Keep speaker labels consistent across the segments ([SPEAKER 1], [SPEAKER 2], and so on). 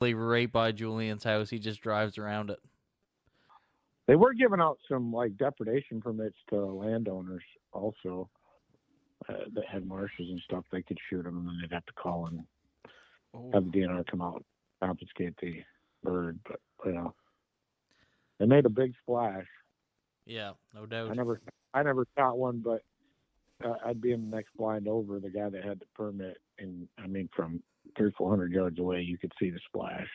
[SPEAKER 1] right by Julian's house. He just drives around it.
[SPEAKER 2] They were giving out some like depredation permits to landowners also that had marshes and stuff. They could shoot them, and then they'd have to call and have the DNR come out and confiscate the bird. But they made a big splash.
[SPEAKER 1] Yeah, no doubt.
[SPEAKER 2] I never shot one, but I'd be in the next blind over the guy that had the permit, and I mean from 300-400 yards away, you could see the splash.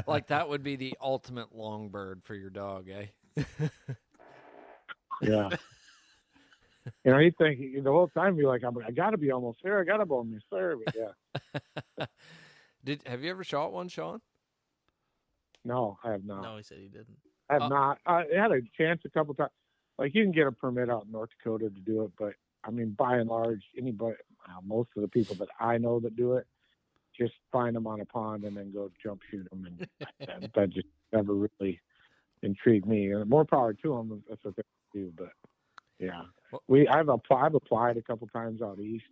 [SPEAKER 3] Like that would be the ultimate long bird for your dog, eh?
[SPEAKER 2] Yeah. He'd think the whole time, be like, I got to be almost there. I got to be almost there. But yeah.
[SPEAKER 3] Have you ever shot one, Shawn?
[SPEAKER 2] No, I have not.
[SPEAKER 1] No, he said he didn't.
[SPEAKER 2] I have not. I had a chance a couple times. Like you can get a permit out in North Dakota to do it, but I mean, by and large, most of the people that I know that do it, just find them on a pond and then go jump shoot them, and that just never really intrigued me. And more power to them. That's what they do. But yeah, I've applied a couple times out east,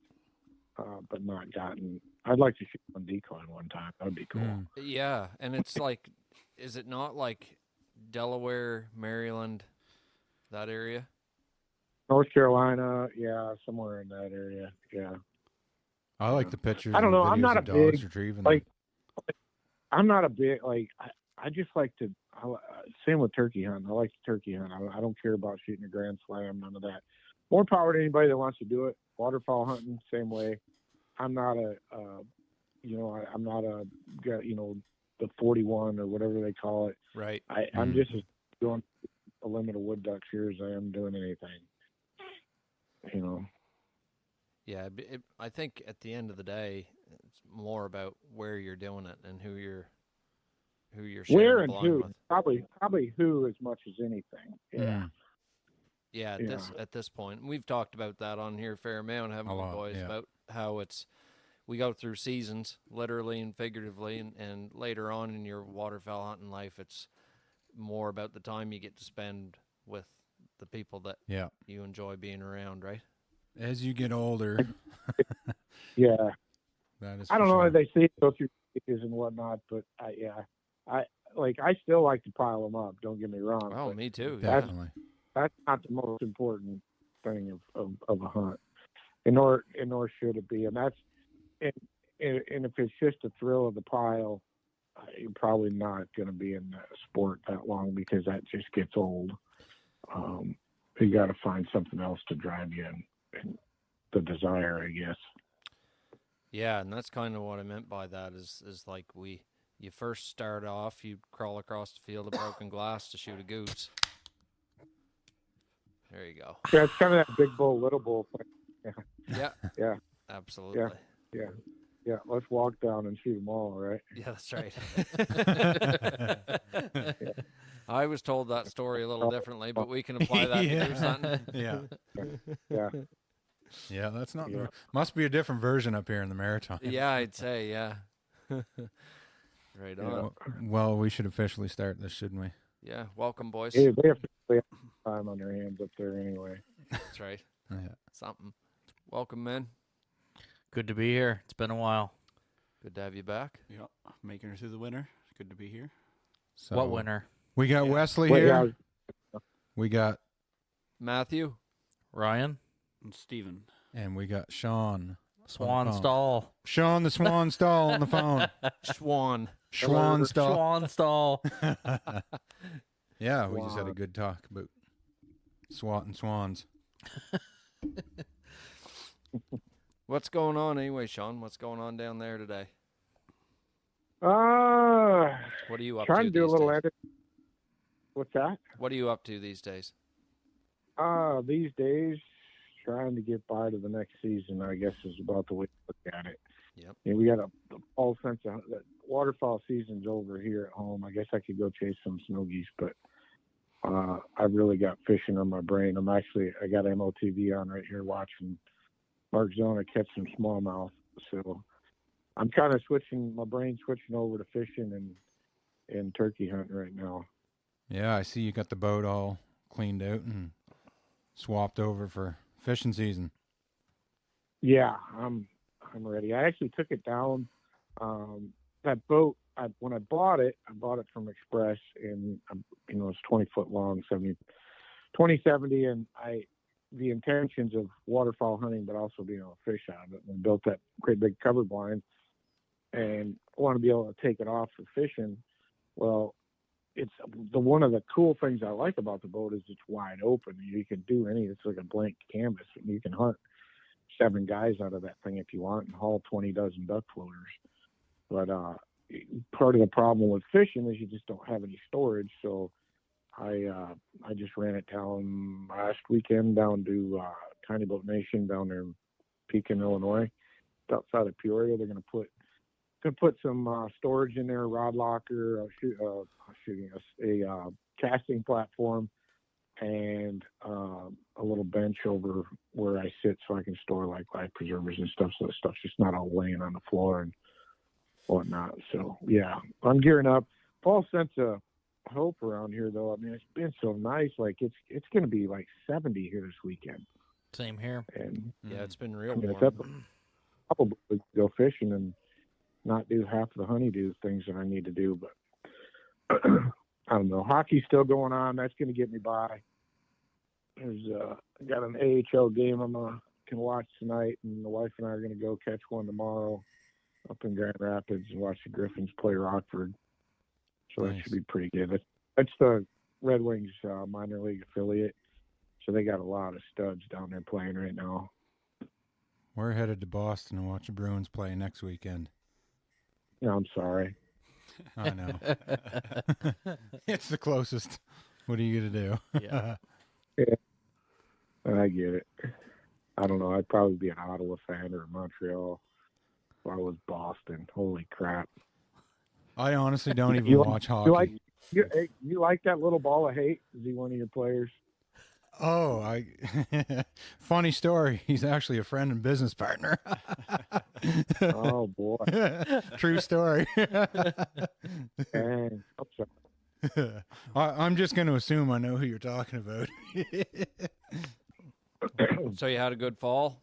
[SPEAKER 2] but not gotten. I'd like to shoot one decoy one time. That would be cool.
[SPEAKER 3] Yeah, and it's like, is it not like Delaware, Maryland, that area?
[SPEAKER 2] North Carolina, yeah, somewhere in that area, yeah.
[SPEAKER 4] I like the pictures.
[SPEAKER 2] I don't know. I'm not a big
[SPEAKER 4] retrieving
[SPEAKER 2] like. I'm not a big like. I just like to. Same with turkey hunting. I like to turkey hunt. I don't care about shooting a grand slam. None of that. More power to anybody that wants to do it. Waterfowl hunting, same way. I'm not I'm not the 41 or whatever they call it.
[SPEAKER 3] Right.
[SPEAKER 2] I'm just doing a limit of wood ducks here as I am doing anything.
[SPEAKER 3] Yeah, I think at the end of the day, it's more about where you're doing it and who you're sharing
[SPEAKER 2] where
[SPEAKER 3] the
[SPEAKER 2] and
[SPEAKER 3] blind
[SPEAKER 2] who.
[SPEAKER 3] with.
[SPEAKER 2] Probably who as much as anything. Yeah.
[SPEAKER 3] Yeah, at this point, we've talked about that on here a fair amount, haven't we, boys?
[SPEAKER 4] Yeah.
[SPEAKER 3] About how we go through seasons, literally and figuratively, and later on in your waterfowl hunting life, it's more about the time you get to spend with the people that you enjoy being around, right?
[SPEAKER 4] As you get older.
[SPEAKER 2] Yeah.
[SPEAKER 4] That is.
[SPEAKER 2] I don't know if they see it go through stages and whatnot, but I still like to pile them up. Don't get me wrong.
[SPEAKER 3] Oh, me too.
[SPEAKER 4] Definitely.
[SPEAKER 2] That's not the most important thing of a hunt, and nor should it be. And that's and if it's just a thrill of the pile, you're probably not going to be in the sport that long because that just gets old. You got to find something else to drive you and the desire, I guess.
[SPEAKER 3] Yeah, and that's kind of what I meant by that is like you first start off, you crawl across the field of broken glass to shoot a goose. There you go.
[SPEAKER 2] Yeah, it's kind of that big bull, little bull thing.
[SPEAKER 3] Yeah.
[SPEAKER 2] Yeah.
[SPEAKER 3] Absolutely.
[SPEAKER 2] Yeah. Let's walk down and shoot them all, right?
[SPEAKER 3] Yeah, that's right. I was told that story a little differently, but we can apply that to goose hunting.
[SPEAKER 4] Yeah.
[SPEAKER 2] Yeah.
[SPEAKER 4] Yeah, that's not. Yeah. Must be a different version up here in the Maritime.
[SPEAKER 3] Yeah, I'd say, yeah. Right on.
[SPEAKER 4] Well, we should officially start this, shouldn't we?
[SPEAKER 3] Yeah, welcome, boys.
[SPEAKER 2] Yeah, they have time on their hands up there anyway.
[SPEAKER 3] That's right.
[SPEAKER 4] Yeah.
[SPEAKER 3] Something. Welcome, man.
[SPEAKER 1] Good to be here. It's been a while.
[SPEAKER 3] Good to have you back.
[SPEAKER 5] Yeah, making her through the winter. Good to be here.
[SPEAKER 4] So
[SPEAKER 1] what winner?
[SPEAKER 4] We got Wesley here. We got
[SPEAKER 3] Matthew,
[SPEAKER 1] Ryan,
[SPEAKER 5] and Steven.
[SPEAKER 4] And we got Shawn.
[SPEAKER 1] Shawn Stahl.
[SPEAKER 4] Shawn the Swan Stahl on the phone.
[SPEAKER 3] Shawn
[SPEAKER 4] Stahl.
[SPEAKER 1] Shawn Stahl.
[SPEAKER 4] Yeah, we just had a good talk about swatting swans.
[SPEAKER 3] What's going on anyway, Shawn? What's going on down there today? What are you up to?
[SPEAKER 2] Trying to do a little
[SPEAKER 3] days?
[SPEAKER 2] edit. What's that?
[SPEAKER 3] What are you up to these days?
[SPEAKER 2] These days, trying to get by to the next season, I guess, is about the way to look at it.
[SPEAKER 3] Yep.
[SPEAKER 2] And we got a fall sense of that waterfowl season's over here at home. I guess I could go chase some snow geese, but I've really got fishing on my brain. I got MOTV on right here watching Mark Zona catch some smallmouth. So I'm kind of switching over to fishing and turkey hunting right now.
[SPEAKER 4] Yeah, I see you got the boat all cleaned out and swapped over for fishing season.
[SPEAKER 2] Yeah, I'm ready. I actually took it down that boat, when I bought it from Express, and it's 20 foot long, 2070, and the intentions of waterfowl hunting, but also being able to fish out of it. And built that great big cover blind, and I want to be able to take it off for fishing. Well, it's one of the cool things I like about the boat is it's wide open. You can do it's like a blank canvas, and you can hunt 7 guys out of that thing if you want, and haul 20 dozen duck floaters. But part of the problem with fishing is you just don't have any storage. So I just ran it down last weekend down to Tiny Boat Nation down there in Pekin, Illinois, outside of Peoria. They're going to put some storage in there, rod locker, a casting platform, and a little bench over where I sit so I can store like life preservers and stuff. So the stuff's just not all laying on the floor and whatnot. So yeah, I'm gearing up. False sense of hope around here, though. I mean, it's been so nice. Like it's going to be like 70 here this weekend.
[SPEAKER 1] Same here.
[SPEAKER 2] And
[SPEAKER 3] Yeah, it's been real
[SPEAKER 2] I
[SPEAKER 3] warm.
[SPEAKER 2] probably go fishing and not do half the honeydew things that I need to do, but I don't know. Hockey's still going on. That's going to get me by. There's I got an AHL game can watch tonight, and the wife and I are going to go catch one tomorrow up in Grand Rapids and watch the Griffins play Rockford. So
[SPEAKER 4] Nice.
[SPEAKER 2] that should be pretty good. That's the Red Wings minor league affiliate. So they got a lot of studs down there playing right now.
[SPEAKER 4] We're headed to Boston to watch the Bruins play next weekend.
[SPEAKER 2] No, I'm sorry.
[SPEAKER 4] I know. It's the closest. What are you going to do?
[SPEAKER 1] Yeah.
[SPEAKER 2] I get it. I don't know. I'd probably be an Ottawa fan or Montreal. If I was Boston. Holy crap.
[SPEAKER 4] I honestly don't even
[SPEAKER 2] You-
[SPEAKER 4] watch hockey.
[SPEAKER 2] You like that little ball of hate? Is he one of your players?
[SPEAKER 4] Oh, funny story. He's actually a friend and business partner.
[SPEAKER 2] Oh, boy.
[SPEAKER 4] True story.
[SPEAKER 2] Dang. I'm sorry.
[SPEAKER 4] I'm just going to assume I know who you're talking about.
[SPEAKER 3] So you had a good fall?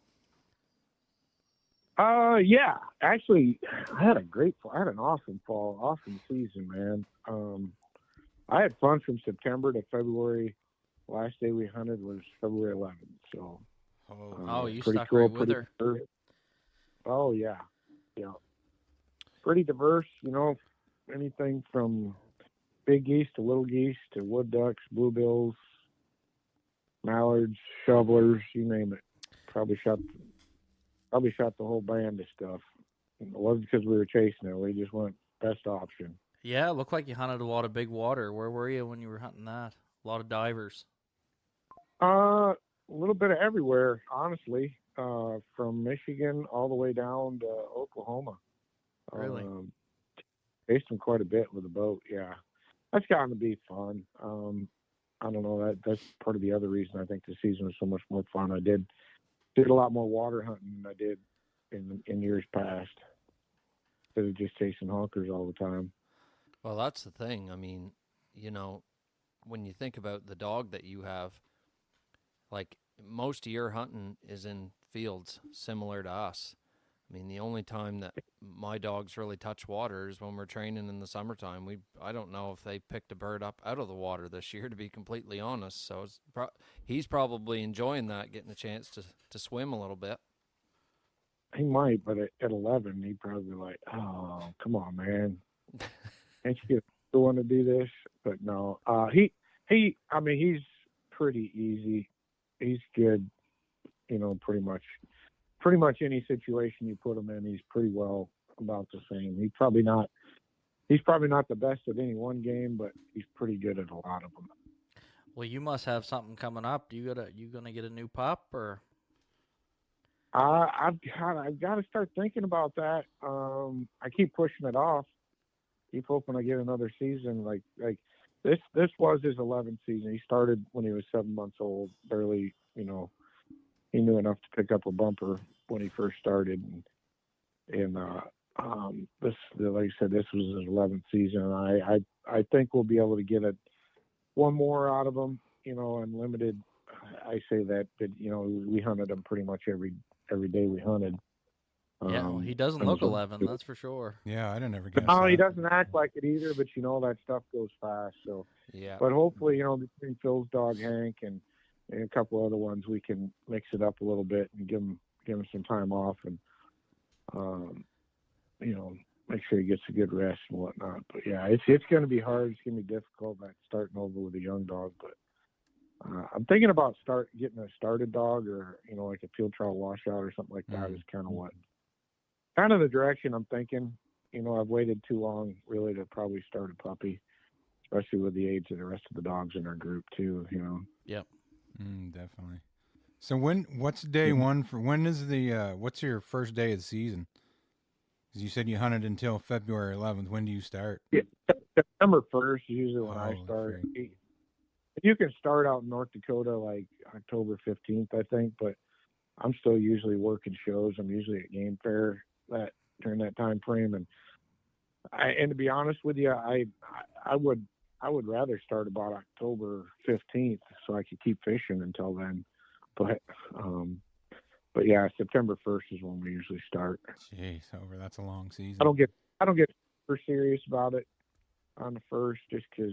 [SPEAKER 2] Yeah. Actually, I had an awesome fall, awesome season, man. I had fun from September to February. Last day we hunted was February 11th. So,
[SPEAKER 1] Oh, you
[SPEAKER 2] pretty
[SPEAKER 1] stuck
[SPEAKER 2] cool,
[SPEAKER 1] right with
[SPEAKER 2] pretty
[SPEAKER 1] her.
[SPEAKER 2] diverse. Oh yeah, yeah. Pretty diverse, anything from big geese to little geese to wood ducks, bluebills, mallards, shovelers, you name it. Probably shot the whole band of stuff. It wasn't because we were chasing it. We just went best option.
[SPEAKER 1] Yeah, it looked like you hunted a lot of big water. Where were you when you were hunting that? A lot of divers.
[SPEAKER 2] A little bit of everywhere, honestly. From Michigan all the way down to Oklahoma.
[SPEAKER 1] Really?
[SPEAKER 2] Chased them quite a bit with a boat. Yeah, that's gotten to be fun. I don't know, that's part of the other reason I think the season was so much more fun. I did a lot more water hunting than I did in years past. Instead of just chasing honkers all the time.
[SPEAKER 3] Well, that's the thing. I mean, when you think about the dog that you have, like most of your hunting is in fields similar to us. I mean, the only time that my dogs really touch water is when we're training in the summertime. I don't know if they picked a bird up out of the water this year, to be completely honest. So he's probably enjoying that, getting a chance to swim a little bit.
[SPEAKER 2] He might, but at 11, he'd probably be like, "Oh, come on, man, can't you still want to do this?" But no, I mean, he's pretty easy. He's good, pretty much any situation you put him in, he's pretty well about the same. He's probably not the best at any one game, but he's pretty good at a lot of them.
[SPEAKER 1] Well, you must have something coming up. You gonna get a new pup or?
[SPEAKER 2] I've got to start thinking about that. I keep pushing it off. Keep hoping I get another season. Like this was his 11th season. He started when he was 7 months old. Barely, he knew enough to pick up a bumper when he first started. And this, like I said, this was his 11th season. And I think we'll be able to get one more out of him. Unlimited. I say that we hunted him pretty much every day we hunted.
[SPEAKER 1] Yeah, well, he doesn't
[SPEAKER 2] comes
[SPEAKER 1] look
[SPEAKER 2] with
[SPEAKER 1] 11,
[SPEAKER 2] it.
[SPEAKER 1] that's for sure.
[SPEAKER 4] Yeah, I didn't ever guess
[SPEAKER 2] No, he
[SPEAKER 4] that.
[SPEAKER 2] doesn't act like it either, but that stuff goes fast. So,
[SPEAKER 3] Yeah.
[SPEAKER 2] but hopefully, between Phil's dog Hank and a couple other ones, we can mix it up a little bit and give him some time off and, make sure he gets a good rest and whatnot. But yeah, it's going to be hard. It's going to be difficult starting over with a young dog. But I'm thinking about getting a started dog or like a field trial washout or something like that. Is kind of the direction I'm thinking. I've waited too long really to probably start a puppy, especially with the age of the rest of the dogs in our group too.
[SPEAKER 1] Yep.
[SPEAKER 4] Definitely. So what's day one for? When is what's your first day of the season? Because you said you hunted until February 11th. When do you start?
[SPEAKER 2] Yeah, September 1st is usually when I start.
[SPEAKER 4] Okay.
[SPEAKER 2] You can start out in North Dakota like October 15th, I think, but I'm still usually working shows. I'm usually at game fair during that time frame, and to be honest with you, I would rather start about October 15th so I could keep fishing until then. But yeah, September 1st is when we usually start.
[SPEAKER 4] Jeez, that's a long season.
[SPEAKER 2] I don't get super serious about it on the first just because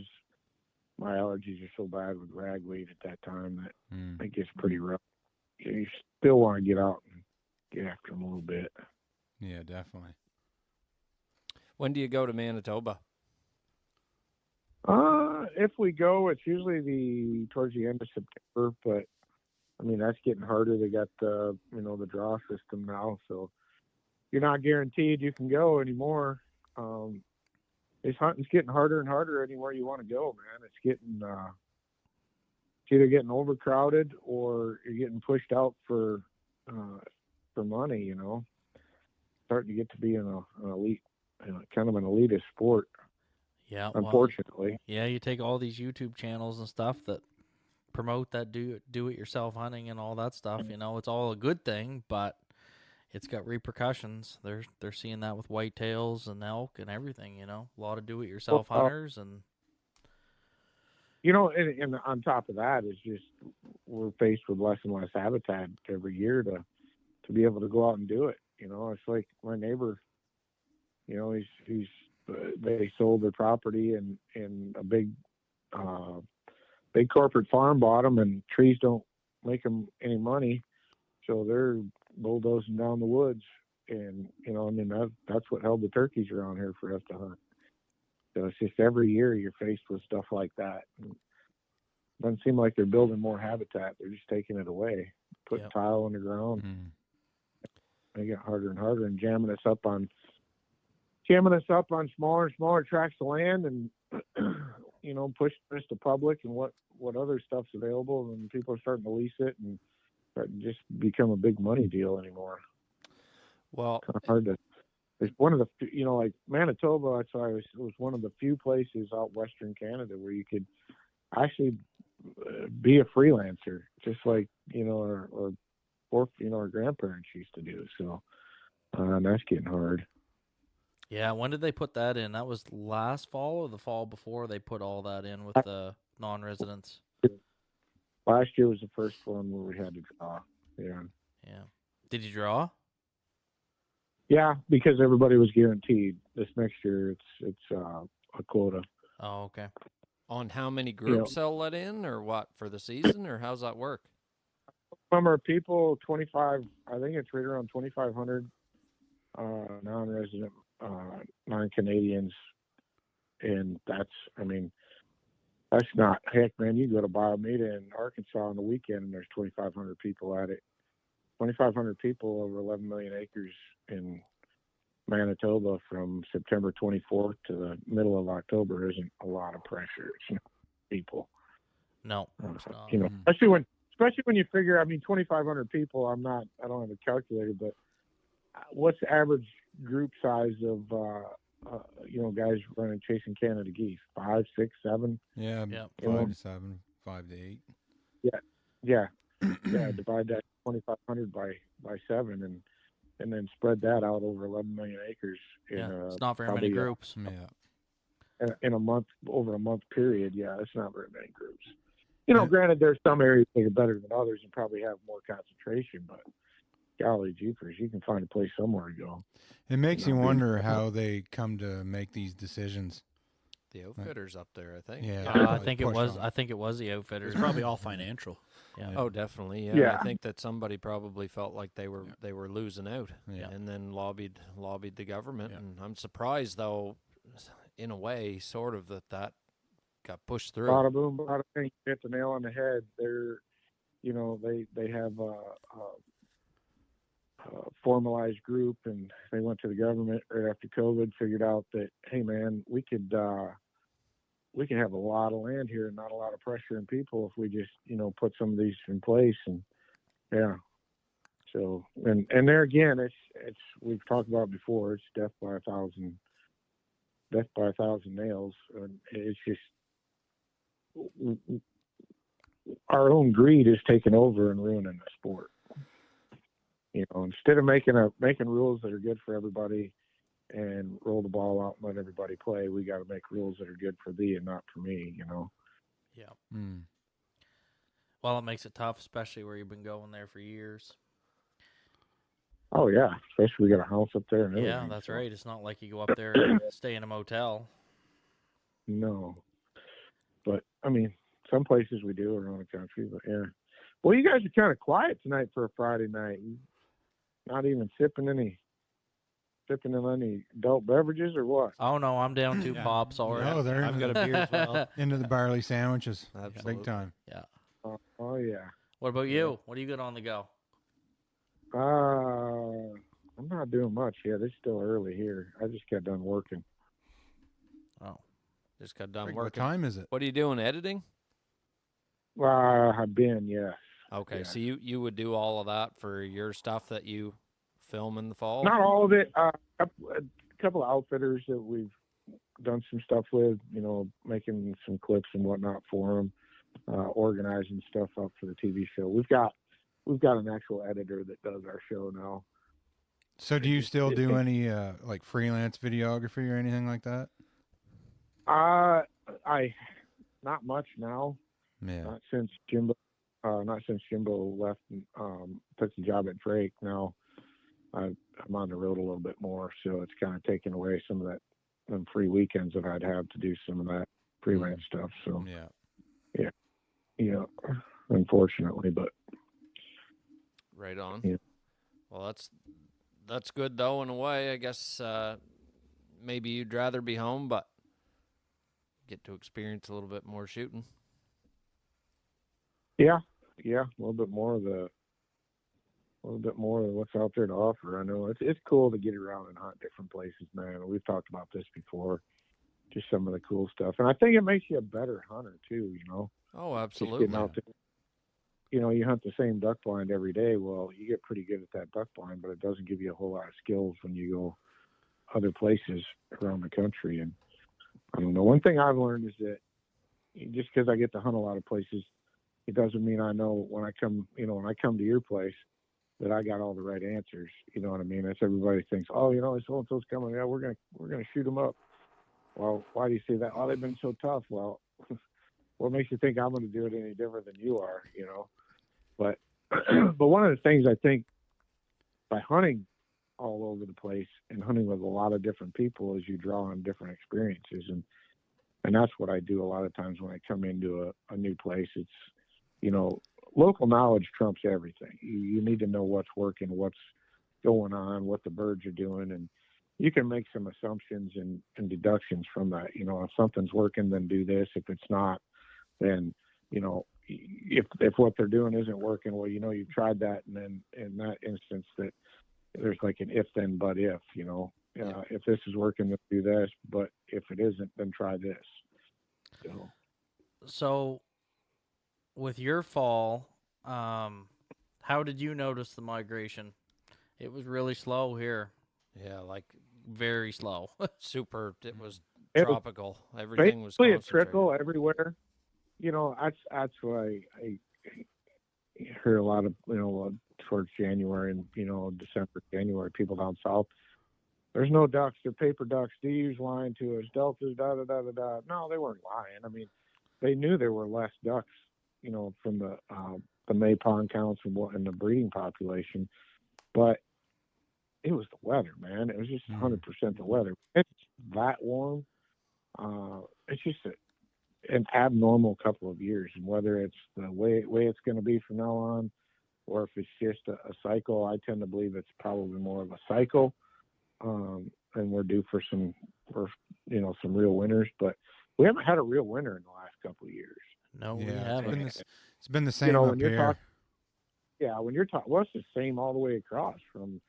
[SPEAKER 2] my allergies are so bad with ragweed at that time that it gets pretty rough. You still want to get out and get after them a little bit.
[SPEAKER 4] Yeah, definitely.
[SPEAKER 3] When do you go to Manitoba?
[SPEAKER 2] If we go, it's usually towards the end of September, but I mean, that's getting harder. They got the draw system now, so you're not guaranteed you can go anymore. This hunting's getting harder and harder anywhere you want to go, man. It's either getting overcrowded or you're getting pushed out for money. Starting to get to be an elite, kind of an elitist sport.
[SPEAKER 1] Yeah,
[SPEAKER 2] unfortunately.
[SPEAKER 1] Yeah, you take all these YouTube channels and stuff that promote that do it yourself hunting and all that stuff. It's all a good thing, but it's got repercussions. They're seeing that with whitetails and elk and everything. A lot of do it yourself hunters and.
[SPEAKER 2] And on top of that is just we're faced with less and less habitat every year to be able to go out and do it. It's like my neighbor. They sold their property and a big corporate farm bought them, and trees don't make them any money, so they're bulldozing down the woods. And that's what held the turkeys around here for us to hunt. So it's just every year you're faced with stuff like that. It doesn't seem like they're building more habitat; they're just taking it away, putting tile on the ground. They get harder and harder and jamming us up on smaller and smaller tracts of land, and pushing us to public and what other stuff's available, and people are starting to lease it and starting to just become a big money deal anymore.
[SPEAKER 3] Well,
[SPEAKER 2] kind of hard to. It's one of the like Manitoba. That's why it was one of the few places out Western Canada where you could actually be a freelancer, just like or our grandparents used to do. So that's getting hard.
[SPEAKER 1] Yeah, when did they put that in? That was last fall or the fall before they put all that in with the non-residents?
[SPEAKER 2] Last year was the first one where we had to draw. Yeah.
[SPEAKER 1] Yeah. Did you draw?
[SPEAKER 2] Yeah, because everybody was guaranteed. This next year, it's a quota.
[SPEAKER 1] Oh, okay.
[SPEAKER 3] On how many groups they'll let in, or what, for the season, or how's that work?
[SPEAKER 2] Number of people, 25. I think it's right around 2,500 non-resident, non-Canadians, and that's not, heck, man. You go to Biomeda in Arkansas on the weekend, and there's 2,500 people at it. 2,500 people over 11 million acres in Manitoba from September 24th to the middle of October isn't a lot of pressure. It's not people.
[SPEAKER 1] No, it's not.
[SPEAKER 2] Especially when you figure, 2,500 people. I don't have a calculator, but what's the average group size of guys chasing Canada geese? 5, 6, 7?
[SPEAKER 4] Yeah, 5 to 7, 5 to 8.
[SPEAKER 2] Yeah. Divide that 2,500 by 7, and then spread that out over 11 million acres.
[SPEAKER 1] It's not very many groups.
[SPEAKER 2] In a month, over a month period. Yeah, it's not very many groups. Granted, there's some areas that are better than others and probably have more concentration, but golly jeepers, you can find a place somewhere to go.
[SPEAKER 4] It makes you
[SPEAKER 2] Not
[SPEAKER 4] wonder
[SPEAKER 2] being-
[SPEAKER 4] how they come to make these decisions.
[SPEAKER 3] The outfitters up there, I think.
[SPEAKER 4] Yeah,
[SPEAKER 1] I
[SPEAKER 4] like
[SPEAKER 1] think it
[SPEAKER 4] push
[SPEAKER 1] was.
[SPEAKER 4] on.
[SPEAKER 1] I think it was the outfitters.
[SPEAKER 5] It's probably all financial.
[SPEAKER 1] Yeah.
[SPEAKER 3] Oh, definitely. Yeah.
[SPEAKER 2] Yeah.
[SPEAKER 3] I think that somebody probably felt like they were losing out,
[SPEAKER 4] Yeah.
[SPEAKER 3] and then lobbied the government.
[SPEAKER 5] Yeah.
[SPEAKER 3] And I'm surprised, though, in a way, sort of that got pushed through.
[SPEAKER 2] Bada boom, bada bing, hit the nail on the head. They're, they have a formalized group, and they went to the government right after COVID, figured out that, hey man, we could have a lot of land here and not a lot of pressure on people if we just, put some of these in place. And yeah. So, and there again, it's, we've talked about it before, it's death by a thousand nails. And it's just, our own greed is taking over and ruining the sport. Instead of making rules that are good for everybody and roll the ball out and let everybody play, we got to make rules that are good for thee and not for me.
[SPEAKER 1] Yeah.
[SPEAKER 4] Mm.
[SPEAKER 1] Well, it makes it tough, especially where you've been going there for years.
[SPEAKER 2] Oh yeah, especially we got a house up there and
[SPEAKER 1] Yeah,
[SPEAKER 2] everything,
[SPEAKER 1] that's
[SPEAKER 2] so,
[SPEAKER 1] right. It's not like you go up there and stay in a motel.
[SPEAKER 2] No, but I mean, some places we do around the country, but yeah. Well, you guys are kind of quiet tonight for a Friday night. Not even sipping any adult beverages or what?
[SPEAKER 1] Oh no, I'm down 2
[SPEAKER 5] Yeah.
[SPEAKER 1] pops already.
[SPEAKER 4] Oh, they're
[SPEAKER 5] I've
[SPEAKER 4] into,
[SPEAKER 5] got a beer as well.
[SPEAKER 4] into the barley sandwiches.
[SPEAKER 3] Absolutely.
[SPEAKER 4] Big time.
[SPEAKER 1] Yeah.
[SPEAKER 2] Oh yeah.
[SPEAKER 1] What about you? What do you got on the go?
[SPEAKER 2] I'm not doing much yet. It's still early here. I just got done working.
[SPEAKER 1] Oh,
[SPEAKER 3] Just got done
[SPEAKER 4] What
[SPEAKER 3] working.
[SPEAKER 4] time is it?
[SPEAKER 3] What are you doing? Editing?
[SPEAKER 2] I've been, yes.
[SPEAKER 3] Okay,
[SPEAKER 2] Yeah.
[SPEAKER 3] so you would do all of that for your stuff that you film in the fall?
[SPEAKER 2] Not all of it. A couple of outfitters that we've done some stuff with, making some clips and whatnot for them, organizing stuff up for the TV show. We've got an actual editor that does our show now.
[SPEAKER 4] So do you still do any like freelance videography or anything like that?
[SPEAKER 2] Not much now.
[SPEAKER 4] Yeah.
[SPEAKER 2] Not since Jimbo left and took the job at Drake. Now I'm on the road a little bit more, so it's kind of taken away some of them free weekends that I'd have to do some of that freelance stuff. So
[SPEAKER 4] Yeah.
[SPEAKER 2] unfortunately, but
[SPEAKER 3] Right on.
[SPEAKER 2] Yeah.
[SPEAKER 3] Well, that's good though in a way. I guess maybe you'd rather be home, but get to experience a little bit more shooting.
[SPEAKER 2] yeah, a little bit more of what's out there to offer. I know it's cool to get around and hunt different places, man. We've talked about this before, just some of the cool stuff, and I think it makes you a better hunter too.
[SPEAKER 3] Oh,
[SPEAKER 2] Just
[SPEAKER 3] absolutely.
[SPEAKER 2] getting out there. You hunt the same duck blind every day. Well, you get pretty good at that duck blind, but it doesn't give you a whole lot of skills when you go other places around the country. And I don't know. One thing I've learned is that just because I get to hunt a lot of places, it doesn't mean I know when I come to your place that I got all the right answers. You know what I mean? That's everybody thinks, oh, so-and-so's coming. Yeah, we're gonna shoot them up. Well, why do you say that? Oh, they've been so tough. Well, what makes you think I'm going to do it any different than you are? But one of the things I think by hunting all over the place and hunting with a lot of different people is you draw on different experiences, and that's what I do a lot of times when I come into a new place. It's local knowledge trumps everything. You need to know what's working, what's going on, what the birds are doing, and you can make some assumptions and deductions from that. If something's working, then do this. If it's not, then if what they're doing isn't working, well, you've tried that, and then in that instance that there's like an if then but if, if this is working, then do this, but if it isn't, then try this.
[SPEAKER 1] So with your fall, how did you notice the migration? It was really slow here,
[SPEAKER 3] Yeah, like
[SPEAKER 1] very slow.
[SPEAKER 3] super. It was
[SPEAKER 2] It was
[SPEAKER 3] tropical. Everything was
[SPEAKER 2] basically a
[SPEAKER 3] concentrated.
[SPEAKER 2] trickle everywhere. That's why I hear a lot of, towards January and, December, January, people down south, there's no ducks, they're paper ducks, DU's lying to us, deltas, da-da-da-da-da. No, they weren't lying. I mean, they knew there were less ducks, from the May pond counts and the breeding population. but it was the weather, man. It was just 100% the weather. It's that warm. It's just an abnormal couple of years, and whether it's the way it's going to be from now on, or if it's just a cycle, I tend to believe it's probably more of a cycle. And we're due for some real winters, but we haven't had a real winter in the last couple of years.
[SPEAKER 1] No, we
[SPEAKER 4] Yeah,
[SPEAKER 1] haven't.
[SPEAKER 4] it's been the same
[SPEAKER 2] when
[SPEAKER 4] up
[SPEAKER 2] you're
[SPEAKER 4] here.
[SPEAKER 2] when you're talking, well, it's the same all the way across from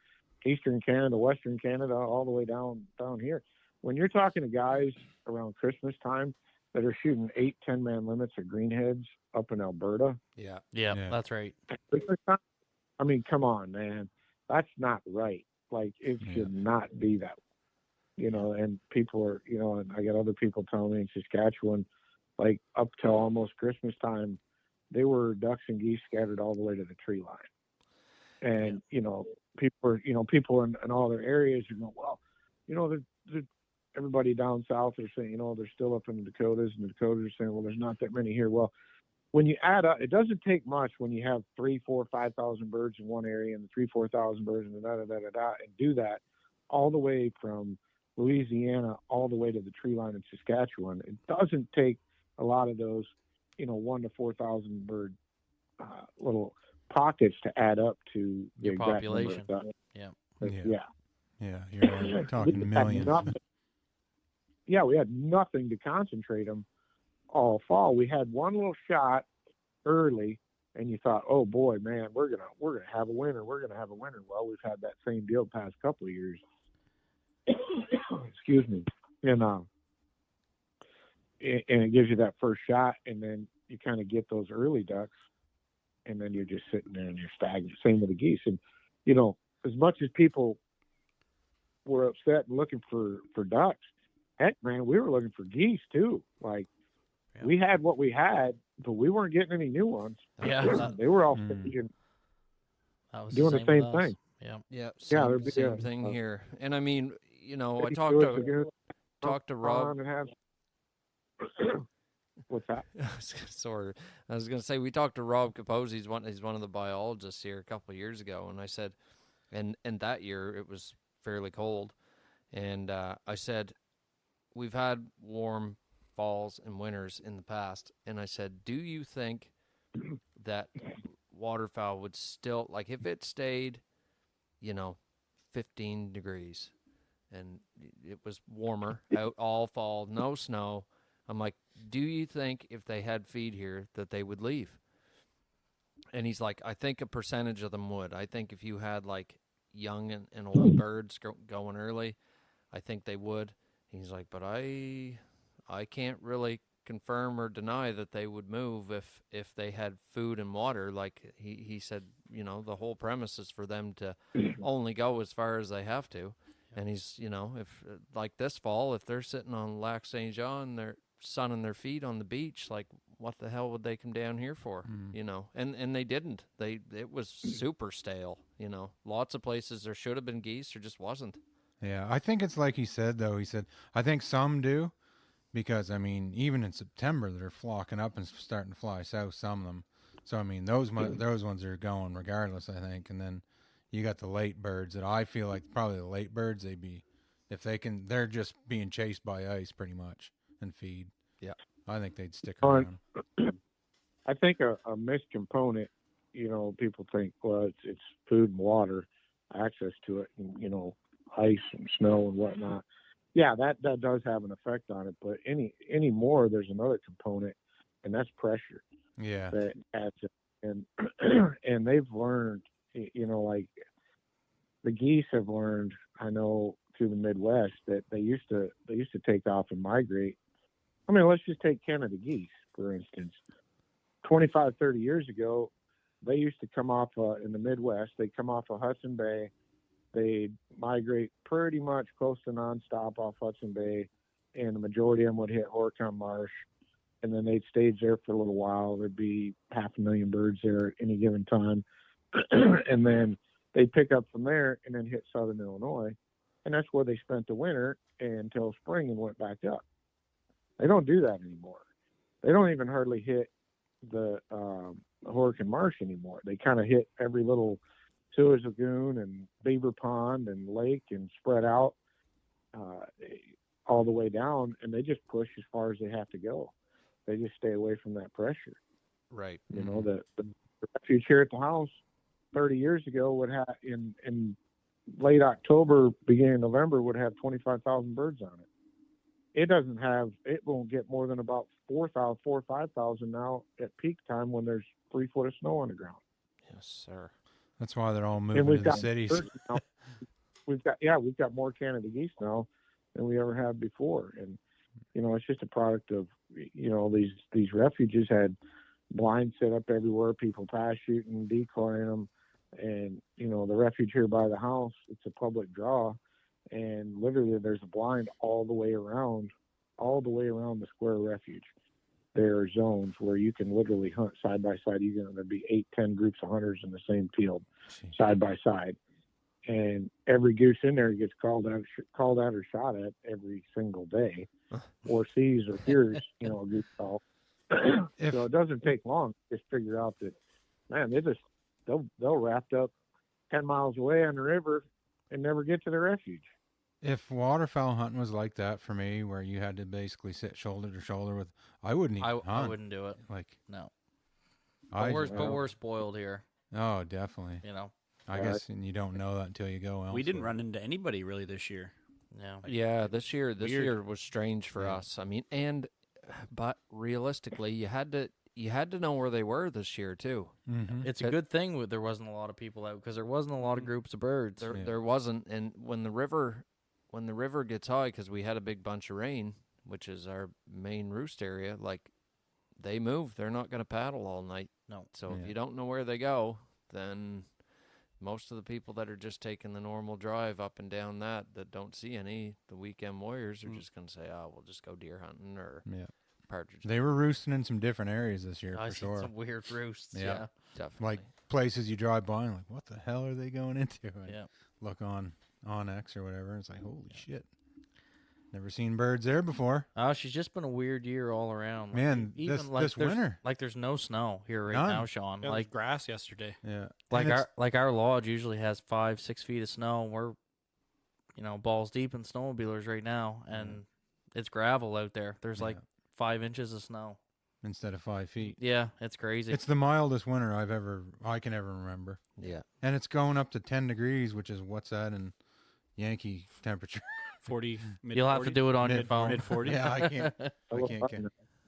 [SPEAKER 2] Eastern Canada, Western Canada, all the way down here. When you're talking to guys around Christmas time that are shooting 8-10 man limits of greenheads up in Alberta.
[SPEAKER 3] Yeah.
[SPEAKER 1] Yeah, that's right.
[SPEAKER 2] I mean, come on, man. That's not right. Like, it should not be that way. And people are, and I got other people telling me in Saskatchewan, like up till almost Christmas time, they were ducks and geese scattered all the way to the tree line. And, people in all their areas are going, well, everybody down south are saying, they're still up in the Dakotas, and the Dakotas are saying, well, there's not that many here. Well, when you add up, it doesn't take much when you have 3, 4, 5,000 birds in one area and 3, 4,000 birds and and do that all the way from Louisiana all the way to the tree line in Saskatchewan. It doesn't take a lot of those, 1 to 4,000 bird little pockets to add up to the
[SPEAKER 1] Your
[SPEAKER 2] exact
[SPEAKER 1] population.
[SPEAKER 2] Number of
[SPEAKER 4] Yeah, you're talking millions.
[SPEAKER 2] We had nothing to concentrate them all fall. We had one little shot early, and you thought, oh boy, man, we're gonna have a winter. We're gonna have a winter. Well, we've had that same deal the past couple of years. Excuse me. And it gives you that first shot, and then you kind of get those early ducks, and then you're just sitting there and you're stagnant. Same with the geese. And as much as people were upset and looking for ducks, heck, man, we were looking for geese too. Like, we had what we had, but we weren't getting any new ones.
[SPEAKER 1] Yeah,
[SPEAKER 2] they were all
[SPEAKER 1] that was
[SPEAKER 2] doing the same thing.
[SPEAKER 1] Yeah,
[SPEAKER 3] Same thing here. And I mean, I talked to Rob.
[SPEAKER 2] What's that?
[SPEAKER 3] Sorry, I was going to say, we talked to Rob Capose. He's one of the biologists here a couple of years ago, and I said, and that year it was fairly cold, and I said, we've had warm falls and winters in the past, and I said, do you think that waterfowl would still, like, if it stayed 15 degrees and it was warmer out all fall, no snow, I'm like, do you think if they had feed here that they would leave? And he's like, I think a percentage of them would. I think if you had like young and old birds going early, I think they would. He's like, but I can't really confirm or deny that they would move if they had food and water. Like he said, the whole premise is for them to only go as far as they have to. And he's, if like this fall, if they're sitting on Lac Saint Jean and they're sunning their feet on the beach, like what the hell would they come down here for? And they didn't. It was super stale. Lots of places there should have been geese, there just wasn't.
[SPEAKER 4] Yeah, I think it's like he said, though. He said, I think some do, because, I mean, even in September, they're flocking up and starting to fly south, some of them. So, I mean, those ones are going regardless, I think. And then you got the late birds that I feel like probably the late birds, they're just being chased by ice pretty much and feed.
[SPEAKER 3] Yeah.
[SPEAKER 4] I think they'd stick around.
[SPEAKER 2] I think a missed component, people think, well, it's food and water, access to it, and, ice and snow and whatnot. Yeah, that does have an effect on it. But any more, there's another component, and that's pressure.
[SPEAKER 4] Yeah.
[SPEAKER 2] That adds it. And they've learned, like the geese have learned, I know through the Midwest, that they used to take off and migrate. I mean, let's just take Canada geese, for instance. 25, 30 years ago, they used to come off in the Midwest. They'd come off of Hudson Bay. They'd migrate pretty much close to nonstop off Hudson Bay, and the majority of them would hit Horicon Marsh, and then they'd stage there for a little while. There'd be 500,000 birds there at any given time, and then they'd pick up from there and then hit southern Illinois, and that's where they spent the winter until spring and went back up. They don't do that anymore. They don't even hardly hit the Horicon Marsh anymore. They kind of hit every little Sewage Lagoon and Beaver Pond and Lake and spread out all the way down, and they just push as far as they have to go. They just stay away from that pressure.
[SPEAKER 3] Right.
[SPEAKER 2] You know, the refuge here at the house 30 years ago would have in late October, beginning of November, would have 25,000 birds on it. It won't get more than about 4,000 or 5,000 now at peak time when there's 3 foot of snow on the ground.
[SPEAKER 3] Yes, sir.
[SPEAKER 4] That's why they're all
[SPEAKER 2] And
[SPEAKER 4] moving
[SPEAKER 2] we've
[SPEAKER 4] to the
[SPEAKER 2] got
[SPEAKER 4] cities.
[SPEAKER 2] birds now. We've got more Canada geese now than we ever have before. And, you know, it's just a product of, you know, these refuges had blinds set up everywhere, people pass shooting, decoying them. And, you know, the refuge here by the house, it's a public draw. And literally there's a blind all the way around the square refuge. There are zones where you can literally hunt side by side. There'll be 8-10 groups of hunters in the same field, side by side. And every goose in there gets called out or shot at every single day, or sees or hears, you know, a goose call. So it doesn't take long to just figure out that, man, they'll wrapped up 10 miles away on the river and never get to the refuge.
[SPEAKER 4] If waterfowl hunting was like that for me, where you had to basically sit shoulder to shoulder with, I wouldn't even hunt.
[SPEAKER 1] I wouldn't do it.
[SPEAKER 4] Like,
[SPEAKER 1] No.
[SPEAKER 4] I
[SPEAKER 1] But we're spoiled here,
[SPEAKER 4] oh, definitely.
[SPEAKER 1] you know.
[SPEAKER 4] I guess, and you don't know that until you go elsewhere.
[SPEAKER 5] We didn't run into anybody really this year.
[SPEAKER 1] Yeah.
[SPEAKER 3] Yeah, this year
[SPEAKER 5] Weird.
[SPEAKER 3] was strange for
[SPEAKER 4] Yeah.
[SPEAKER 3] us. I mean, but realistically, you had to know where they were this year too.
[SPEAKER 4] Mm-hmm.
[SPEAKER 1] It's a good thing there wasn't a lot of people out, because there wasn't a lot of groups of birds.
[SPEAKER 3] There wasn't, and when the river gets high, because we had a big bunch of rain, which is our main roost area, like, they move. They're not going to paddle all night.
[SPEAKER 1] No.
[SPEAKER 3] So
[SPEAKER 4] Yeah.
[SPEAKER 3] if you don't know where they go, then most of the people that are just taking the normal drive up and down that don't see any, the weekend warriors are just going to say, oh, we'll just go deer hunting or
[SPEAKER 4] Yeah.
[SPEAKER 3] partridge.
[SPEAKER 4] They were roosting in some different areas this year,
[SPEAKER 1] I
[SPEAKER 4] for
[SPEAKER 1] seen
[SPEAKER 4] sure.
[SPEAKER 1] some weird roosts.
[SPEAKER 4] Yeah.
[SPEAKER 1] Yeah.
[SPEAKER 3] Definitely.
[SPEAKER 4] Like places you drive by and like, what the hell are they going into? And
[SPEAKER 1] Yeah.
[SPEAKER 4] look on X or whatever. It's like, holy shit. Never seen birds there before.
[SPEAKER 1] Oh, she's just been a weird year all around. Like,
[SPEAKER 4] Man,
[SPEAKER 1] even
[SPEAKER 4] this
[SPEAKER 1] there's-
[SPEAKER 4] winter.
[SPEAKER 1] like there's no snow here right
[SPEAKER 4] None.
[SPEAKER 1] now, Sean.
[SPEAKER 5] Yeah,
[SPEAKER 1] Like
[SPEAKER 5] grass yesterday.
[SPEAKER 4] Yeah.
[SPEAKER 1] like
[SPEAKER 4] And it's-
[SPEAKER 1] our lodge usually has 5-6 feet of snow. We're, you know, balls deep in snowmobilers right now, and it's gravel out there. There's like 5 inches of snow
[SPEAKER 4] instead of 5 feet.
[SPEAKER 1] Yeah, it's crazy.
[SPEAKER 4] It's the mildest winter I can ever remember.
[SPEAKER 3] Yeah.
[SPEAKER 4] And it's going up to 10 degrees, which is what's that in Yankee temperature?
[SPEAKER 5] 40.
[SPEAKER 1] You'll have to do it on your phone.
[SPEAKER 5] Mid 40.
[SPEAKER 4] Yeah, I can't I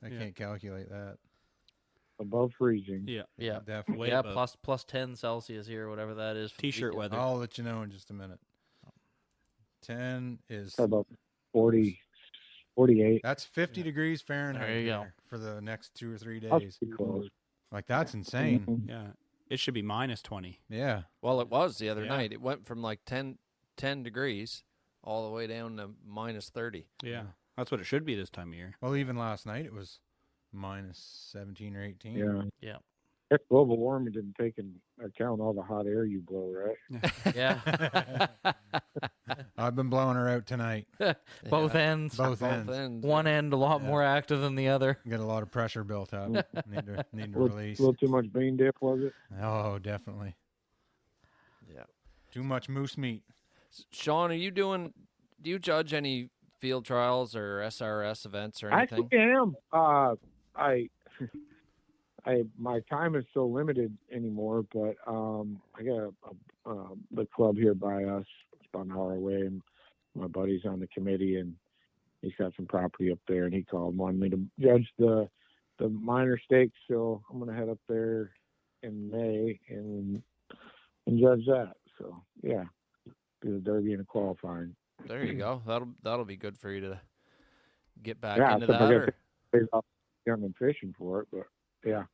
[SPEAKER 5] Yeah.
[SPEAKER 4] can't calculate that.
[SPEAKER 2] Above freezing.
[SPEAKER 5] Yeah.
[SPEAKER 1] Yeah,
[SPEAKER 4] Definitely.
[SPEAKER 5] Way
[SPEAKER 1] yeah,
[SPEAKER 5] above.
[SPEAKER 1] plus 10 Celsius here, whatever that is. for the
[SPEAKER 5] T-shirt
[SPEAKER 1] weekend.
[SPEAKER 5] weather.
[SPEAKER 4] I'll let you know in just a minute. 10 is
[SPEAKER 2] About 40, 48.
[SPEAKER 4] that's 50 degrees Fahrenheit
[SPEAKER 1] There you go.
[SPEAKER 4] for the next 2 or 3
[SPEAKER 2] That's
[SPEAKER 4] days.
[SPEAKER 2] pretty close.
[SPEAKER 4] Like that's insane.
[SPEAKER 2] Mhm.
[SPEAKER 5] Yeah. It should be minus 20.
[SPEAKER 4] Yeah.
[SPEAKER 3] Well, it was the other
[SPEAKER 5] Yeah.
[SPEAKER 3] night. It went from like 10 degrees all the way down to minus 30.
[SPEAKER 5] Yeah. That's what it should be this time of year.
[SPEAKER 4] Well, even last night it was minus 17 or 18.
[SPEAKER 2] Yeah.
[SPEAKER 1] Yeah.
[SPEAKER 2] That's global warming didn't take into account all the hot air you blow, right?
[SPEAKER 1] Yeah.
[SPEAKER 4] I've been blowing her out tonight.
[SPEAKER 1] Both ends.
[SPEAKER 4] Both ends.
[SPEAKER 1] One end a lot more active than the other.
[SPEAKER 4] Got a lot of pressure built up. need to
[SPEAKER 2] A
[SPEAKER 4] release.
[SPEAKER 2] little too much bean dip, was it?
[SPEAKER 4] Oh, definitely.
[SPEAKER 3] Yeah.
[SPEAKER 4] Too much moose meat.
[SPEAKER 3] Sean, do you judge any field trials or SRS events or
[SPEAKER 2] I
[SPEAKER 3] anything?
[SPEAKER 2] actually am. My time is so limited anymore, but I got the club here by us. It's about an hour away, and my buddy's on the committee, and he's got some property up there, and he called, wanted me to judge the minor stakes, so I'm gonna head up there in May and judge that. So yeah, do the Derby and the qualifying.
[SPEAKER 3] There you go. That'll be good for you to get back
[SPEAKER 2] Yeah,
[SPEAKER 3] into
[SPEAKER 2] except I
[SPEAKER 3] that.
[SPEAKER 2] got
[SPEAKER 3] Or,
[SPEAKER 2] to pay off young and fishing for it, but yeah,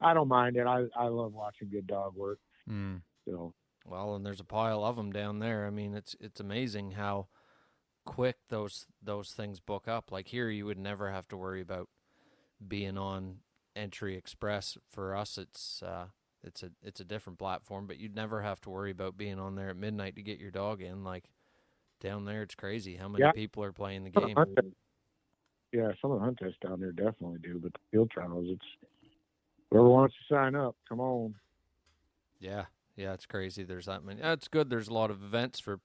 [SPEAKER 2] I don't mind it. I love watching good dog work.
[SPEAKER 4] Mm.
[SPEAKER 2] So
[SPEAKER 3] well, and there's a pile of them down there. I mean, it's amazing how quick those things book up. Like here, you would never have to worry about being on Entry Express. For us, it's a different platform, but you'd never have to worry about being on there at midnight to get your dog in. Like down there, it's crazy how many
[SPEAKER 2] Yeah.
[SPEAKER 3] people are playing the
[SPEAKER 2] some of
[SPEAKER 3] game.
[SPEAKER 2] the hunt tests- yeah, some of the hunt tests down there definitely do, but the field trials, it's whoever wants to sign up, come on.
[SPEAKER 3] Yeah, Yeah, it's crazy. There's that many. It's good. There's a lot of events for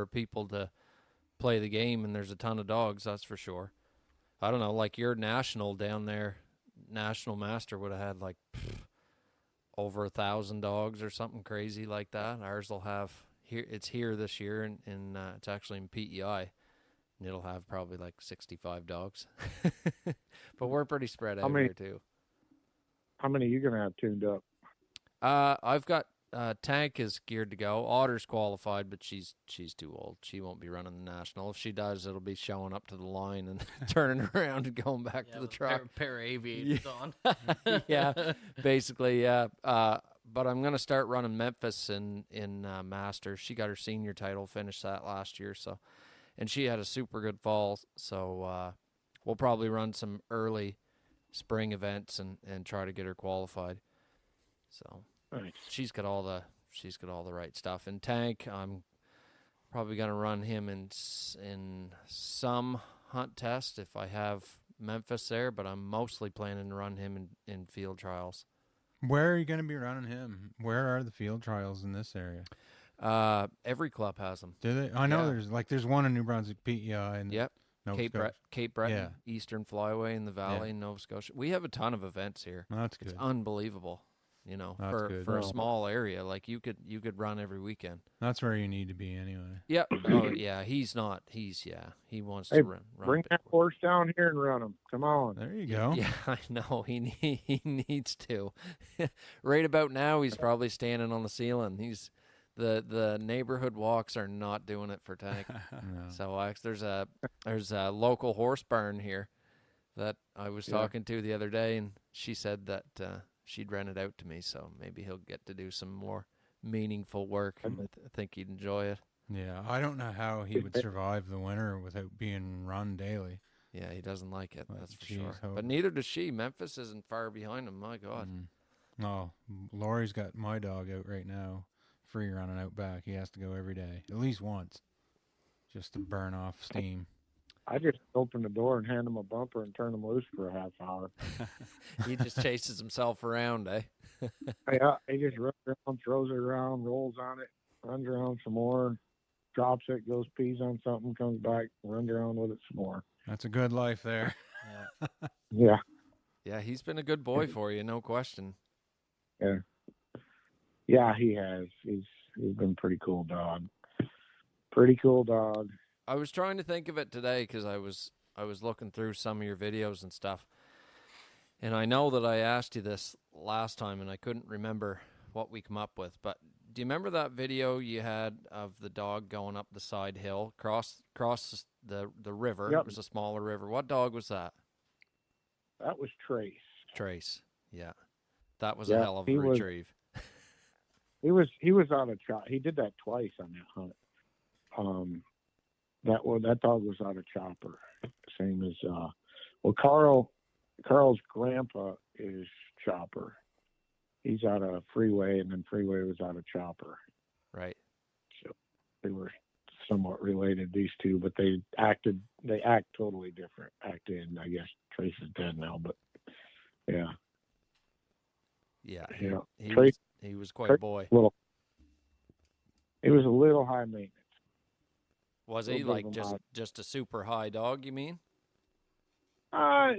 [SPEAKER 3] people to play the game, and there's a ton of dogs. That's for sure. I don't know, like your national down there, National Master would have had like over 1,000 dogs or something crazy like that. Ours will have here. It's here this year, and it's actually in PEI, and it'll have probably like 65 dogs. But we're pretty spread out here too.
[SPEAKER 2] How many are you gonna have tuned up?
[SPEAKER 3] I've got Tank is geared to go. Otter's qualified, but she's too old. She won't be running the national. If she does, it'll be showing up to the line and turning around and going back to the truck.
[SPEAKER 1] Pair of aviators on.
[SPEAKER 3] Yeah, basically, yeah. But I'm gonna start running Memphis in Masters. She got her senior title, finished that last year. So, and she had a super good fall. So we'll probably run some early spring events and try to get her qualified. So.
[SPEAKER 2] Nice.
[SPEAKER 3] She's got all the right stuff. And Tank, I'm probably gonna run him in some hunt test if I have Memphis there, but I'm mostly planning to run him in field trials.
[SPEAKER 4] Where are you going to be running him? Where are the field trials in this area?
[SPEAKER 3] Every club has them.
[SPEAKER 4] Do they? I know there's one in New Brunswick, PEI, and
[SPEAKER 3] Yep.
[SPEAKER 4] Nova
[SPEAKER 3] Cape Breton,
[SPEAKER 4] Yeah.
[SPEAKER 3] Eastern Flyway in the Valley in Nova Scotia. We have a ton of events here.
[SPEAKER 4] That's good.
[SPEAKER 3] It's unbelievable. You know,
[SPEAKER 4] That's good.
[SPEAKER 3] for a small area, like you could run every weekend.
[SPEAKER 4] That's where you need to be anyway.
[SPEAKER 3] Yep. Oh yeah, he wants to run.
[SPEAKER 2] Bring that horse down here and run him. Come on.
[SPEAKER 4] There you go.
[SPEAKER 3] Yeah, I know he needs to. Right about now, he's probably standing on the ceiling. He's the neighborhood walks are not doing it for Tank.
[SPEAKER 4] No.
[SPEAKER 3] So there's a local horse barn here that I was talking to the other day, and she said that she'd rent it out to me. So maybe he'll get to do some more meaningful work. I think he'd enjoy it.
[SPEAKER 4] Yeah, I don't know how he would survive the winter without being run daily.
[SPEAKER 3] Yeah, he doesn't like it. That's for
[SPEAKER 4] geez,
[SPEAKER 3] sure.
[SPEAKER 4] hope.
[SPEAKER 3] But neither does she. Memphis isn't far behind him. My God.
[SPEAKER 4] No, Laurie's got my dog out right now, free running out back. He has to go every day, at least once, just to burn off steam.
[SPEAKER 2] I just open the door and hand him a bumper and turn him loose for a half hour.
[SPEAKER 3] He just chases himself around, eh?
[SPEAKER 2] Yeah, he just runs around, throws it around, rolls on it, runs around some more, drops it, goes pees on something, comes back, runs around with it some more.
[SPEAKER 4] That's a good life there.
[SPEAKER 2] Yeah.
[SPEAKER 3] Yeah, he's been a good boy for you, no question.
[SPEAKER 2] Yeah. Yeah, he has. He's been a pretty cool dog. Pretty cool dog.
[SPEAKER 3] I was trying to think of it today because I was looking through some of your videos and stuff. And I know that I asked you this last time and I couldn't remember what we come up with, but do you remember that video you had of the dog going up the side hill, cross the river?
[SPEAKER 2] Yep.
[SPEAKER 3] It was a smaller river. What dog was that?
[SPEAKER 2] That was Trace.
[SPEAKER 3] Trace. Yeah. That was a hell of a retrieve.
[SPEAKER 2] He was on a chop. He did that twice on that hunt. That dog was on a chopper. Same as Carl's grandpa is chopper. He's out of Freeway, and then Freeway was out of chopper.
[SPEAKER 3] Right.
[SPEAKER 2] So they were somewhat related, these two, but they act totally different. And I guess Trace is dead now, but yeah.
[SPEAKER 3] Yeah. He was quite a boy.
[SPEAKER 2] He was a little high maintenance.
[SPEAKER 3] Was he like just a super high dog, you mean?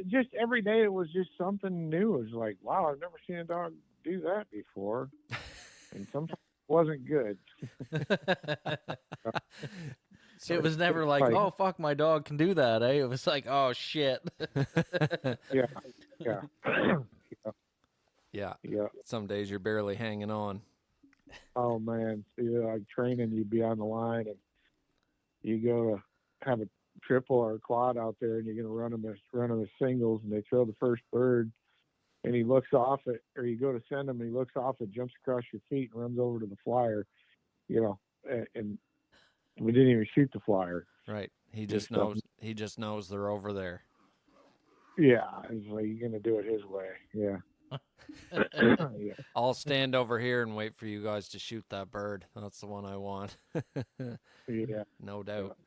[SPEAKER 2] Just every day it was just something new. It was like, wow, I've never seen a dog do that before. And sometimes it wasn't good.
[SPEAKER 1] So it was never like, oh, fuck, my dog can do that, eh? It was like, oh, shit.
[SPEAKER 2] Yeah.
[SPEAKER 3] Yeah. Some days you're barely hanging on.
[SPEAKER 2] Oh, man. Like training, you'd be on the line and you go to have a triple or a quad out there and you're going to run them as singles and they throw the first bird and he looks off it, or you go to send him and he looks off it, jumps across your feet and runs over to the flyer, and we didn't even shoot the flyer.
[SPEAKER 3] Right. He just knows they're over there.
[SPEAKER 2] Yeah. It's like, you're going to do it his way. Yeah. Yeah.
[SPEAKER 3] I'll stand over here and wait for you guys to shoot that bird. That's the one I want.
[SPEAKER 2] Yeah.
[SPEAKER 3] No doubt.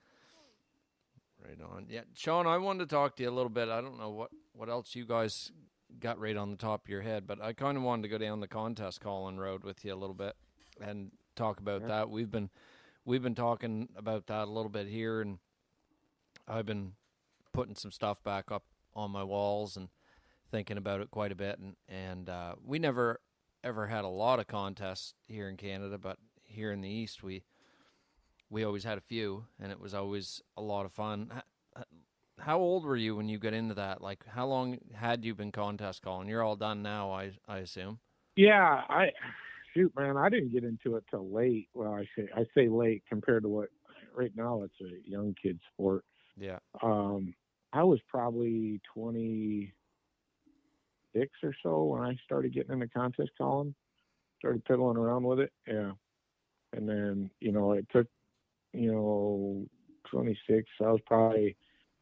[SPEAKER 3] Right on. Yeah, Shawn, I wanted to talk to you a little bit. I don't know what else you guys got right on the top of your head, but I kind of wanted to go down the contest calling road with you a little bit. and talk about that. We've been talking about that a little bit here, and I've been putting some stuff back up on my walls and thinking about it quite a bit. And we never ever had a lot of contests here in Canada, but here in the East, we always had a few, and it was always a lot of fun. How old were you when you got into that? Like, how long had you been contest calling? You're all done now, I assume.
[SPEAKER 2] Yeah, shoot, man, I didn't get into it till late. Well, I say late compared to what right now it's a young kid sport.
[SPEAKER 3] Yeah.
[SPEAKER 2] I was probably 26 or so when I started getting into contest calling, started piddling around with it. Yeah. And then, it took, 26. I was probably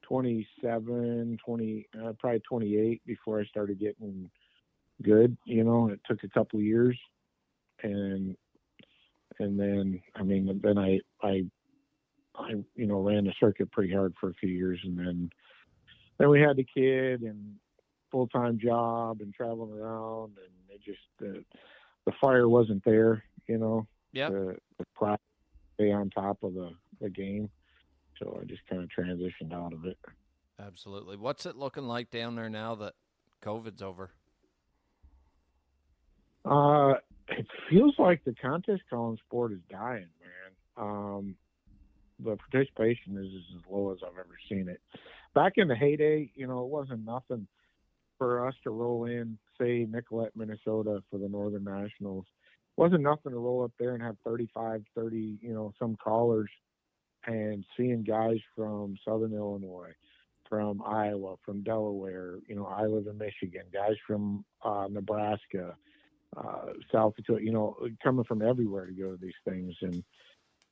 [SPEAKER 2] 27, probably 28 before I started getting good. It took a couple of years. And then, then I ran the circuit pretty hard for a few years. And then we had the kid and full-time job and traveling around, and it just, the fire wasn't there,
[SPEAKER 3] Yeah.
[SPEAKER 2] The pride, stay on top of the game. So I just kind of transitioned out of it.
[SPEAKER 3] Absolutely. What's it looking like down there now that COVID's over?
[SPEAKER 2] It feels like the contest calling sport is dying, man. The participation is as low as I've ever seen it. Back in the heyday, it wasn't nothing for us to roll in, say, Nicollet, Minnesota for the Northern Nationals. It wasn't nothing to roll up there and have 35, 30, some callers, and seeing guys from Southern Illinois, from Iowa, from Delaware, I live in Michigan, guys from Nebraska, South Dakota, coming from everywhere to go to these things. And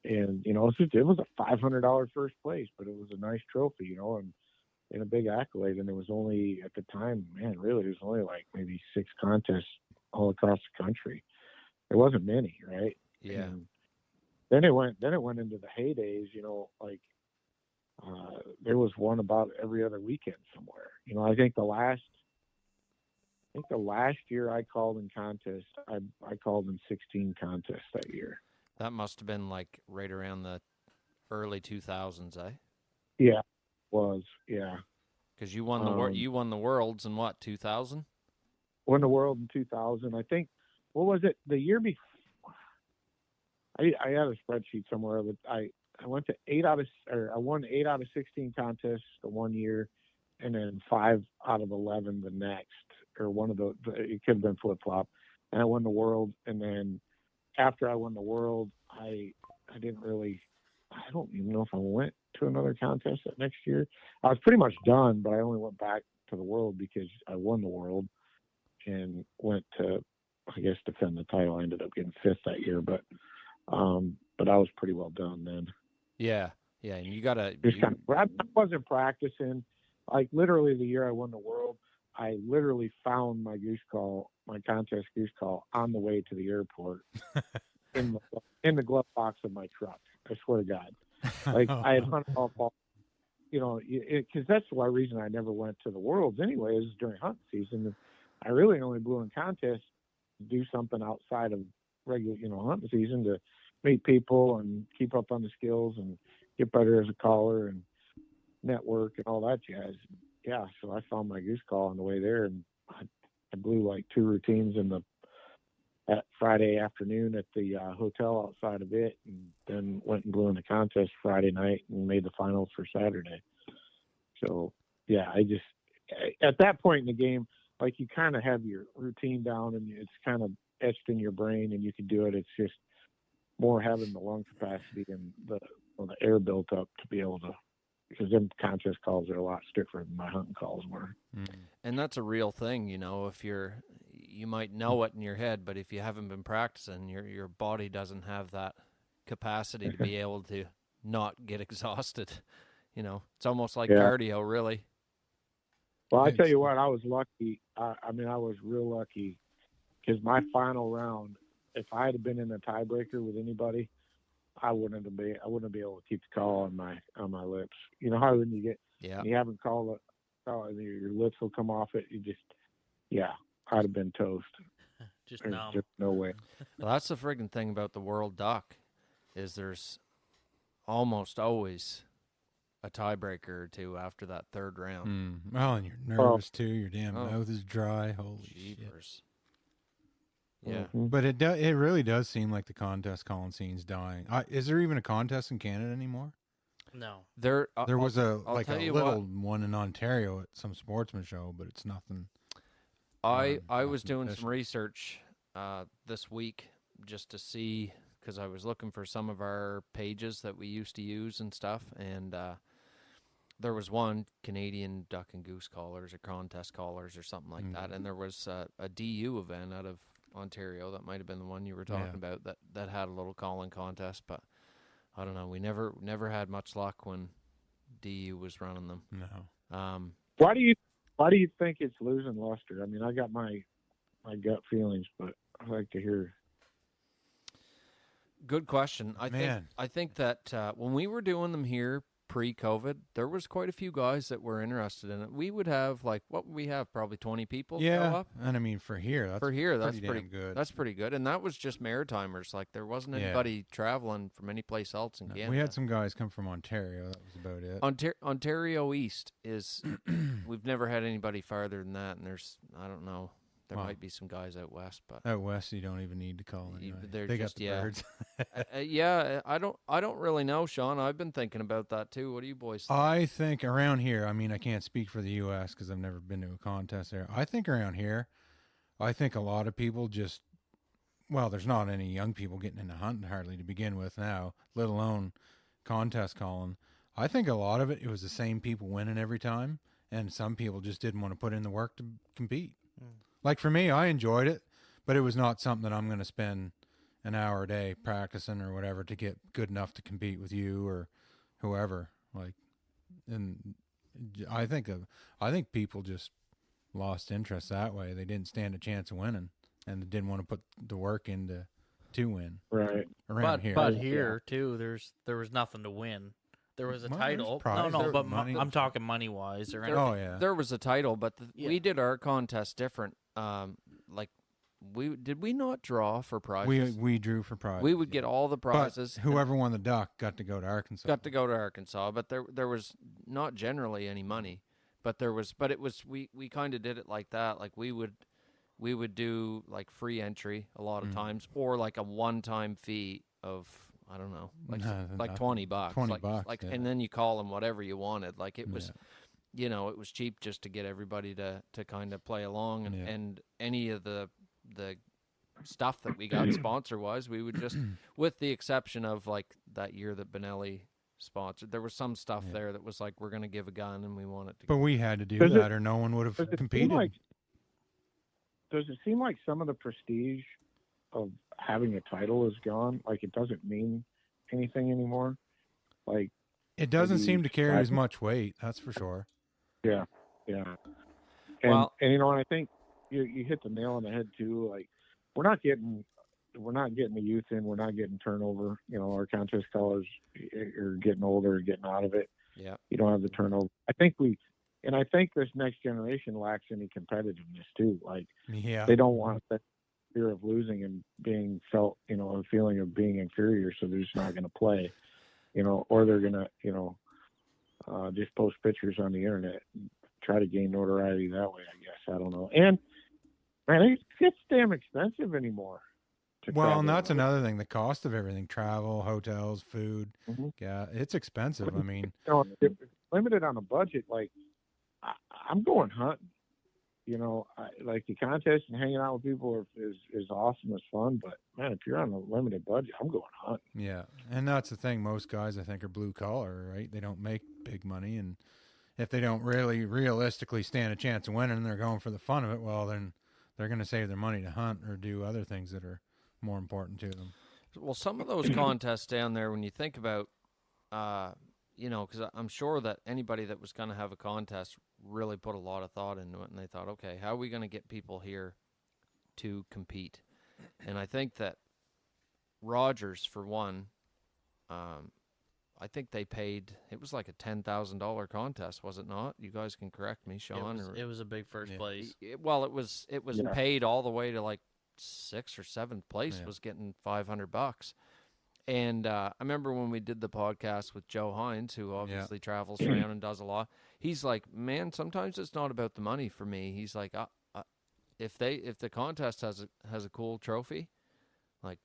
[SPEAKER 2] it was a $500 first place, but it was a nice trophy, and a big accolade. And it was only, at the time, man, really, it was only like maybe 6 contests all across the country. There wasn't many, right?
[SPEAKER 3] Yeah.
[SPEAKER 2] And then it went into the heydays, there was one about every other weekend somewhere. I think the last year I called in contests, I called in 16 contests that year.
[SPEAKER 3] That must have been like right around the early 2000s, eh?
[SPEAKER 2] Yeah, it was. Yeah.
[SPEAKER 3] Because you won the Worlds in what, 2000?
[SPEAKER 2] Won the World in 2000. I think, what was it? The year before, I had a spreadsheet somewhere, but I went to I won 8 out of 16 contests the one year, and then 5 out of 11 the next, or one of it could have been flip-flop. And I won the World, and then after I won the World, I don't even know if I went to another contest that next year. I was pretty much done, but I only went back to the World because I won the World and went to, I guess, defend the title. I ended up getting 5th that year, but I was pretty well done then.
[SPEAKER 3] Yeah, and you gotta.
[SPEAKER 2] I wasn't practicing. Like literally, the year I won the World, I literally found my contest goose call on the way to the airport in the glove box of my truck. I swear to God, like I had hunted all fall. Because that's the reason I never went to the Worlds anyway. Is during hunt season. I really only blew in contests to do something outside of regular, hunting season, to meet people and keep up on the skills and get better as a caller and network and all that jazz. Yeah, so I found my goose call on the way there, and I blew like 2 routines that Friday afternoon at the hotel outside of it, and then went and blew in the contest Friday night and made the finals for Saturday. So yeah, at that point in the game, like you kind of have your routine down and it's kind of etched in your brain and you can do it. It's just more having the lung capacity and the air built up to be able to, because them contest calls are a lot stiffer than my hunting calls were.
[SPEAKER 3] And that's a real thing, if you might know it in your head, but if you haven't been practicing, your body doesn't have that capacity to be able to not get exhausted. It's almost like cardio, really.
[SPEAKER 2] Well, I tell you what, I was lucky. I was real lucky because my final round, if I had been in a tiebreaker with anybody, I wouldn't be able to keep the call on my lips. You know how when you haven't called it, your lips will come off it. I'd have been toast.
[SPEAKER 1] Just
[SPEAKER 2] There's
[SPEAKER 1] numb.
[SPEAKER 2] just no way.
[SPEAKER 3] Well, that's the friggin' thing about the World Duck, is there's almost always a tiebreaker or two after that third round.
[SPEAKER 4] Well, and you're nervous too. Your damn mouth is dry. Holy shit.
[SPEAKER 3] Jeepers. Yeah.
[SPEAKER 2] Mhm.
[SPEAKER 4] But it really does seem like the contest calling scene's dying. Is there even a contest in Canada anymore?
[SPEAKER 1] No.
[SPEAKER 4] There was
[SPEAKER 3] I'll
[SPEAKER 4] a
[SPEAKER 3] tell you
[SPEAKER 4] little one in Ontario at some sportsman show, but it's nothing.
[SPEAKER 3] I was
[SPEAKER 4] nothing
[SPEAKER 3] doing
[SPEAKER 4] official.
[SPEAKER 3] some research this week just to see, because I was looking for some of our pages that we used to use and stuff, and there was one, Canadian Duck and Goose Callers or Contest Callers or something like that, and there was a DU event out of Ontario. That might have been the one you were talking about that had a little calling contest, but I don't know. We never had much luck when DU was running them.
[SPEAKER 4] No.
[SPEAKER 2] Why do you think it's losing luster? I mean, I got my gut feelings, but I'd like to hear.
[SPEAKER 3] Good question. I think that when we were doing them here pre-COVID, there was quite a few guys that were interested in it. We would have what would we have? Probably 20 people show up.
[SPEAKER 4] And I mean for here, that's pretty damn good.
[SPEAKER 3] That's pretty good, and that was just Maritimers. Like there wasn't anybody traveling from any place else in Canada.
[SPEAKER 4] We had some guys come from Ontario. That was about it.
[SPEAKER 3] Ontario East is. We've never had anybody farther than that, and I don't know. There might be some guys out west, but
[SPEAKER 4] out west you don't even need to call anyway. They got the birds.
[SPEAKER 3] I don't really know, Sean. I've been thinking about that too. What do you boys think?
[SPEAKER 4] I think around here, I mean, I can't speak for the U.S. because I've never been to a contest there. I think around here, I think a lot of people there's not any young people getting into hunting hardly to begin with now, let alone contest calling. I think a lot of it was the same people winning every time, and some people just didn't want to put in the work to compete. Like for me, I enjoyed it, but it was not something that I'm going to spend an hour a day practicing or whatever to get good enough to compete with you or whoever. And I think people just lost interest that way. They didn't stand a chance of winning, and they didn't want to put the work into to win.
[SPEAKER 2] Right.
[SPEAKER 4] Around here.
[SPEAKER 1] But here too, there was nothing to win. There was a title. But
[SPEAKER 4] money.
[SPEAKER 1] I'm talking money wise or anything.
[SPEAKER 4] Oh yeah.
[SPEAKER 3] There was a title, but we did our contest different. Did we not draw for prizes?
[SPEAKER 4] We drew for prizes.
[SPEAKER 3] We would get all the prizes.
[SPEAKER 4] But whoever won the duck got to go to Arkansas.
[SPEAKER 3] But there was not generally any money. But we kind of did it like that. Like we would do like free entry a lot of times, or like a one-time fee of I don't know, like $20.
[SPEAKER 4] $20,
[SPEAKER 3] and then you call them whatever you wanted. Like it was. You know, it was cheap just to get everybody to kind of play along, and any of the stuff that we got sponsor-wise, we would just, with the exception of like that year that Benelli sponsored, there was some stuff there that was like, we're going to give a gun and we want it to
[SPEAKER 4] But we had to do that or no one would have competed.
[SPEAKER 2] Does it seem like some of the prestige of having a title is gone? Like it doesn't mean anything anymore? Like
[SPEAKER 4] it doesn't seem to carry as much weight, that's for sure.
[SPEAKER 2] Yeah. And you know, I think you hit the nail on the head too. Like we're not getting the youth in. We're not getting turnover. You know, our contest callers are getting older, getting out of it.
[SPEAKER 3] Yeah.
[SPEAKER 2] You don't have the turnover. I think this next generation lacks any competitiveness too. Like they don't want that fear of losing and being felt, you know, a feeling of being inferior. So they're just not going to play, you know, or they're going to, you know, just post pictures on the internet and try to gain notoriety that way, I guess. I don't know. And man, it gets damn expensive anymore.
[SPEAKER 4] And that's another thing. The cost of everything, travel, hotels, food.
[SPEAKER 2] Mm-hmm.
[SPEAKER 4] Yeah, it's expensive. I mean,
[SPEAKER 2] you know, if it's limited on a budget, like I'm going hunting. You know, like the contest and hanging out with people is awesome. It's fun. But man, if you're on a limited budget, I'm going hunting.
[SPEAKER 4] Yeah. And that's the thing. Most guys, I think, are blue collar, right? They don't make big money. And if they don't really realistically stand a chance of winning and they're going for the fun of it, well, then they're going to save their money to hunt or do other things that are more important to them.
[SPEAKER 3] Well, some of those contests down there, when you think about, you know, because I'm sure that anybody that was going to have a contest really put a lot of thought into it, and they thought, okay, how are we going to get people here to compete? And I think that Rogers, for one, I think they paid, it was like a $10,000 contest, was it not? You guys can correct me, Sean.
[SPEAKER 1] It was a big first place.
[SPEAKER 3] It was paid all the way to like 6th or 7th place was getting $500. And I remember when we did the podcast with Joe Hines, who obviously travels around and does a lot. He's like, man, sometimes it's not about the money for me. He's like, if the contest has a cool trophy, like,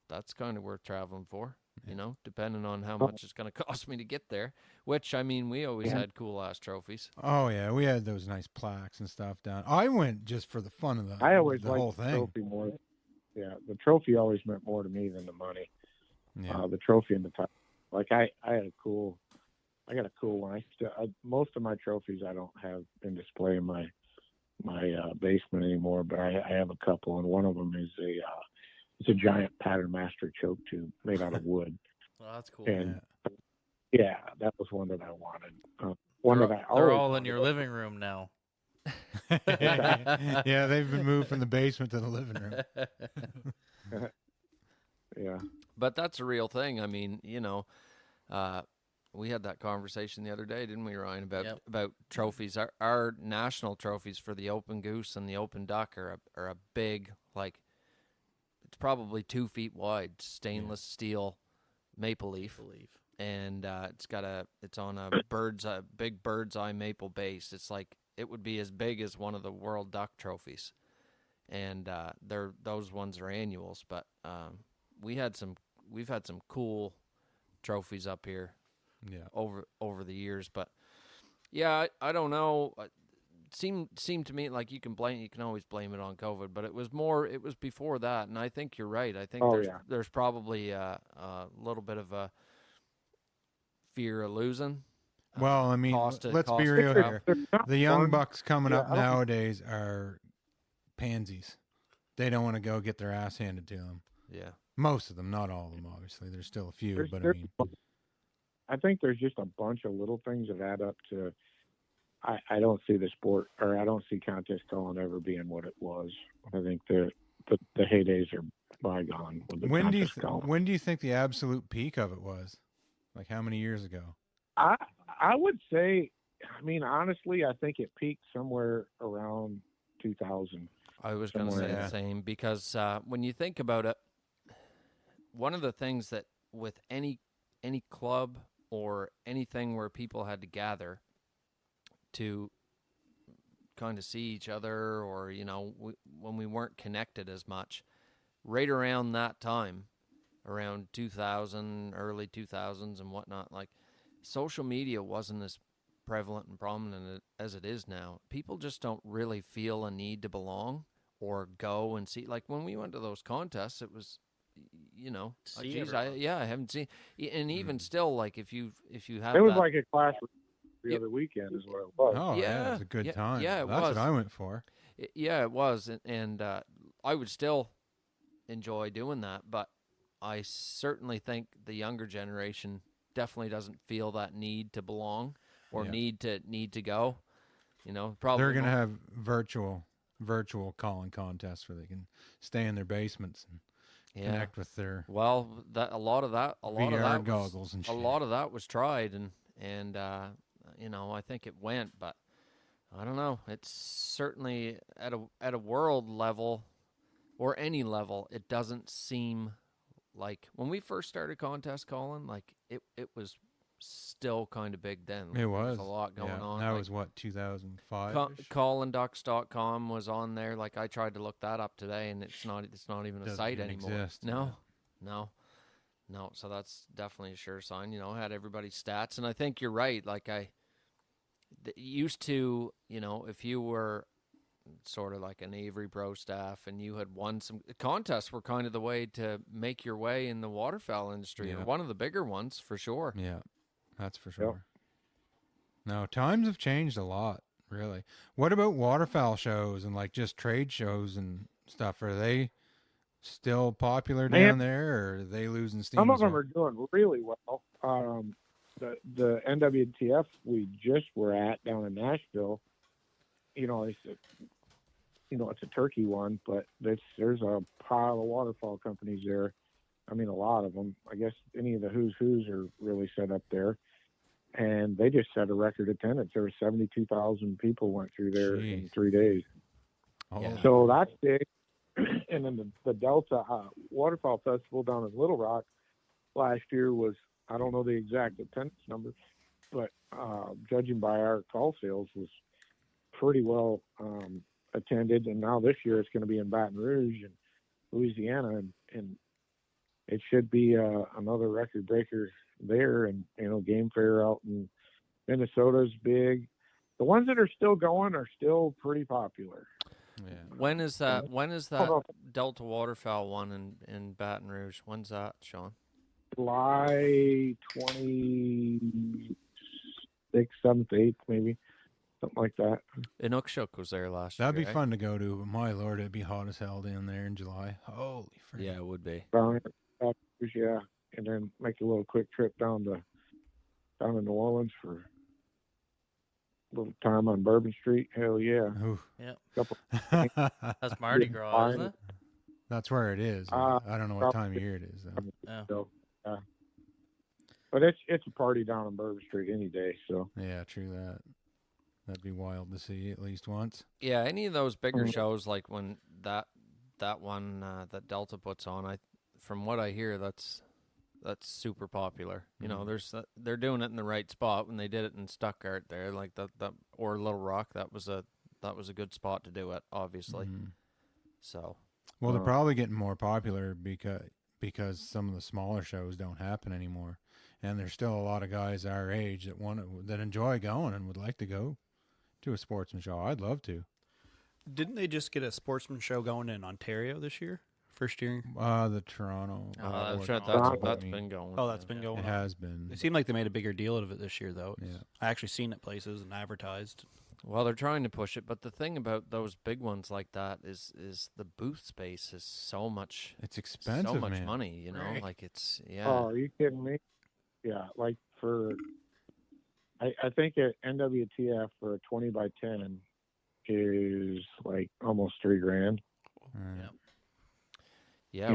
[SPEAKER 3] that's kind of worth traveling for, you know, depending on how much it's going to cost me to get there. Which, I mean, we always had cool ass trophies.
[SPEAKER 4] Oh yeah, we had those nice plaques and stuff down. I went just for the fun of
[SPEAKER 2] I always
[SPEAKER 4] the
[SPEAKER 2] liked
[SPEAKER 4] whole
[SPEAKER 2] the
[SPEAKER 4] thing.
[SPEAKER 2] trophy more. Yeah, the trophy always meant more to me than the money.
[SPEAKER 4] Yeah.
[SPEAKER 2] The trophy and the title. Like I got a cool one. Most of my trophies I don't have in display in my basement anymore, but I have a couple, and one of them is it's a giant Pattern Master choke tube made out of wood.
[SPEAKER 1] Well, that's cool.
[SPEAKER 2] And that was one that I wanted.
[SPEAKER 1] They're all in your living room now.
[SPEAKER 4] Yeah, they've been moved from the basement to the living room.
[SPEAKER 2] Yeah.
[SPEAKER 3] But that's a real thing. I mean, you know, we had that conversation the other day, didn't we, Ryan, about trophies. Our national trophies for the Open Goose and the Open Duck are a big, like, it's probably 2 feet wide, stainless steel maple leaf. And it's on a big bird's eye maple base. It's like, it would be as big as one of the World Duck trophies. And those ones are annuals, but we've had some cool trophies up here over the years. But yeah, I don't know. It seemed to me like you can always blame it on COVID, but it was before that. And I think you're right. I think there's probably a little bit of a fear of losing.
[SPEAKER 4] Well, I mean, let's be real here. The young bucks coming up nowadays are pansies. They don't want to go get their ass handed to them.
[SPEAKER 3] Yeah.
[SPEAKER 4] Most of them, not all of them, obviously. There's still a few, but I mean,
[SPEAKER 2] I think there's just a bunch of little things that add up to. I don't see the sport, or I don't see contest calling ever being what it was. I think the heydays are bygone. With the
[SPEAKER 4] when do you think the absolute peak of it was? Like how many years ago?
[SPEAKER 2] I would say, I mean, honestly, I think it peaked somewhere around 2000.
[SPEAKER 3] I was going to say the same, because when you think about it, one of the things that with any club or anything where people had to gather to kind of see each other, or, you know, when we weren't connected as much, right around that time, around 2000, early 2000s and whatnot, like, social media wasn't as prevalent and prominent as it is now. People just don't really feel a need to belong or go and see. Like, when we went to those contests, it was, you know, I haven't seen, and even still, like, if you have,
[SPEAKER 2] it was like a class the other weekend is what it was.
[SPEAKER 4] Oh yeah, it's a good time. Yeah, that's what I went for.
[SPEAKER 3] It was, and I would still enjoy doing that, but I certainly think the younger generation definitely doesn't feel that need to belong or need to go. You know, probably
[SPEAKER 4] they're going to have virtual calling contests where they can stay in their basements and connect with their
[SPEAKER 3] a lot of that
[SPEAKER 4] goggles and shit.
[SPEAKER 3] A lot of that was tried, and you know, I think it went, but I don't know. It's certainly at a world level or any level, it doesn't seem like when we first started contest calling, like it was still kind of big then.
[SPEAKER 4] It was.
[SPEAKER 3] There was a lot going on.
[SPEAKER 4] That was what, 2005?
[SPEAKER 3] Callandducks.com was on there. Like, I tried to look that up today, and it's not even a site anymore.
[SPEAKER 4] Exist.
[SPEAKER 3] No. So that's definitely a sure sign. You know, had everybody's stats, and I think you're right. Like, used to, you know, if you were sort of like an Avery Pro staff and you had won some contests, were kind of the way to make your way in the waterfowl industry, or one of the bigger ones for sure.
[SPEAKER 4] Yeah, that's for sure. No, times have changed a lot, really. What about waterfowl shows and like just trade shows and stuff? Are they still popular down there, or are they losing steam?
[SPEAKER 2] Some of them are doing really well. The NWTF we just were at down in Nashville, you know, it's a turkey one, but there's a pile of waterfowl companies there. I mean, a lot of them. I guess any of the who's are really set up there, and they just set a record attendance. There were 72,000 people went through there in 3 days.
[SPEAKER 4] Oh.
[SPEAKER 2] So that's big. And then the Delta Waterfowl Festival down in Little Rock last year was, I don't know the exact attendance numbers, but judging by our call sales, was pretty well attended. And now this year it's going to be in Baton Rouge and Louisiana, and it should be another record breaker there. And Game Fair out in Minnesota's big. The ones that are still going are still pretty popular.
[SPEAKER 3] Yeah. When is that Delta Waterfowl one in Baton Rouge? When's that, Shawn?
[SPEAKER 2] July 26th, 7th, 8th, maybe. Something like that.
[SPEAKER 3] Inukshuk was there last year.
[SPEAKER 4] That'd be fun to go to, but my lord, it'd be hot as hell down there in July. Holy frick.
[SPEAKER 3] Yeah, it would be.
[SPEAKER 2] Yeah, and then make a little quick trip down to New Orleans for a little time on Bourbon Street. Hell yeah.
[SPEAKER 1] Yep. That's Mardi Gras, isn't it?
[SPEAKER 4] That's where it is. I don't know what time of year it is, though.
[SPEAKER 1] Yeah.
[SPEAKER 2] So, but it's a party down on Bourbon Street any day. So
[SPEAKER 4] yeah, true that. That'd be wild to see at least once.
[SPEAKER 3] Yeah, any of those bigger shows, like when that one that Delta puts on, from what I hear, that's super popular. They're doing it in the right spot. When they did it in Stuttgart, there, like that or Little Rock, that was a good spot to do it, obviously. So,
[SPEAKER 4] well, they're probably getting more popular because some of the smaller shows don't happen anymore, and there's still a lot of guys our age that enjoy going and would like to go to a sportsman show. I'd love to.
[SPEAKER 5] Didn't they just get a sportsman show going in Ontario this year? First year?
[SPEAKER 4] The Toronto.
[SPEAKER 3] That's been going.
[SPEAKER 5] Oh, that's been going.
[SPEAKER 4] It has been.
[SPEAKER 5] It seemed like they made a bigger deal out of it this year, though.
[SPEAKER 4] Yeah.
[SPEAKER 5] I actually seen it places and advertised.
[SPEAKER 3] Well, they're trying to push it, but the thing about those big ones like that is the booth space is so much.
[SPEAKER 4] It's expensive,
[SPEAKER 3] so much
[SPEAKER 4] man.
[SPEAKER 3] money,
[SPEAKER 5] Right.
[SPEAKER 3] Like it's
[SPEAKER 2] Oh, are you kidding me? Yeah, like I think at NWTF for a 20 by 10 is like almost $3,000.
[SPEAKER 3] Yeah.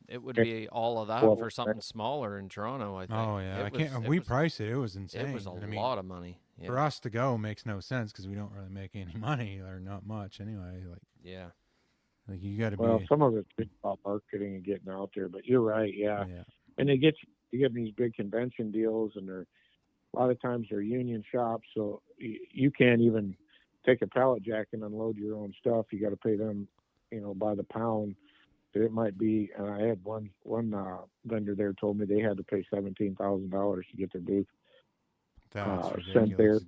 [SPEAKER 3] It would be all of that for something smaller in Toronto, I think.
[SPEAKER 4] Oh yeah, we priced it. It was insane.
[SPEAKER 3] It was a lot of money. Yeah.
[SPEAKER 4] For us to go makes no sense because we don't really make any money or not much anyway. Like you got to be.
[SPEAKER 2] Well, some of it's just about marketing and getting out there, but you're right. Yeah. And you get these big convention deals, and a lot of times they're union shops, so you can't even take a pallet jack and unload your own stuff. You got to pay them, by the pound. So it might be. And I had one vendor there told me they had to pay $17,000 to get their booth sent there,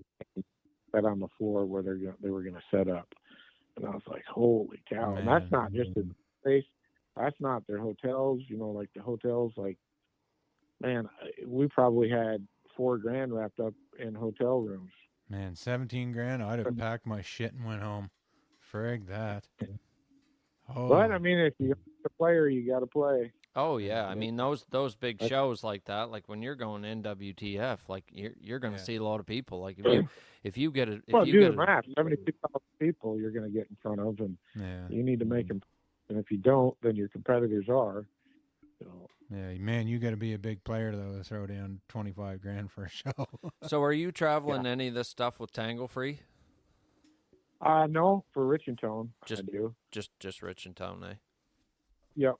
[SPEAKER 2] set on the floor where they were going to set up. And I was like, holy cow!
[SPEAKER 4] Man.
[SPEAKER 2] And that's not just in space. That's not their hotels. Like the hotels. Like, man, we probably had $4,000 wrapped up in hotel rooms.
[SPEAKER 4] Man, $17,000. I'd have packed my shit and went home. Frig that. Oh.
[SPEAKER 2] But I mean, if you're a player, you got to play.
[SPEAKER 3] Oh yeah, I mean those big shows like that, like when you're going NWTF, like you're going to see a lot of people. Like if you get a
[SPEAKER 2] do the math, 72,000 people you're going to get in front of, and you need to make them. And if you don't, then your competitors are.
[SPEAKER 4] Yeah, man, you got to be a big player though to throw down $25,000 for a show.
[SPEAKER 3] So, are you traveling any of this stuff with Tangle Free?
[SPEAKER 2] No, for Rich and Tone, I do.
[SPEAKER 3] Just Rich and Tone, eh?
[SPEAKER 2] Yep.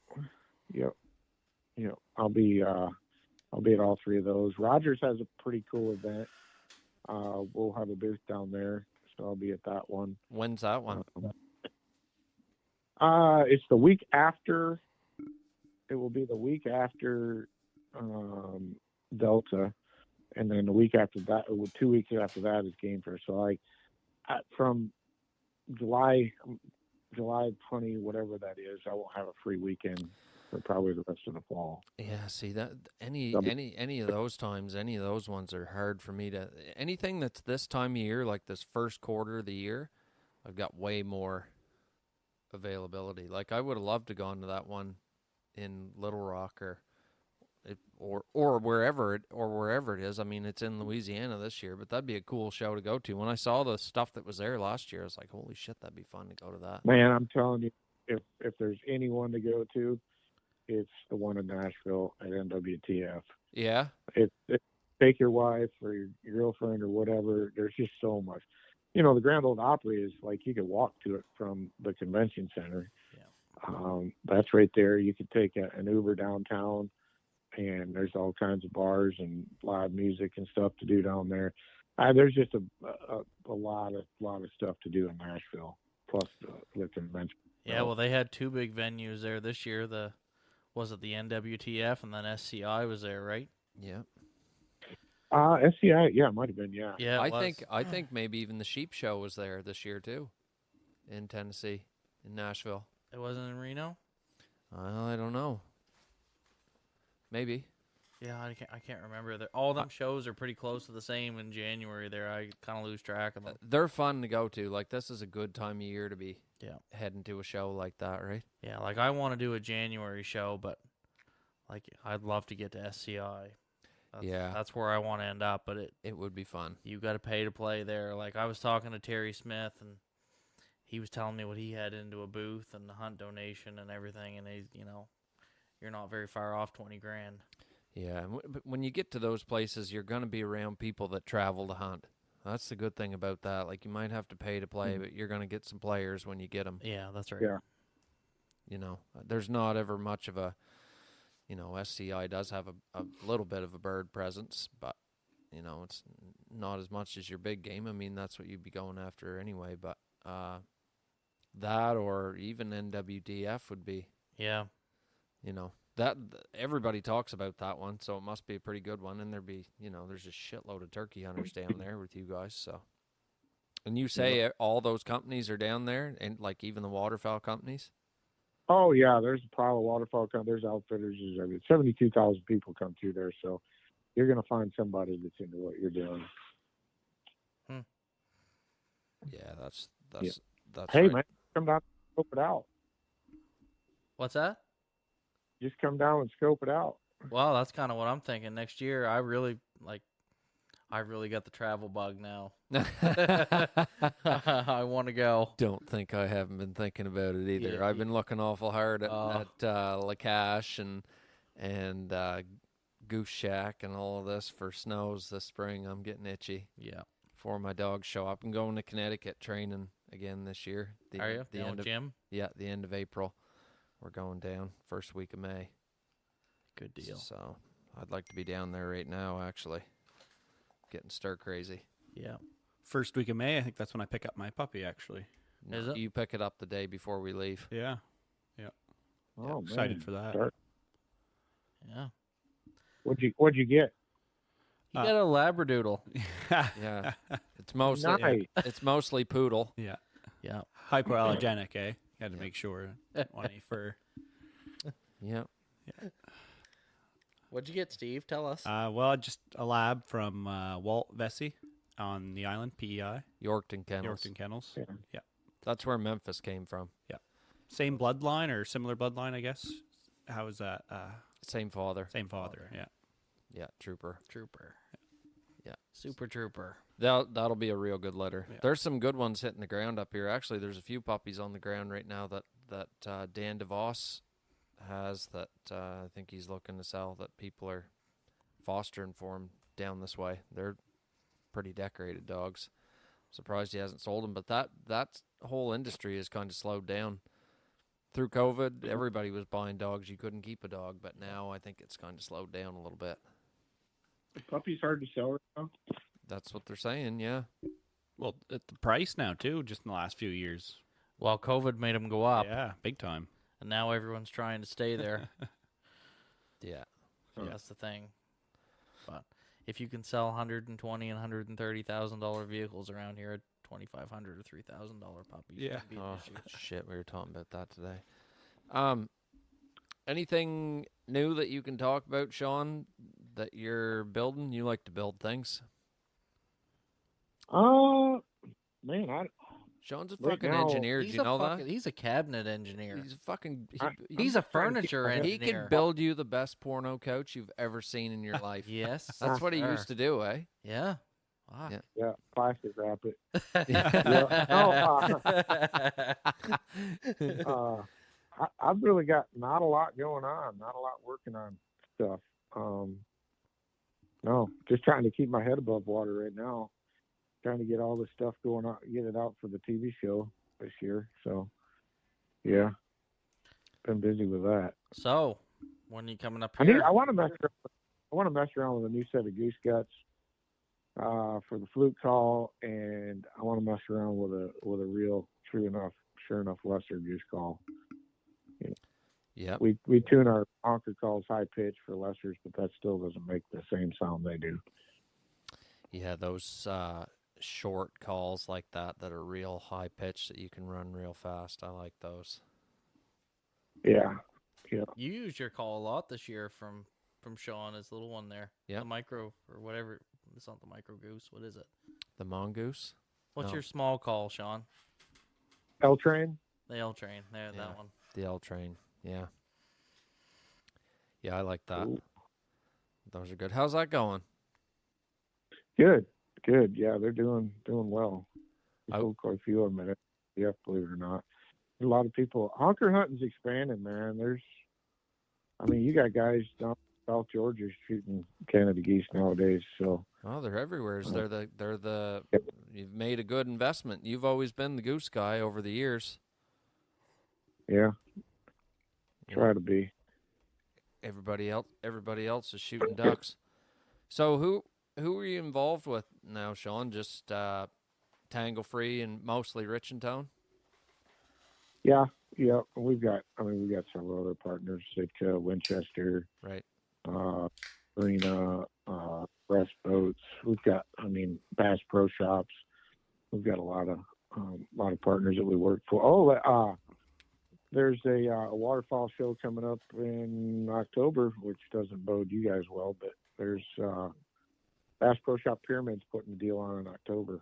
[SPEAKER 2] I'll be at all three of those. Rogers has a pretty cool event. We'll have a booth down there, so I'll be at that one.
[SPEAKER 3] When's that one?
[SPEAKER 2] It's the week after. It will be the week after Delta, and then the week after that, 2 weeks after that is Game Fair. So from July 20, whatever that is, I won't have a free weekend for probably the rest of the fall.
[SPEAKER 3] Yeah, see that any of those times, any of those ones are hard for me to. Anything that's this time of year, like this first quarter of the year, I've got way more availability. Like I would have loved to go into that one in Little Rock or wherever it is. I mean, it's in Louisiana this year, but that'd be a cool show to go to. When I saw the stuff that was there last year, I was like, holy shit, that'd be fun to go to that.
[SPEAKER 2] Man, I'm telling you, if there's anyone to go to, it's the one in Nashville at NWTF.
[SPEAKER 3] Yeah.
[SPEAKER 2] It's take your wife or your girlfriend or whatever. There's just so much. The Grand Ole Opry is like you could walk to it from the convention center. That's right there. You could take an Uber downtown, and there's all kinds of bars and live music and stuff to do down there. There's just a lot of stuff to do in Nashville, plus the convention.
[SPEAKER 1] Yeah, well, they had two big venues there this year. Was it the NWTF, and then SCI was there, right?
[SPEAKER 3] Yeah.
[SPEAKER 2] SCI, yeah, it might have been, yeah.
[SPEAKER 1] Yeah,
[SPEAKER 3] I think maybe even the Sheep Show was there this year too, in Tennessee, in Nashville.
[SPEAKER 1] It wasn't in Reno.
[SPEAKER 3] I don't know. Maybe.
[SPEAKER 1] Yeah, I can't remember. All them shows are pretty close to the same in January. There, I kind of lose track of them.
[SPEAKER 3] They're fun to go to. Like, this is a good time of year to be heading to a show like that, right?
[SPEAKER 1] Yeah, like I want to do a January show, but like I'd love to get to SCI. That's where I want to end up. But
[SPEAKER 3] it would be fun.
[SPEAKER 1] You got to pay to play there. Like I was talking to Terry Smith, and he was telling me what he had into a booth and the hunt donation and everything, and you're not very far off $20,000.
[SPEAKER 3] Yeah, but when you get to those places, you're going to be around people that travel to hunt. That's the good thing about that. Like, you might have to pay to play, but you're going to get some players when you get them.
[SPEAKER 1] Yeah, that's right.
[SPEAKER 2] Yeah.
[SPEAKER 3] There's not ever much of a, SCI does have a little bit of a bird presence, but, it's not as much as your big game. I mean, that's what you'd be going after anyway, but that or even NWDF would be.
[SPEAKER 1] Yeah.
[SPEAKER 3] That everybody talks about that one, so it must be a pretty good one. And there's a shitload of turkey hunters down there with you guys. So, and you say all those companies are down there, and like even the waterfowl companies.
[SPEAKER 2] Oh yeah, there's a pile of waterfowl companies. There's outfitters. There's 72,000 people come through there, so you're gonna find somebody that's into what you're doing.
[SPEAKER 3] Yeah, that's.
[SPEAKER 2] Hey
[SPEAKER 3] right.
[SPEAKER 2] man, come down and scope it out.
[SPEAKER 1] What's that?
[SPEAKER 2] Just come down and scope it out.
[SPEAKER 1] Well, that's kind of what I'm thinking. Next year, I really got the travel bug now. I want to go.
[SPEAKER 3] Don't think I haven't been thinking about it either.
[SPEAKER 1] Yeah,
[SPEAKER 3] I've been looking awful hard at Lacache and Goose Shack and all of this for snows this spring. I'm getting itchy.
[SPEAKER 1] Yeah.
[SPEAKER 3] Before my dogs show up. I'm going to Connecticut training again this year.
[SPEAKER 1] Are you? The end of Jim?
[SPEAKER 3] Yeah, the end of April. We're going down first week of May.
[SPEAKER 1] Good deal.
[SPEAKER 3] So I'd like to be down there right now, actually. Getting stir crazy.
[SPEAKER 1] Yeah.
[SPEAKER 5] First week of May, I think that's when I pick up my puppy, actually.
[SPEAKER 1] Is it?
[SPEAKER 3] You pick it up the day before we leave.
[SPEAKER 5] Yeah.
[SPEAKER 2] Oh,
[SPEAKER 5] Excited
[SPEAKER 2] man.
[SPEAKER 5] for that.
[SPEAKER 2] Start.
[SPEAKER 1] Yeah.
[SPEAKER 2] What'd you get?
[SPEAKER 1] You got a Labradoodle.
[SPEAKER 3] Yeah. It's mostly poodle.
[SPEAKER 5] Yeah.
[SPEAKER 1] Yeah.
[SPEAKER 5] Hypoallergenic, eh? Had to make sure. Want any fur.
[SPEAKER 3] Yeah.
[SPEAKER 1] What'd you get, Steve? Tell us.
[SPEAKER 5] Well, just a lab from Walt Vesey on the island, PEI.
[SPEAKER 3] Yorkton Kennels.
[SPEAKER 5] Yorkton Kennels. Yeah.
[SPEAKER 3] That's where Memphis came from.
[SPEAKER 5] Yeah. Same bloodline or similar bloodline, I guess. How is that?
[SPEAKER 3] Same father.
[SPEAKER 5] Same father, yeah.
[SPEAKER 3] Yeah, trooper. Yeah.
[SPEAKER 1] Super trooper.
[SPEAKER 3] That'll be a real good litter.
[SPEAKER 5] Yeah.
[SPEAKER 3] There's some good ones hitting the ground up here. Actually, there's a few puppies on the ground right now that Dan DeVos has that I think he's looking to sell that people are fostering for him down this way. They're pretty decorated dogs. Surprised he hasn't sold them, but that whole industry has kind of slowed down. Through COVID, everybody was buying dogs. You couldn't keep a dog, but now I think it's kind of slowed down a little bit.
[SPEAKER 2] The puppy's hard to sell right now.
[SPEAKER 3] That's what they're saying, yeah.
[SPEAKER 5] Well, at the price now, too, just in the last few years.
[SPEAKER 1] Well, COVID made them go up,
[SPEAKER 5] Yeah, big time.
[SPEAKER 1] and now everyone's trying to stay there.
[SPEAKER 3] Yeah.
[SPEAKER 1] That's the thing. But if you can sell $120,000 and $130,000 vehicles around here at $2,500 or $3,000 puppies,
[SPEAKER 5] Yeah.
[SPEAKER 1] shouldn't be an
[SPEAKER 3] Oh,
[SPEAKER 1] issue.
[SPEAKER 3] shit, we were talking about that today. Anything new that you can talk about, Shawn, that you're building? You like to build things.
[SPEAKER 2] Man,
[SPEAKER 3] Shawn's a
[SPEAKER 2] Right
[SPEAKER 3] fucking
[SPEAKER 2] now,
[SPEAKER 3] engineer. Do you know that?
[SPEAKER 1] He's a cabinet engineer.
[SPEAKER 3] He's a fucking.
[SPEAKER 1] He's a furniture
[SPEAKER 3] He
[SPEAKER 1] engineer.
[SPEAKER 3] could build you the best porno couch you've ever seen in your life.
[SPEAKER 1] Yes.
[SPEAKER 3] That's what he
[SPEAKER 1] sir.
[SPEAKER 3] used to do, eh?
[SPEAKER 1] Yeah. Fuck.
[SPEAKER 3] Yeah.
[SPEAKER 2] yeah, plastic wrap it. I've really got not a lot going on, not a lot working on stuff. No, just trying to keep my head above water right now. Trying to get all this stuff going on, get it out for the TV show this year. So, yeah. been busy with that.
[SPEAKER 1] So, when are you coming up
[SPEAKER 2] I
[SPEAKER 1] here?
[SPEAKER 2] want to mess around. I want to mess around with a new set of goose guts for the flute call, and I want to mess around with a real, sure enough lesser goose call.
[SPEAKER 3] Yeah.
[SPEAKER 2] We tune our honker calls high pitch for lessers, but that still doesn't make the same sound they do.
[SPEAKER 3] Yeah, those short calls like that are real high pitch that you can run real fast. I like those.
[SPEAKER 2] Yeah.
[SPEAKER 1] You used your call a lot this year from Shawn, his little one there.
[SPEAKER 3] Yeah.
[SPEAKER 1] The micro or whatever. It's not the micro goose. What is it?
[SPEAKER 3] The mongoose?
[SPEAKER 1] What's
[SPEAKER 3] No.
[SPEAKER 1] your small call, Shawn?
[SPEAKER 2] L train.
[SPEAKER 1] The L train. There,
[SPEAKER 3] Yeah.
[SPEAKER 1] that one.
[SPEAKER 3] The L train. Yeah. Yeah, I like that.
[SPEAKER 2] Ooh.
[SPEAKER 3] Those are good. How's that going?
[SPEAKER 2] Good. Yeah, they're doing well. We
[SPEAKER 3] Oh.
[SPEAKER 2] sold quite a few of them at FDF, believe it or not. A lot of people. Honker hunting's expanding, man. You got guys down South Georgia shooting Canada geese nowadays. So.
[SPEAKER 3] Oh, they're everywhere. You've made a good investment. You've always been the goose guy over the years.
[SPEAKER 2] Yeah. Try to be.
[SPEAKER 3] Everybody else is shooting ducks. So who are you involved with now, Shawn? Just Tangle Free and mostly Richtown?
[SPEAKER 2] Yeah. We've got several other partners, Sitka, Winchester,
[SPEAKER 3] Right.
[SPEAKER 2] Marina, Rest Boats. We've got, Bass Pro Shops. We've got a lot of partners that we work for. There's a waterfall show coming up in October, which doesn't bode you guys well, but there's Bass Pro Shop Pyramid's putting a deal on in October.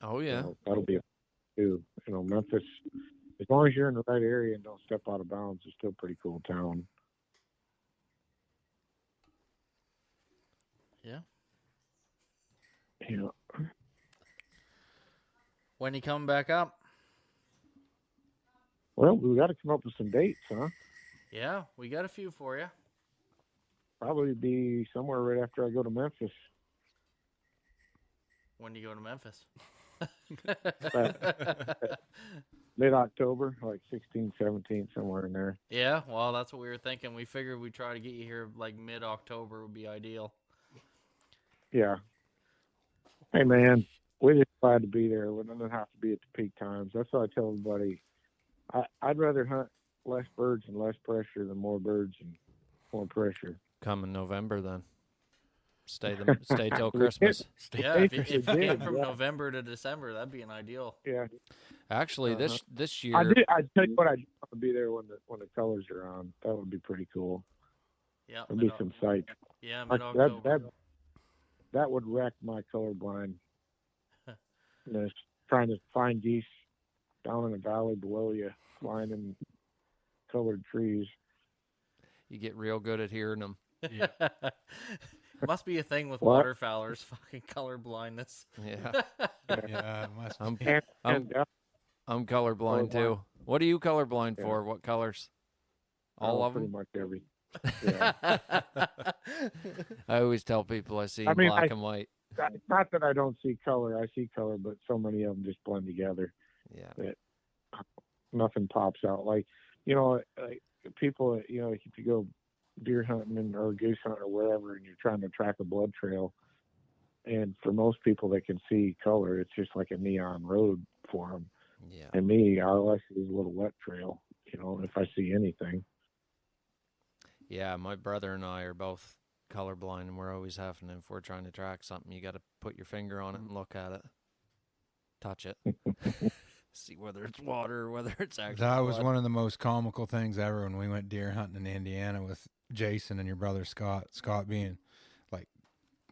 [SPEAKER 3] Oh, yeah.
[SPEAKER 2] So that'll be too. Memphis, as long as you're in the right area and don't step out of bounds, it's still a pretty cool town.
[SPEAKER 1] Yeah.
[SPEAKER 2] Yeah.
[SPEAKER 1] When you coming back up?
[SPEAKER 2] Well, we got to come up with some dates, huh?
[SPEAKER 1] Yeah, we got a few for you.
[SPEAKER 2] Probably be somewhere right after I go to Memphis.
[SPEAKER 1] When do you go to Memphis?
[SPEAKER 2] Mid-October, like 16th, 17th, somewhere in there.
[SPEAKER 1] Yeah, well, that's what we were thinking. We figured we'd try to get you here like mid-October would be ideal.
[SPEAKER 2] Yeah. Hey, man, we're just glad to be there. We don't have to be at the peak times. That's what I tell everybody. I'd rather hunt less birds and less pressure than more birds and more pressure.
[SPEAKER 3] Come in November then. Stay till Christmas.
[SPEAKER 1] Yeah, if you
[SPEAKER 2] did,
[SPEAKER 1] came from
[SPEAKER 2] yeah.
[SPEAKER 1] November to December, that'd be an ideal.
[SPEAKER 2] Yeah.
[SPEAKER 3] Actually, this year,
[SPEAKER 2] I'd tell you what, I'd want to be there when the colors are on. That would be pretty cool.
[SPEAKER 1] Yeah,
[SPEAKER 2] There'd be some sights.
[SPEAKER 1] Yeah,
[SPEAKER 2] Like,
[SPEAKER 1] mid-October.
[SPEAKER 2] that would wreck my colorblindness. Trying to find geese down in the valley below you, flying in colored trees.
[SPEAKER 3] you get real good at hearing them.
[SPEAKER 5] Yeah.
[SPEAKER 1] Must be a thing with
[SPEAKER 2] What?
[SPEAKER 1] waterfowlers, fucking color blindness.
[SPEAKER 3] Yeah.
[SPEAKER 4] Yeah, it must
[SPEAKER 3] I'm,
[SPEAKER 4] be.
[SPEAKER 2] And
[SPEAKER 3] I'm colorblind
[SPEAKER 2] Colorblind.
[SPEAKER 3] too. What are you colorblind
[SPEAKER 2] Yeah.
[SPEAKER 3] for? What colors? All of
[SPEAKER 2] pretty
[SPEAKER 3] them?
[SPEAKER 2] much every. Yeah.
[SPEAKER 3] I always tell people I see
[SPEAKER 2] I mean,
[SPEAKER 3] black and white.
[SPEAKER 2] Not that I don't see color. I see color, but so many of them just blend together.
[SPEAKER 3] Yeah.
[SPEAKER 2] Nothing pops out. Like people, if you go deer hunting or goose hunting or wherever, and you're trying to track a blood trail, and for most people that can see color, it's just like a neon road for them.
[SPEAKER 3] Yeah.
[SPEAKER 2] And me, all I see is a little wet trail. If I see anything.
[SPEAKER 3] Yeah, my brother and I are both colorblind, and we're always having, if we're trying to track something, you got to put your finger on it and look at it, touch it, see whether it's water or whether it's actually
[SPEAKER 4] That was
[SPEAKER 3] blood.
[SPEAKER 4] one of the most comical things ever when we went deer hunting in Indiana with Jason and your brother Scott. Scott being like,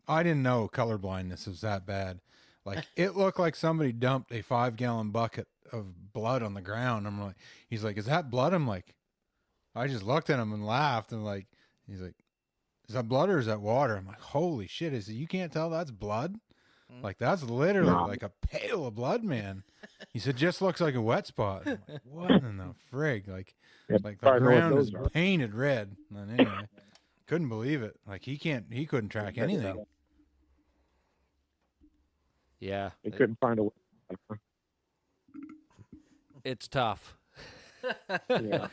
[SPEAKER 4] I didn't know colorblindness was that bad. Like, it looked like somebody dumped a 5-gallon bucket of blood on the ground. I'm like, he's like, is that blood? I'm like, I just looked at him and laughed. And like, he's like, is that blood or is that water? I'm like, holy shit. Is it, you can't tell that's blood? Like, that's literally like a pail of blood, man. He said, just looks like a wet spot. I'm like, what in the frig? Like
[SPEAKER 2] Yeah,
[SPEAKER 4] the
[SPEAKER 2] probably know what
[SPEAKER 4] ground is
[SPEAKER 2] those are.
[SPEAKER 4] painted red. And anyway, couldn't believe it. Like, he couldn't track anything.
[SPEAKER 3] Yeah,
[SPEAKER 2] They couldn't find a way.
[SPEAKER 3] it's tough.
[SPEAKER 2] Yeah.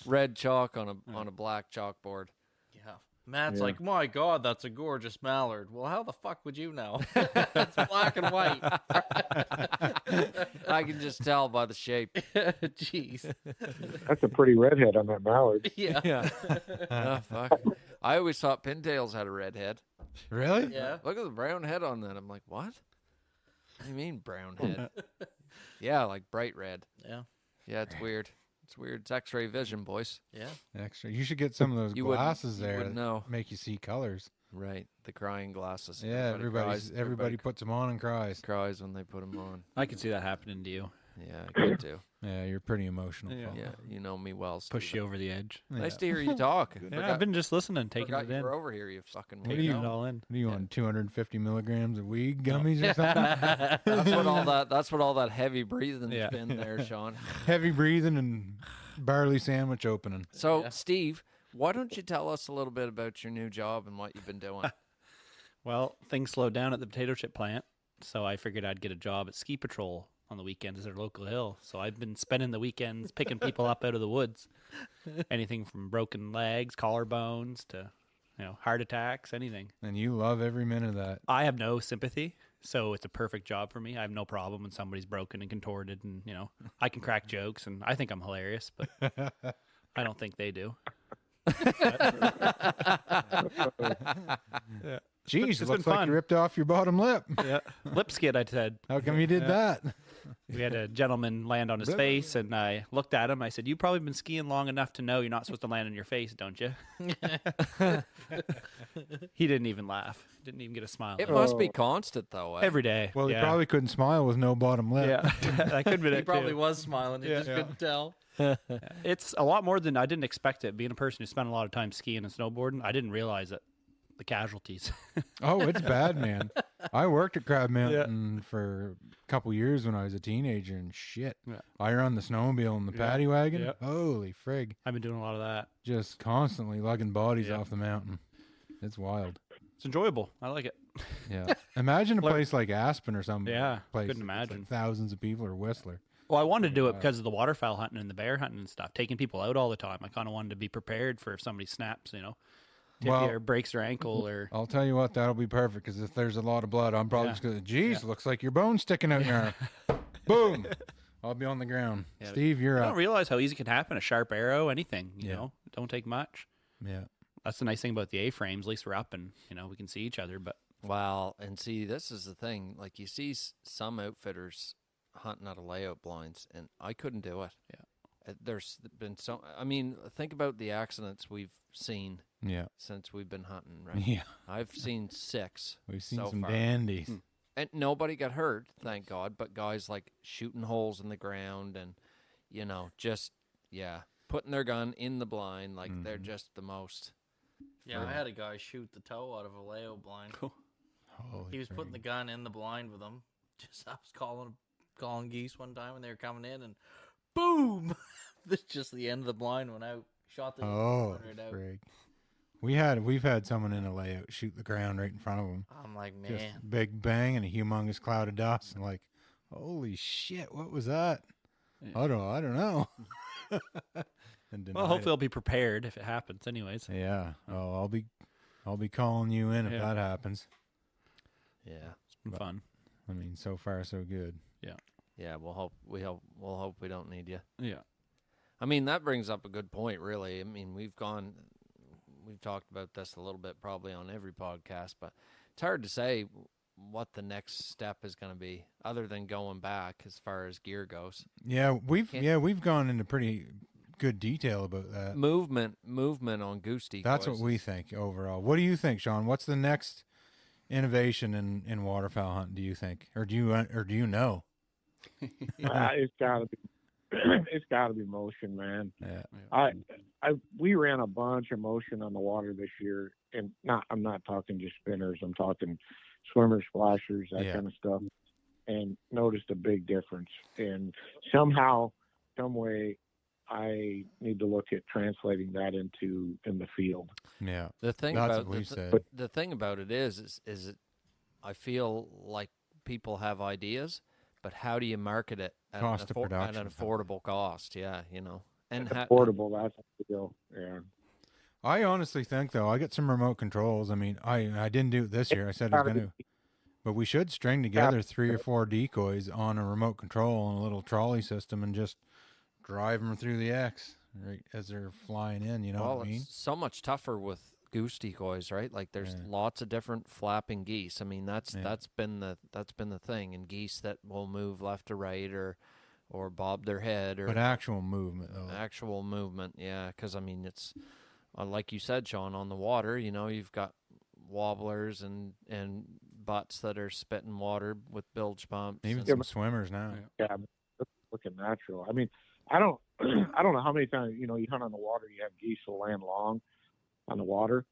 [SPEAKER 3] Red chalk on a black chalkboard.
[SPEAKER 1] Yeah. Matt's
[SPEAKER 2] Yeah.
[SPEAKER 1] like, my God, that's a gorgeous mallard. Well, how the fuck would you know? It's black and white.
[SPEAKER 3] I can just tell by the shape.
[SPEAKER 1] Jeez.
[SPEAKER 2] That's a pretty redhead on that mallard.
[SPEAKER 1] Yeah.
[SPEAKER 3] Yeah. Oh, fuck. I always thought pintails had a red head.
[SPEAKER 4] Really?
[SPEAKER 1] Yeah.
[SPEAKER 3] Look at the brown head on that. I'm like, what? What do you mean brown head? Yeah, like bright red.
[SPEAKER 1] Yeah.
[SPEAKER 3] Yeah, it's weird. It's weird. It's X-ray vision, boys.
[SPEAKER 1] Yeah.
[SPEAKER 4] Extra. You should get some of those
[SPEAKER 3] You wouldn't-
[SPEAKER 4] glasses
[SPEAKER 3] you
[SPEAKER 4] there
[SPEAKER 3] wouldn't
[SPEAKER 4] that
[SPEAKER 3] know.
[SPEAKER 4] make you see colors.
[SPEAKER 3] Right, the crying glasses.
[SPEAKER 4] Yeah,
[SPEAKER 3] cries,
[SPEAKER 4] everybody puts them on and cries.
[SPEAKER 3] cries when they put them on.
[SPEAKER 5] I can see that happening to you.
[SPEAKER 3] Yeah, I could too.
[SPEAKER 4] Yeah, you're pretty emotional.
[SPEAKER 5] Yeah.
[SPEAKER 4] fella.
[SPEAKER 3] Yeah, you know me well.
[SPEAKER 5] Push
[SPEAKER 3] Steven.
[SPEAKER 5] you over the edge.
[SPEAKER 3] Nice
[SPEAKER 4] Yeah.
[SPEAKER 3] to hear you talk.
[SPEAKER 5] Yeah, I've been just listening, taking
[SPEAKER 3] Forgot
[SPEAKER 5] it
[SPEAKER 3] you
[SPEAKER 5] in.
[SPEAKER 3] were over here, you fucking
[SPEAKER 4] What do
[SPEAKER 5] Taking
[SPEAKER 4] you
[SPEAKER 5] it
[SPEAKER 3] weirdo.
[SPEAKER 5] all in.
[SPEAKER 4] What are you on 250 milligrams of weed gummies or something?
[SPEAKER 3] That's what all that heavy breathing's
[SPEAKER 5] Yeah.
[SPEAKER 3] been there, Sean.
[SPEAKER 4] Heavy breathing and barley sandwich opening.
[SPEAKER 3] So,
[SPEAKER 1] Yeah.
[SPEAKER 3] Steve, why don't you tell us a little bit about your new job and what you've been doing?
[SPEAKER 5] Well, things slowed down at the potato chip plant, so I figured I'd get a job at Ski Patrol on the weekends at our local hill. So I've been spending the weekends picking people up out of the woods. Anything from broken legs, collarbones to, heart attacks, anything.
[SPEAKER 4] And you love every minute of that.
[SPEAKER 5] I have no sympathy, so it's a perfect job for me. I have no problem when somebody's broken and contorted, and I can crack jokes, and I think I'm hilarious, but I don't think they do.
[SPEAKER 4] Jeez,
[SPEAKER 5] it's
[SPEAKER 4] it
[SPEAKER 5] been
[SPEAKER 4] looks like
[SPEAKER 5] fun.
[SPEAKER 4] you ripped off your bottom lip.
[SPEAKER 5] Yeah, lip skid. I said.
[SPEAKER 4] How come you did that?
[SPEAKER 5] We had a gentleman land on his face, and I looked at him. I said, "You've probably been skiing long enough to know you're not supposed to land on your face, don't you?" He didn't even laugh. Didn't even get a smile.
[SPEAKER 3] It must be constant, though. Eh?
[SPEAKER 5] Every day.
[SPEAKER 4] Well,
[SPEAKER 5] yeah.
[SPEAKER 4] he probably couldn't smile with no bottom lip.
[SPEAKER 5] Yeah, that could be
[SPEAKER 1] He
[SPEAKER 5] it.
[SPEAKER 1] probably
[SPEAKER 5] too.
[SPEAKER 1] was smiling. You
[SPEAKER 5] Yeah.
[SPEAKER 1] just couldn't tell.
[SPEAKER 5] It's a lot more than I didn't expect it. Being a person who spent a lot of time skiing and snowboarding, I didn't realize it. The casualties.
[SPEAKER 4] Oh, it's bad, man. I worked at Crab Mountain for a couple years when I was a teenager, and shit.
[SPEAKER 5] Yeah.
[SPEAKER 4] I run the snowmobile and the paddy wagon.
[SPEAKER 5] Yeah.
[SPEAKER 4] Holy frig.
[SPEAKER 5] I've been doing a lot of that.
[SPEAKER 4] Just constantly lugging bodies
[SPEAKER 5] Yeah.
[SPEAKER 4] off the mountain. It's wild.
[SPEAKER 5] It's enjoyable. I like it.
[SPEAKER 4] Yeah. Imagine a
[SPEAKER 5] Like-
[SPEAKER 4] place like Aspen or some
[SPEAKER 5] Yeah,
[SPEAKER 4] place.
[SPEAKER 5] couldn't
[SPEAKER 4] that's like
[SPEAKER 5] imagine.
[SPEAKER 4] thousands of people, or Whistler.
[SPEAKER 5] Well, I wanted to do it because of the waterfowl hunting and the bear hunting and stuff, taking people out all the time. I kind of wanted to be prepared for if somebody snaps, tibia
[SPEAKER 4] Well-
[SPEAKER 5] or breaks their ankle or.
[SPEAKER 4] I'll tell you what, that'll be perfect, because if there's a lot of blood, I'm probably
[SPEAKER 5] Yeah.
[SPEAKER 4] just going to, geez, looks like your bone's sticking out your arm. Boom. I'll be on the ground.
[SPEAKER 5] Yeah,
[SPEAKER 4] Steve, you're
[SPEAKER 5] I
[SPEAKER 4] up.
[SPEAKER 5] don't realize how easy it can happen. A sharp arrow, anything, you
[SPEAKER 4] Yeah.
[SPEAKER 5] know, don't take much.
[SPEAKER 4] Yeah.
[SPEAKER 5] That's the nice thing about the A-frames. At least we're up and, we can see each other. But
[SPEAKER 3] Well, and see, this is the thing. Like, you see some outfitters hunting out of layout blinds, and I couldn't do it.
[SPEAKER 5] Yeah.
[SPEAKER 3] There's been so. I mean, think about the accidents we've seen
[SPEAKER 4] Yeah.
[SPEAKER 3] since we've been hunting. Right?
[SPEAKER 4] Yeah.
[SPEAKER 3] I've seen 6.
[SPEAKER 4] We've seen
[SPEAKER 3] so
[SPEAKER 4] some
[SPEAKER 3] far.
[SPEAKER 4] dandies.
[SPEAKER 3] And nobody got hurt, thank God. But guys like shooting holes in the ground, and just putting their gun in the blind, like they're just the most.
[SPEAKER 1] Yeah, I had a guy shoot the toe out of a layout blind.
[SPEAKER 4] Holy
[SPEAKER 1] He was putting the
[SPEAKER 4] frig.
[SPEAKER 1] gun in the blind with him. I was calling geese one time when they were coming in, and boom! This just the end of the blind went out. Shot the
[SPEAKER 4] Oh,
[SPEAKER 1] right out.
[SPEAKER 4] frig. We've had someone in a layout shoot the ground right in front of them.
[SPEAKER 1] I'm like, man,
[SPEAKER 4] Just big bang and a humongous cloud of dust, and like, holy shit, what was that?
[SPEAKER 5] Yeah.
[SPEAKER 4] I don't know. And
[SPEAKER 5] well,
[SPEAKER 4] denied
[SPEAKER 5] hopefully I'll be prepared if it happens. Anyways,
[SPEAKER 4] it. Yeah. Oh, I'll be calling you in if
[SPEAKER 5] Yeah.
[SPEAKER 4] that happens.
[SPEAKER 3] Yeah,
[SPEAKER 5] it's been fun.
[SPEAKER 4] I mean, so far so good.
[SPEAKER 3] yeah. We'll hope we don't need you.
[SPEAKER 5] Yeah.
[SPEAKER 3] I mean, that brings up a good point, really. I mean, we've talked about this a little bit probably on every podcast, but it's hard to say what the next step is going to be other than going back as far as gear goes.
[SPEAKER 4] Yeah, we've
[SPEAKER 3] Can't-
[SPEAKER 4] gone into pretty good detail about that.
[SPEAKER 3] Movement on goose decoys.
[SPEAKER 4] That's what we think overall. What do you think, Sean? What's the next innovation in waterfowl hunting, do you think? Or do you know?
[SPEAKER 2] It's gotta be motion, man.
[SPEAKER 4] Yeah.
[SPEAKER 2] We ran a bunch of motion on the water this year, and I'm not talking just spinners. I'm talking swimmers, splashers, that
[SPEAKER 4] Yeah.
[SPEAKER 2] kind of stuff, and noticed a big difference. And somehow, some way, I need to look at translating that in the field.
[SPEAKER 4] Yeah.
[SPEAKER 3] The thing
[SPEAKER 4] That's
[SPEAKER 3] about
[SPEAKER 4] what we
[SPEAKER 3] the,
[SPEAKER 4] said.
[SPEAKER 3] the thing about it is it, I feel like people have ideas, but how do you market it at
[SPEAKER 4] Cost of
[SPEAKER 3] at an
[SPEAKER 4] production.
[SPEAKER 3] affordable cost? Yeah, And
[SPEAKER 2] portable, that's the deal. Yeah.
[SPEAKER 4] I honestly think though, I got some remote controls. I mean, I didn't do it this year. I said I was going to, but we should string together 3 or 4 decoys on a remote control and a little trolley system and just drive them through the X right as they're flying in. You know what I mean?
[SPEAKER 3] It's so much tougher with goose decoys, right? Like there's lots of different flapping geese. I mean, that's been the thing. And geese that will move left to right or bob their head, or
[SPEAKER 4] But actual movement though.
[SPEAKER 3] actual movement, yeah. Because I mean, it's like you said, Shawn, on the water. You know, you've got wobblers and butts that are spitting water with bilge pumps.
[SPEAKER 4] Even some swimmers now.
[SPEAKER 2] Yeah, it's looking natural. I mean, I don't know how many times, you hunt on the water, you have geese will land long on the water.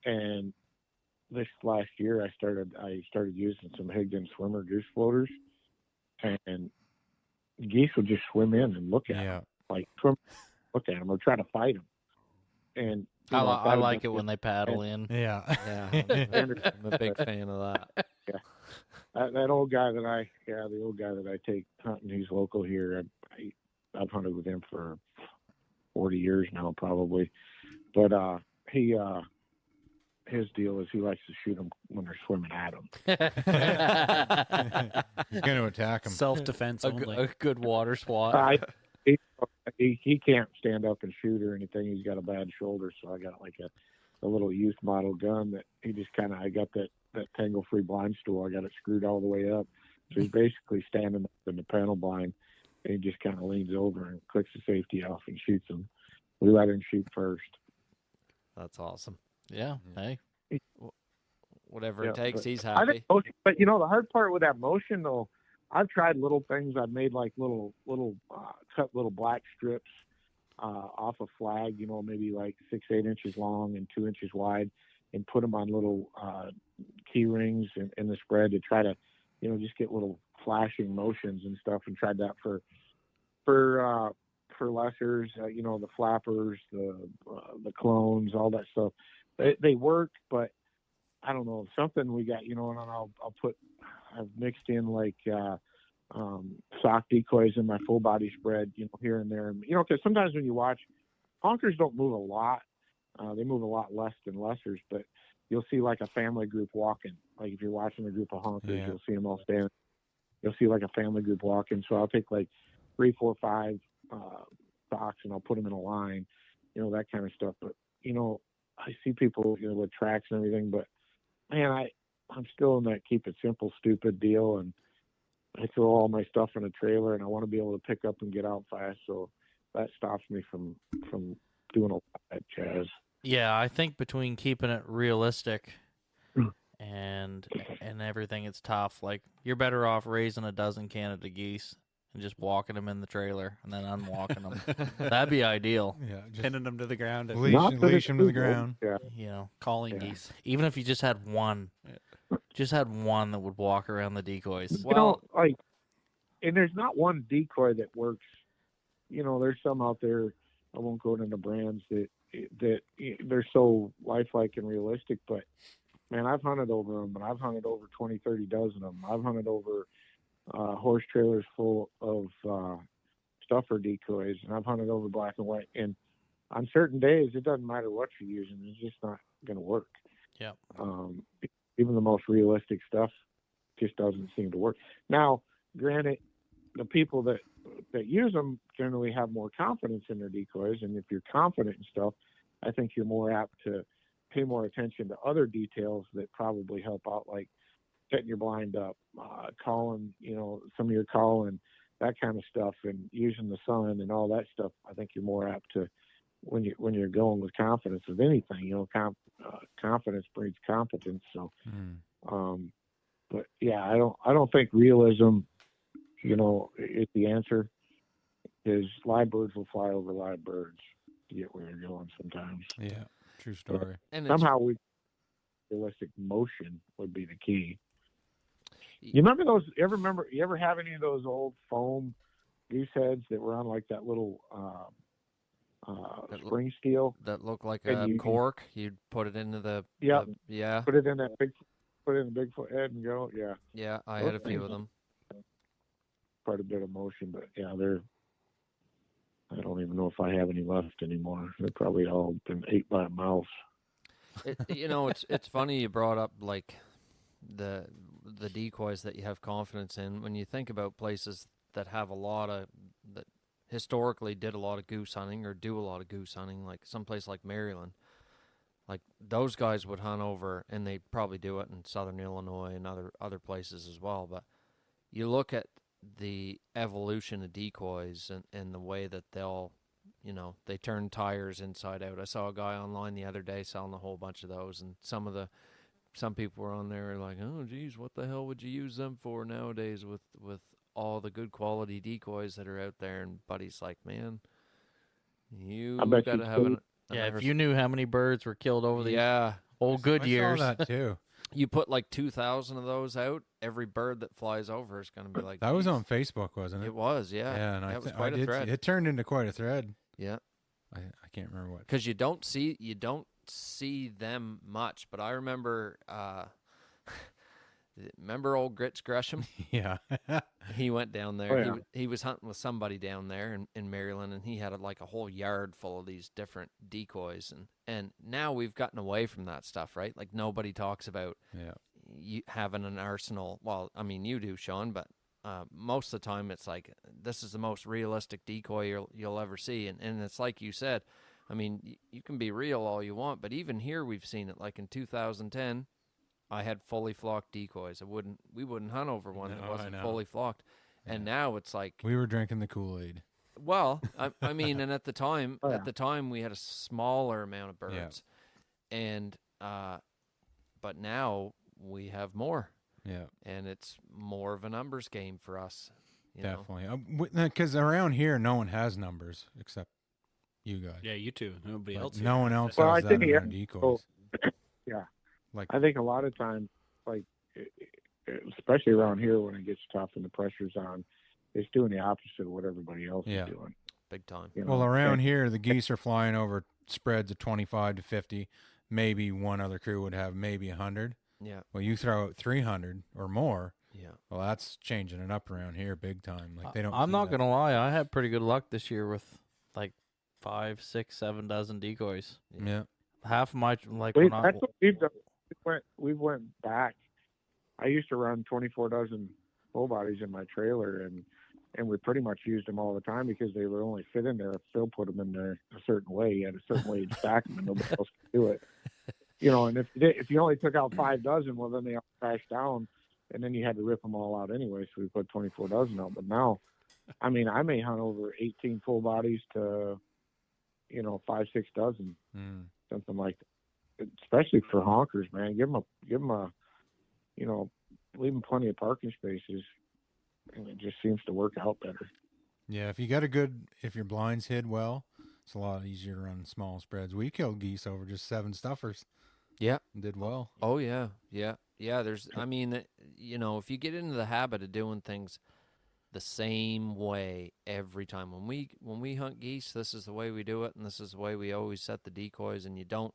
[SPEAKER 2] And this last year I started using some Higdon swimmer goose floaters, and geese would just swim in and look at them, look at them or try to fight them. And
[SPEAKER 1] I like it when they paddle in.
[SPEAKER 4] Yeah.
[SPEAKER 3] I'm a big fan of that.
[SPEAKER 2] Yeah. That old guy the old guy that I take hunting, he's local here. I've hunted with him for 40 years now, probably. But his deal is he likes to shoot them when they're swimming at him.
[SPEAKER 4] He's going to attack them.
[SPEAKER 5] Self-defense only.
[SPEAKER 1] A good water swat.
[SPEAKER 2] He can't stand up and shoot or anything. He's got a bad shoulder, so I got like a little youth model gun that he just I got that tangle-free blind stool. I got it screwed all the way up. So he's basically standing up in the panel blind, and he just kind of leans over and clicks the safety off and shoots him. We let him shoot first.
[SPEAKER 3] That's awesome.
[SPEAKER 1] Yeah. Hey.
[SPEAKER 3] Whatever it takes, he's happy.
[SPEAKER 2] But the hard part with that motion, though, I've tried little things. I've made like cut little black strips off a flag, maybe like 6-8 inches long and 2 inches wide, and put them on little key rings in the spread to try to, just get little flashing motions and stuff. And tried that for lessers, the flappers, the clones, all that stuff. They work, but I don't know, something we got, and I've mixed in like sock decoys in my full body spread, here and there. Because sometimes when you watch, honkers don't move a lot. They move a lot less than lessers, but you'll see like a family group walking. Like if you're watching a group of honkers, you'll see them all standing. You'll see like a family group walking. So I'll take like 3, 4, 5 socks and I'll put them in a line, that kind of stuff. But, I see people, with tracks and everything, but man, I'm still in that keep it simple, stupid deal. And I throw all my stuff in a trailer and I want to be able to pick up and get out fast. So that stops me from doing a lot of that jazz.
[SPEAKER 1] Yeah. I think between keeping it realistic and everything, it's tough. Like you're better off raising a dozen Canada geese and just walking them in the trailer and then unwalking them. That'd be ideal.
[SPEAKER 4] Yeah, just
[SPEAKER 5] Pinning them to the ground and
[SPEAKER 4] leash them to the ground.
[SPEAKER 2] Yeah.
[SPEAKER 5] calling geese.
[SPEAKER 1] Even if you just had one, that would walk around the decoys.
[SPEAKER 2] Well, and there's not one decoy that works. There's some out there, I won't go into brands that they're so lifelike and realistic, but man, I've hunted over them, and I've hunted over 20, 30 dozen of them. I've hunted over horse trailers full of stuffer decoys, and I've hunted over black and white. And on certain days, it doesn't matter what you're using; it's just not going to work.
[SPEAKER 1] Yeah.
[SPEAKER 2] Even the most realistic stuff just doesn't seem to work. Now, granted, the people that use them generally have more confidence in their decoys, and if you're confident in stuff, I think you're more apt to pay more attention to other details that probably help out, like setting your blind up, calling, some of your calling, that kind of stuff, and using the sun and all that stuff. I think you're more apt to, when you're going with confidence of anything, confidence breeds competence. So, but yeah, I don't think realism, is the answer. Is live birds will fly over live birds. You get where you're going sometimes.
[SPEAKER 4] Yeah, true story.
[SPEAKER 3] And
[SPEAKER 2] somehow realistic motion would be the key. You remember those? You ever have any of those old foam goose heads that were on like that little spring steel
[SPEAKER 3] that looked like a cork? You'd put it into the
[SPEAKER 2] Put it in that put it in the Bigfoot head and go.
[SPEAKER 3] Yeah, I had a few of them.
[SPEAKER 2] Quite a bit of motion, but yeah, I don't even know if I have any left anymore. They're probably all been ate by a mouse.
[SPEAKER 3] It's funny you brought up like the decoys that you have confidence in. When you think about places that have that historically did a lot of goose hunting or do a lot of goose hunting, like someplace like Maryland, like those guys would hunt over, and they probably do it in southern Illinois and other places as well. But you look at the evolution of decoys and the way that they turn tires inside out. I saw a guy online the other day selling a whole bunch of those, and some people were on there like, oh geez, what the hell would you use them for nowadays with all the good quality decoys that are out there? And Buddy's like, man, you
[SPEAKER 2] I bet
[SPEAKER 3] gotta
[SPEAKER 2] you
[SPEAKER 3] have
[SPEAKER 2] could.
[SPEAKER 1] If you knew how many birds were killed over the old good
[SPEAKER 4] I
[SPEAKER 1] years.
[SPEAKER 4] saw that too.
[SPEAKER 3] You put like 2,000 of those out, every bird that flies over is going to be like,
[SPEAKER 4] That was
[SPEAKER 3] "Geez."
[SPEAKER 4] on Facebook, wasn't it?
[SPEAKER 3] It was, yeah.
[SPEAKER 4] Yeah, and
[SPEAKER 3] That
[SPEAKER 4] I
[SPEAKER 3] was quite a thread.
[SPEAKER 4] It turned into quite a thread.
[SPEAKER 3] Yeah,
[SPEAKER 4] I can't remember what.
[SPEAKER 3] because you don't see them much. But I remember, remember old Grits Gresham?
[SPEAKER 4] Yeah.
[SPEAKER 3] He went down there.
[SPEAKER 2] Oh, yeah.
[SPEAKER 3] He was hunting with somebody down there in Maryland, and he had like a whole yard full of these different decoys. And now we've gotten away from that stuff, right? Like nobody talks about you having an arsenal. Well, I mean, you do, Shawn, but most of the time it's like, this is the most realistic decoy you'll ever see. And it's like you said, I mean, you can be real all you want, but even here we've seen it. Like in 2010, I had fully flocked decoys. We wouldn't hunt over one that wasn't fully flocked. And now it's like,
[SPEAKER 4] We were drinking the Kool-Aid.
[SPEAKER 3] well, I mean, and at the time,
[SPEAKER 2] Oh, yeah.
[SPEAKER 3] we had a smaller amount of birds, and but now we have more,
[SPEAKER 4] Yeah,
[SPEAKER 3] and it's more of a numbers game for us. You know?
[SPEAKER 4] definitely. Because around here, no one has numbers except you guys.
[SPEAKER 5] Yeah, you two. Nobody
[SPEAKER 4] Like,
[SPEAKER 5] else.
[SPEAKER 4] no
[SPEAKER 5] here.
[SPEAKER 4] one else
[SPEAKER 2] Well,
[SPEAKER 4] has
[SPEAKER 2] I
[SPEAKER 4] that
[SPEAKER 2] think,
[SPEAKER 4] amount of decoys.
[SPEAKER 2] Yeah.
[SPEAKER 4] Like,
[SPEAKER 2] I think a lot of times, like, especially around here when it gets tough and the pressure's on, it's doing the opposite of what everybody else
[SPEAKER 4] Yeah.
[SPEAKER 2] is doing.
[SPEAKER 3] Big time.
[SPEAKER 2] You know?
[SPEAKER 4] well, around
[SPEAKER 2] And-
[SPEAKER 4] here, the geese are flying over spreads of 25 to 50. Maybe one other crew would have maybe 100.
[SPEAKER 3] Yeah,
[SPEAKER 4] Well, you throw out 300 or more.
[SPEAKER 3] yeah.
[SPEAKER 4] Well, that's changing it up around here big time. Like they don't.
[SPEAKER 1] I'm
[SPEAKER 4] see
[SPEAKER 1] not
[SPEAKER 4] that.
[SPEAKER 1] gonna lie, I had pretty good luck this year with like 5, 6, 7 dozen decoys.
[SPEAKER 4] Yeah.
[SPEAKER 1] Half of my like
[SPEAKER 2] We,
[SPEAKER 1] when I,
[SPEAKER 2] that's what we've done. We went back. I used to run 24 dozen full bodies in my trailer, and we pretty much used them all the time because they would only fit in there if Phil put them in there a certain way. He had a certain way to stack them, and nobody else could do it. You know, and if you only took out 5 dozen, well, then they all crashed down, and then you had to rip them all out anyway. So we put 24 dozen out. But now, I mean, I may hunt over 18 full bodies to, 5, 6 dozen, something like that. Especially for honkers, man. Give them a, leave them plenty of parking spaces, and it just seems to work out better.
[SPEAKER 4] Yeah, if your blinds hid well, it's a lot easier to run small spreads. We killed geese over just 7 stuffers.
[SPEAKER 3] Yeah.
[SPEAKER 4] And did well.
[SPEAKER 3] Oh yeah, yeah, yeah. I mean, if you get into the habit of doing things the same way every time, when we hunt geese, this is the way we do it, and this is the way we always set the decoys, and you don't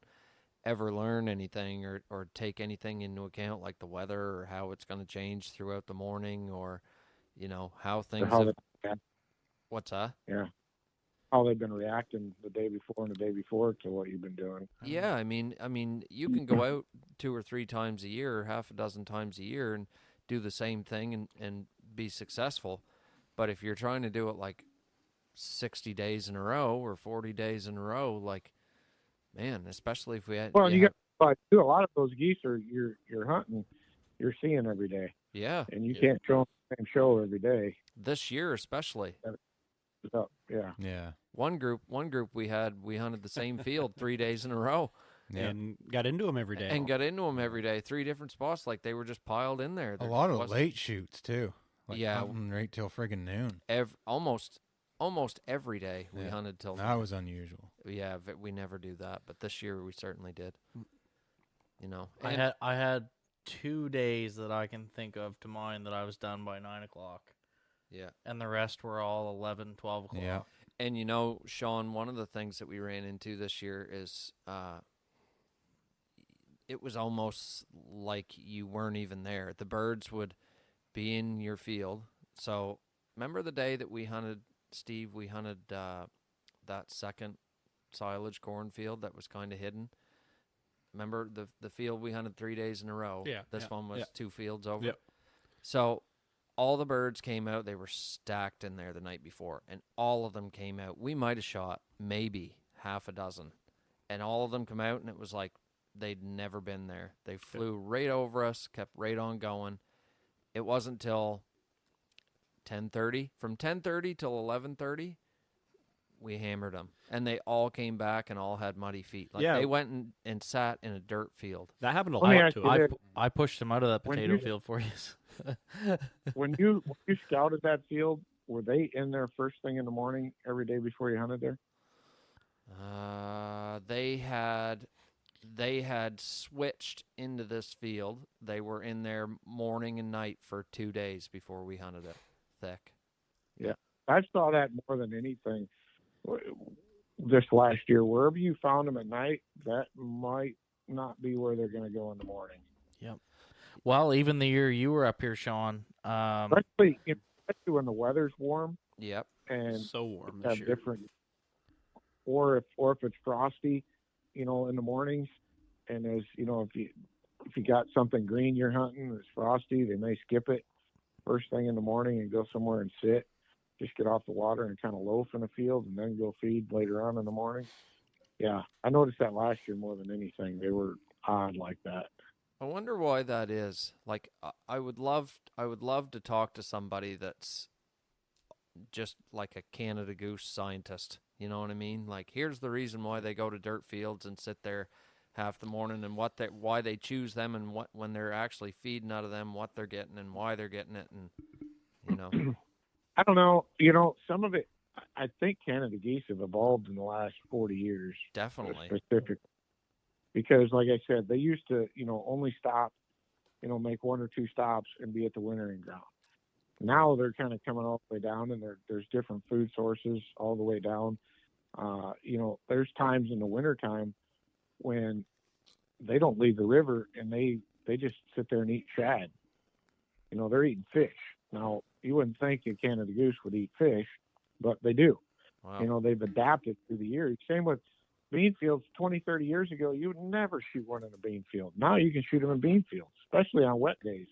[SPEAKER 3] ever learn anything or take anything into account, like the weather or how it's going to change throughout the morning, or how things. What's that?
[SPEAKER 2] Yeah. How they've been reacting the day before and the day before to what you've been doing.
[SPEAKER 3] Yeah, I mean, you can go out 2 or 3 times a year, or half a dozen times a year, and do the same thing and be successful. But if you're trying to do it like 60 days in a row or 40 days in a row, like, man, especially if we had.
[SPEAKER 2] Well, you got a lot of those geese are you're hunting, you're seeing every day,
[SPEAKER 3] yeah,
[SPEAKER 2] and you can't show them the same show every day.
[SPEAKER 3] this year especially.
[SPEAKER 2] So, yeah.
[SPEAKER 4] Yeah.
[SPEAKER 3] One group we hunted the same field 3 days in a row.
[SPEAKER 4] Yeah.
[SPEAKER 5] And got into them every day.
[SPEAKER 3] And got into them every day, 3 different spots, like they were just piled in there.
[SPEAKER 4] A
[SPEAKER 3] There
[SPEAKER 4] lot of
[SPEAKER 3] wasn't-
[SPEAKER 4] late shoots too. Like
[SPEAKER 3] Yeah.
[SPEAKER 4] hunting right till friggin' noon.
[SPEAKER 3] almost every day we
[SPEAKER 4] Yeah.
[SPEAKER 3] hunted till.
[SPEAKER 4] That was unusual.
[SPEAKER 3] Yeah, we never do that, but this year we certainly did.
[SPEAKER 1] I had 2 days that I can think of to mine that I was done by 9 o'clock,
[SPEAKER 3] Yeah.
[SPEAKER 1] and the rest were all 11, 12 o'clock.
[SPEAKER 4] Yeah.
[SPEAKER 3] And Shawn, one of the things that we ran into this year is it was almost like you weren't even there. The birds would be in your field. So remember the day that we hunted, Steve? We hunted that second silage cornfield that was kind of hidden. Remember the field we hunted 3 days in a row?
[SPEAKER 5] Yeah,
[SPEAKER 3] This
[SPEAKER 5] yeah,
[SPEAKER 3] one was
[SPEAKER 5] yeah.
[SPEAKER 3] 2 fields over.
[SPEAKER 5] Yep.
[SPEAKER 3] So all the birds came out. They were stacked in there the night before, and all of them came out. We might have shot maybe half a dozen, and all of them come out, and it was like they'd never been there. They flew right over us, kept right on going. It wasn't till 10:30. From 10:30 till 11:30, we hammered them, and they all came back and all had muddy feet. Like
[SPEAKER 5] Yeah.
[SPEAKER 3] they went and sat in a dirt field.
[SPEAKER 5] That happened a
[SPEAKER 2] Let me
[SPEAKER 5] lot
[SPEAKER 2] ask
[SPEAKER 5] to
[SPEAKER 2] you
[SPEAKER 5] us.
[SPEAKER 2] this.
[SPEAKER 1] I pushed him out of that
[SPEAKER 2] When
[SPEAKER 1] potato
[SPEAKER 2] you-
[SPEAKER 1] field for you.
[SPEAKER 2] When you scouted that field, were they in there first thing in the morning every day before you hunted there?
[SPEAKER 3] They had switched into this field. They were in there morning and night for 2 days before we hunted it thick.
[SPEAKER 2] I saw that more than anything this last year. Wherever you found them at night, that might not be where they're going to go in the morning.
[SPEAKER 1] Well, even the year you were up here, Shawn.
[SPEAKER 2] Especially when the weather's warm
[SPEAKER 3] Yep.
[SPEAKER 2] and
[SPEAKER 5] So warm this
[SPEAKER 2] have
[SPEAKER 5] year.
[SPEAKER 2] different, or if it's frosty, in the mornings, and as if you got something green you're hunting, it's frosty, they may skip it first thing in the morning and go somewhere and sit, just get off the water and kind of loaf in the field, and then go feed later on in the morning. Yeah, I noticed that last year more than anything. They were odd like that.
[SPEAKER 3] I wonder why that is. Like, I would love to talk to somebody that's just like a Canada Goose scientist. You know what I mean? Like, here's the reason why they go to dirt fields and sit there half the morning, and why they choose them, and what when they're actually feeding out of them, what they're getting and why they're getting it, and
[SPEAKER 2] I don't know. Some of it, I think Canada geese have evolved in the last 40 years.
[SPEAKER 3] definitely.
[SPEAKER 2] Specifically. Because, like I said, they used to, only stop, make 1 or 2 stops and be at the wintering ground. Now they're kind of coming all the way down, and there's different food sources all the way down. There's times in the wintertime when they don't leave the river, and they just sit there and eat shad. They're eating fish. Now, you wouldn't think a Canada goose would eat fish, but they do.
[SPEAKER 3] Wow.
[SPEAKER 2] They've adapted through the years. Same with bean fields. 20, 30 years ago, you would never shoot one in a bean field. Now you can shoot them in bean fields, especially on wet days,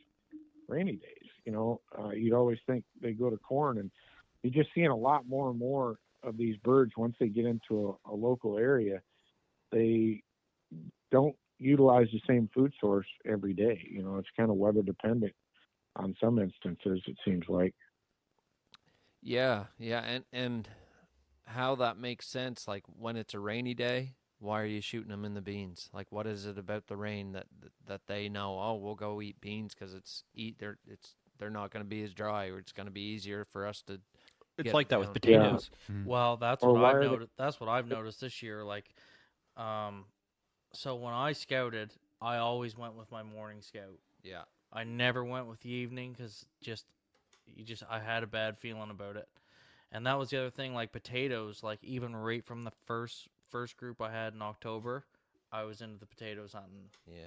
[SPEAKER 2] rainy days. You'd always think they go to corn, and you're just seeing a lot more and more of these birds. Once they get into a local area, they don't utilize the same food source every day. It's kind of weather dependent on some instances, it seems like.
[SPEAKER 3] Yeah, and how that makes sense. Like, when it's a rainy day, why are you shooting them in the beans? Like, what is it about the rain that they know? Oh, we'll go eat beans because they're not going to be as dry, or it's going to be easier for us to.
[SPEAKER 5] It's
[SPEAKER 3] get
[SPEAKER 5] like that with
[SPEAKER 3] down.
[SPEAKER 5] potatoes.
[SPEAKER 1] Well, that's
[SPEAKER 2] Or
[SPEAKER 1] what
[SPEAKER 2] why
[SPEAKER 1] I've
[SPEAKER 2] are they-
[SPEAKER 1] noticed. That's what I've noticed this year. Like, so when I scouted, I always went with my morning scout.
[SPEAKER 3] Yeah.
[SPEAKER 1] I never went with the evening because I had a bad feeling about it. And that was the other thing. Like potatoes, like even right from the first group I had in October, I was into the potatoes hunting,
[SPEAKER 3] Yeah.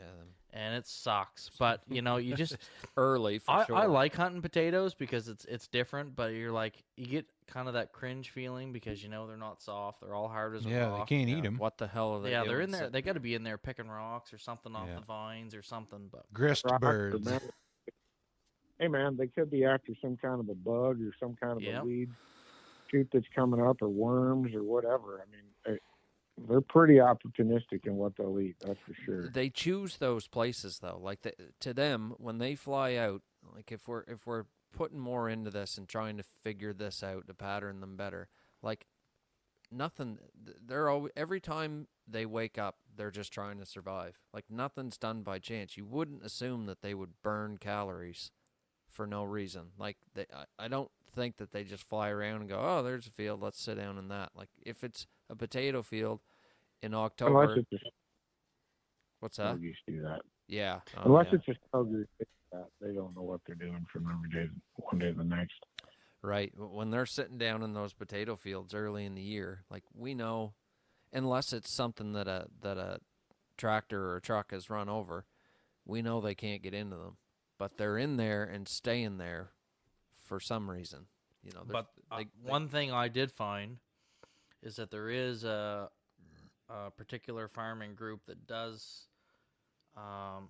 [SPEAKER 1] and it sucks. But you just
[SPEAKER 3] Early for sure.
[SPEAKER 1] I like hunting potatoes because it's different. But you get kind of that cringe feeling because they're not soft. They're all hard as a
[SPEAKER 4] Yeah,
[SPEAKER 1] rock.
[SPEAKER 4] they can't
[SPEAKER 3] Yeah,
[SPEAKER 4] eat them.
[SPEAKER 3] What the hell are they
[SPEAKER 1] Yeah,
[SPEAKER 3] doing?
[SPEAKER 1] they're in there.
[SPEAKER 3] sitting-
[SPEAKER 1] They got to be in there picking rocks or something off
[SPEAKER 4] Yeah.
[SPEAKER 1] the vines or something. But
[SPEAKER 4] Grist
[SPEAKER 2] Rocks or
[SPEAKER 4] birds.
[SPEAKER 2] man- Hey man, they could be after some kind of a bug or some kind of
[SPEAKER 1] Yep.
[SPEAKER 2] a weed shoot that's coming up, or worms or whatever. I mean, they're pretty opportunistic in what they'll eat. That's for sure.
[SPEAKER 3] They choose those places though. Like to them, when they fly out, like if we're putting more into this and trying to figure this out to pattern them better, like nothing. They're always, every time they wake up, they're just trying to survive. Like nothing's done by chance. You wouldn't assume that they would burn calories for no reason. Like I don't think that they just fly around and go, oh, there's a field, let's sit down in that. Like if it's a potato field in October,
[SPEAKER 2] Unless it's a
[SPEAKER 3] what's
[SPEAKER 2] snow
[SPEAKER 3] that?
[SPEAKER 2] goose do that.
[SPEAKER 3] Yeah. Oh,
[SPEAKER 2] Unless
[SPEAKER 3] yeah.
[SPEAKER 2] it's a snow goose, they don't know what they're doing from one day to the next.
[SPEAKER 3] Right. When they're sitting down in those potato fields early in the year, like we know, unless it's something that a tractor or a truck has run over, we know they can't get into them. But they're in there and staying there for some reason.
[SPEAKER 1] but one thing I did find is that there is a particular farming group that does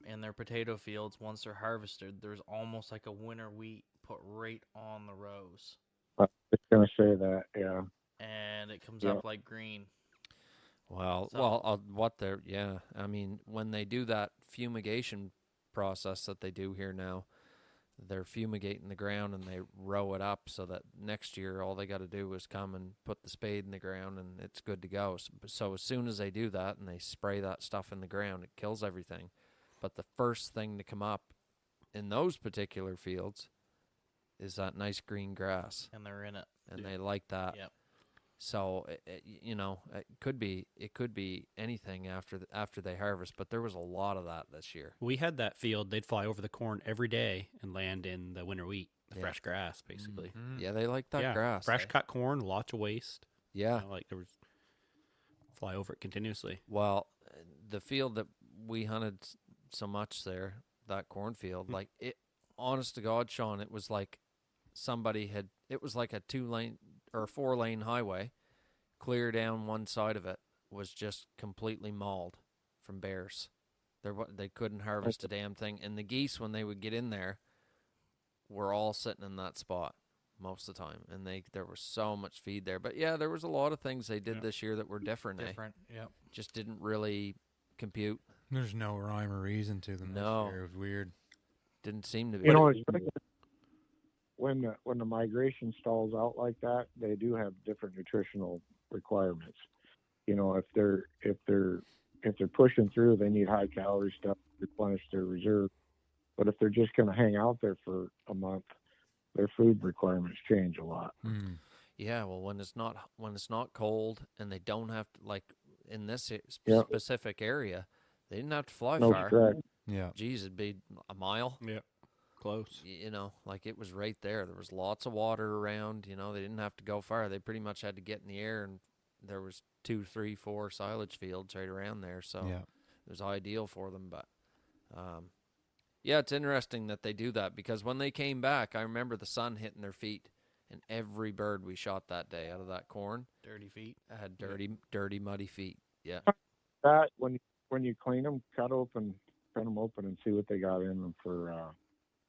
[SPEAKER 1] in their potato fields, once they're harvested, there's almost like a winter wheat put right on the rows,
[SPEAKER 2] I was going to say that, yeah.
[SPEAKER 1] and it comes
[SPEAKER 2] Yeah.
[SPEAKER 1] up like green.
[SPEAKER 3] Well,
[SPEAKER 1] So-
[SPEAKER 3] what they're, yeah. I mean, when they do that fumigation process that they do here now, they're fumigating the ground and they row it up so that next year all they got to do is come and put the spade in the ground and it's good to go. So as soon as they do that and they spray that stuff in the ground, it kills everything. But the first thing to come up in those particular fields is that nice green grass,
[SPEAKER 1] and they're in it.
[SPEAKER 3] and they like that.
[SPEAKER 1] Yep.
[SPEAKER 3] So it could be anything after they harvest, but there was a lot of that this year.
[SPEAKER 5] We had that field. They'd fly over the corn every day and land in the winter wheat, the
[SPEAKER 3] Yeah.
[SPEAKER 5] fresh grass, basically.
[SPEAKER 3] Yeah, they like that grass.
[SPEAKER 5] Fresh
[SPEAKER 3] eh?
[SPEAKER 5] cut corn, lots of waste.
[SPEAKER 3] Yeah.
[SPEAKER 5] Like there was fly over it continuously.
[SPEAKER 3] Well, the field that we hunted so much there, that cornfield, like it, honest to God, Shawn, it was like it was like a 2-lane or 4-lane highway. Clear down one side of it was just completely mauled from bears. They couldn't harvest a damn thing. And the geese, when they would get in there, were all sitting in that spot most of the time. And there was so much feed there. But yeah, there was a lot of things they did this year that were different.
[SPEAKER 1] Different. Yep.
[SPEAKER 3] Just didn't really compute.
[SPEAKER 4] There's no rhyme or reason to them
[SPEAKER 3] No.
[SPEAKER 4] this year. It was weird.
[SPEAKER 3] Didn't seem to be.
[SPEAKER 2] You know, it's like when the migration stalls out like that, they do have different nutritional requirements. You know, if they're pushing through, they need high calorie stuff to replenish their reserve. But if they're just going to hang out there for a month, their food requirements change a lot.
[SPEAKER 4] Mm.
[SPEAKER 3] Yeah, well, when it's not cold and they don't have to, like in this
[SPEAKER 2] Yeah.
[SPEAKER 3] specific area, they didn't have to fly
[SPEAKER 2] No
[SPEAKER 3] far.
[SPEAKER 2] stress.
[SPEAKER 4] Yeah.
[SPEAKER 3] Geez, it'd be a mile.
[SPEAKER 5] Yeah. Close.
[SPEAKER 3] You know, like it was right there. There was lots of water around. You know, they didn't have to go far. They pretty much had to get in the air, and there was 2, 3, 4 silage fields right around there. So
[SPEAKER 4] Yeah.
[SPEAKER 3] it was ideal for them. But yeah, it's interesting that they do that because when they came back, I remember the sun hitting their feet, and every bird we shot that day out of that corn
[SPEAKER 1] Dirty feet.
[SPEAKER 3] had dirty, muddy feet. Yeah.
[SPEAKER 2] That when you clean them, cut them open, and see what they got in them for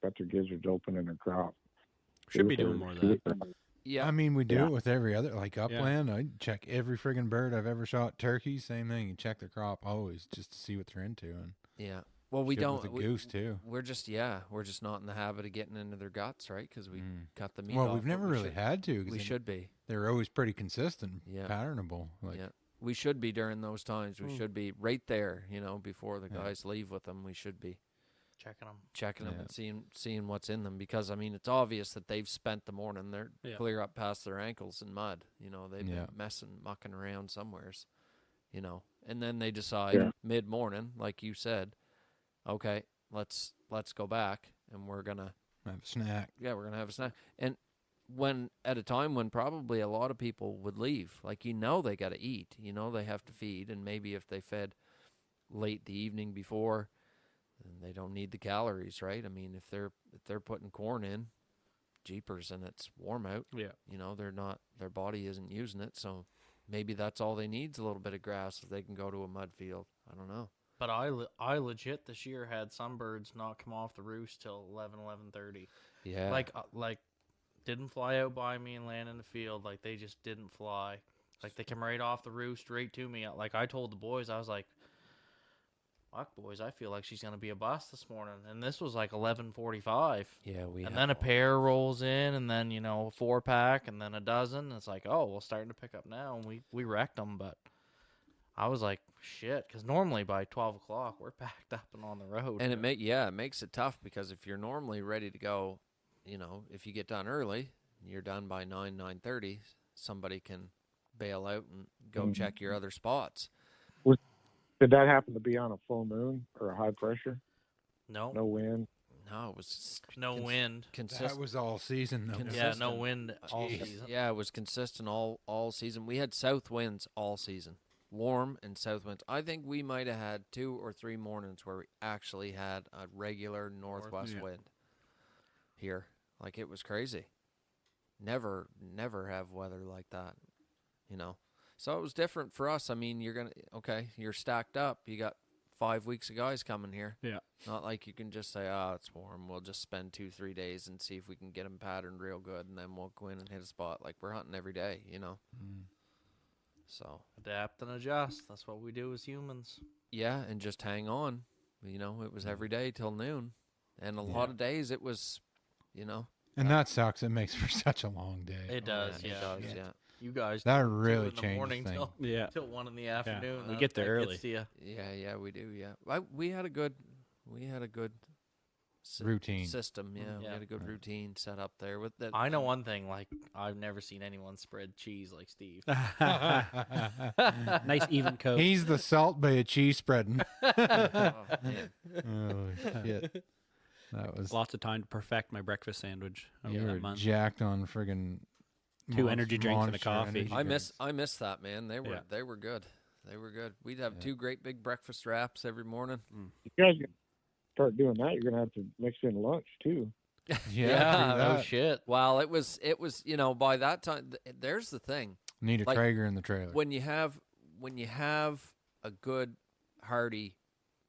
[SPEAKER 2] got their gizzards open in their crop.
[SPEAKER 5] Should be doing more of that.
[SPEAKER 3] Yeah.
[SPEAKER 4] I mean, we do
[SPEAKER 2] Yeah.
[SPEAKER 4] it with every other, like upland. I check every friggin' bird I've ever shot. Turkey, same thing. You check their crop always just to see what they're into. And
[SPEAKER 3] Yeah. Well, we
[SPEAKER 4] shit
[SPEAKER 3] don't.
[SPEAKER 4] with the goose too.
[SPEAKER 3] We're just not in the habit of getting into their guts, right? Because we cut the meat
[SPEAKER 4] Well,
[SPEAKER 3] off.
[SPEAKER 4] we've
[SPEAKER 3] but
[SPEAKER 4] never
[SPEAKER 3] we
[SPEAKER 4] really
[SPEAKER 3] should-
[SPEAKER 4] had to. 'Cause
[SPEAKER 3] We should be.
[SPEAKER 4] They're always pretty consistent,
[SPEAKER 3] Yeah.
[SPEAKER 4] patternable. Like,
[SPEAKER 3] Yeah. We should be during those times. We should be right there, before the
[SPEAKER 4] Yeah.
[SPEAKER 3] guys leave with them. We should be
[SPEAKER 1] Checking them.
[SPEAKER 3] checking them
[SPEAKER 4] Yeah.
[SPEAKER 3] and seeing what's in them because, I mean, it's obvious that they've spent the morning. They're
[SPEAKER 5] Yeah.
[SPEAKER 3] clear up past their ankles in mud. They've
[SPEAKER 4] Yeah.
[SPEAKER 3] been mucking around somewheres, and then they decide mid-morning, like you said, okay, let's go back and we're going to
[SPEAKER 4] have a snack.
[SPEAKER 3] we're going to have a snack. And at a time when probably a lot of people would leave, like, they got to eat, they have to feed. And maybe if they fed late the evening before, then they don't need the calories, right? I mean, if they're putting corn in, jeepers, and it's warm out,
[SPEAKER 5] Yeah.
[SPEAKER 3] their body isn't using it. So maybe that's all they need is a little bit of grass if they can go to a mud field. I don't know.
[SPEAKER 1] But I legit this year had some birds not come off the roost till 11:30.
[SPEAKER 3] Yeah.
[SPEAKER 1] Like didn't fly out by me and land in the field. Like they just didn't fly. Like they came right off the roost right to me. Like I told the boys, I was like, "Fuck, boys, I feel like she's gonna be a bust this morning." And this was like 11:45.
[SPEAKER 3] Yeah,
[SPEAKER 1] And then a pair rolls in, and then a 4-pack, and then a dozen. It's like, oh, well, starting to pick up now. And we wrecked them, but I was like, shit, because normally by 12 o'clock we're packed up and on the road.
[SPEAKER 3] And it makes it tough because if you're normally ready to go, if you get done early, you're done by 9:30. Somebody can bail out and go check your other spots.
[SPEAKER 2] Did that happen to be on a full moon or a high pressure?
[SPEAKER 1] no
[SPEAKER 2] No wind.
[SPEAKER 3] No, it was
[SPEAKER 1] wind.
[SPEAKER 4] That
[SPEAKER 3] consistent.
[SPEAKER 4] was all season though.
[SPEAKER 1] Yeah,
[SPEAKER 3] consistent.
[SPEAKER 1] no wind all
[SPEAKER 4] Jeez.
[SPEAKER 1] season.
[SPEAKER 3] Yeah, it was consistent all season. We had south winds all season, warm and south winds. I think we might have had 2 or 3 mornings where we actually had a regular northwest wind here. Like, it was crazy. Never have weather like that, So it was different for us. I mean, you're stacked up. You got 5 weeks of guys coming here.
[SPEAKER 5] Yeah.
[SPEAKER 3] Not like you can just say, it's warm. We'll just spend 2-3 days and see if we can get them patterned real good, and then we'll go in and hit a spot. Like, we're hunting every day, So.
[SPEAKER 1] Adapt and adjust. That's what we do as humans.
[SPEAKER 3] Yeah, and just hang on. It was every day till noon. And a lot of days it was,
[SPEAKER 4] And that sucks. It makes for such a long day.
[SPEAKER 1] It does,
[SPEAKER 3] It does, yeah.
[SPEAKER 1] You guys
[SPEAKER 4] That
[SPEAKER 1] do
[SPEAKER 4] really
[SPEAKER 1] in the
[SPEAKER 4] changed
[SPEAKER 1] morning
[SPEAKER 4] things.
[SPEAKER 1] till 1 in the afternoon.
[SPEAKER 5] we get there
[SPEAKER 1] that
[SPEAKER 5] early.
[SPEAKER 1] gets to you.
[SPEAKER 3] Yeah, we do, yeah. We had a good
[SPEAKER 4] Routine.
[SPEAKER 3] system, yeah. We
[SPEAKER 1] Yeah.
[SPEAKER 3] had a good routine set up there with that.
[SPEAKER 1] I know one thing, like, I've never seen anyone spread cheese like Steve.
[SPEAKER 5] Nice even coat.
[SPEAKER 4] He's the Salt Bay of cheese spreading.
[SPEAKER 3] Oh, man.
[SPEAKER 4] Oh, shit. That was
[SPEAKER 5] Lots of time to perfect my breakfast sandwich over
[SPEAKER 4] you were
[SPEAKER 5] that month.
[SPEAKER 4] jacked on friggin'
[SPEAKER 5] Two energy drinks and a
[SPEAKER 4] Monster
[SPEAKER 5] coffee.
[SPEAKER 4] energy
[SPEAKER 3] I
[SPEAKER 4] drinks.
[SPEAKER 3] miss that, man. They were
[SPEAKER 5] Yeah.
[SPEAKER 3] they were good. They were good. We'd have 2 great big breakfast wraps every morning.
[SPEAKER 2] You guys can start doing that. You're gonna have to mix in lunch too.
[SPEAKER 4] Yeah,
[SPEAKER 1] Yeah,
[SPEAKER 4] do
[SPEAKER 1] no
[SPEAKER 4] that.
[SPEAKER 1] shit.
[SPEAKER 3] Well, it was by that time. There's the thing.
[SPEAKER 4] Need a
[SPEAKER 3] Like,
[SPEAKER 4] Traeger in the trailer.
[SPEAKER 3] When you have a good hearty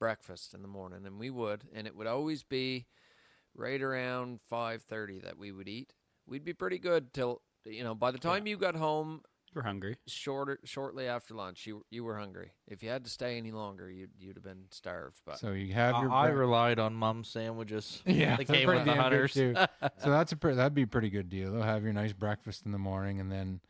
[SPEAKER 3] breakfast in the morning, and it would always be right around 5:30 that we would eat. We'd be pretty good till by the time you got home
[SPEAKER 5] We're hungry.
[SPEAKER 3] shortly after lunch, you were hungry. If you had to stay any longer, you'd have been starved. But
[SPEAKER 4] So you have your
[SPEAKER 1] I relied on Mum's sandwiches.
[SPEAKER 4] Yeah,
[SPEAKER 1] They
[SPEAKER 4] they're
[SPEAKER 1] came
[SPEAKER 4] pretty
[SPEAKER 1] with the
[SPEAKER 4] damn good,
[SPEAKER 1] hunters.
[SPEAKER 4] too. So that'd be a pretty good deal. They'll have your nice breakfast in the morning, and then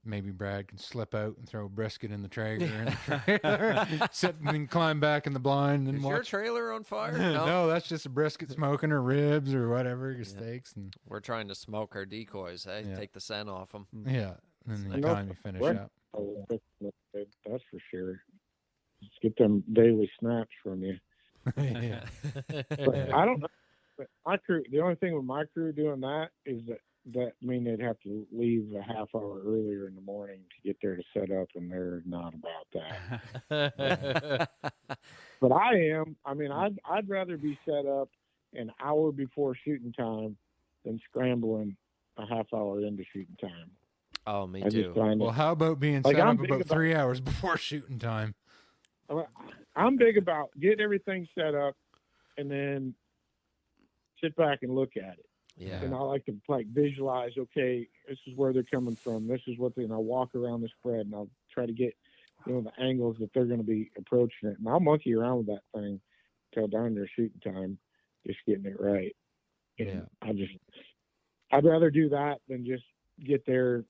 [SPEAKER 4] maybe Brad can slip out and throw a brisket in the Traeger in the trailer, sit and climb back in the blind and
[SPEAKER 3] is your
[SPEAKER 4] watch.
[SPEAKER 3] trailer on fire?
[SPEAKER 4] No, that's just a brisket smoking or ribs or whatever, your steaks, and
[SPEAKER 3] We're trying to smoke our decoys. Hey,
[SPEAKER 4] Yeah.
[SPEAKER 3] take the scent off them.
[SPEAKER 4] yeah. And then
[SPEAKER 2] I
[SPEAKER 4] the
[SPEAKER 2] know
[SPEAKER 4] time you finish
[SPEAKER 2] what-
[SPEAKER 4] up.
[SPEAKER 2] Oh, that's for sure. Just get them daily snaps from you.
[SPEAKER 4] Yeah.
[SPEAKER 2] But I don't know. But my crew, the only thing with my crew doing that is that they'd have to leave a half hour earlier in the morning to get there to set up, and they're not about that. But I am. I mean, I'd rather be set up an hour before shooting time than scrambling a half hour into shooting time.
[SPEAKER 3] Oh, me
[SPEAKER 2] I just
[SPEAKER 3] too.
[SPEAKER 2] find
[SPEAKER 4] Well,
[SPEAKER 2] it.
[SPEAKER 4] how about being
[SPEAKER 2] Like,
[SPEAKER 4] set
[SPEAKER 2] I'm
[SPEAKER 4] up
[SPEAKER 2] big
[SPEAKER 4] about
[SPEAKER 2] about-
[SPEAKER 4] 3 hours before shooting time?
[SPEAKER 2] I'm big about getting everything set up and then sit back and look at it.
[SPEAKER 3] Yeah.
[SPEAKER 2] And I like to visualize, okay, this is where they're coming from. This is what and I'll walk around the spread and I'll try to get, the angles that they're going to be approaching it. And I'll monkey around with that thing till down their shooting time, just getting it right. And I'd rather do that than just get there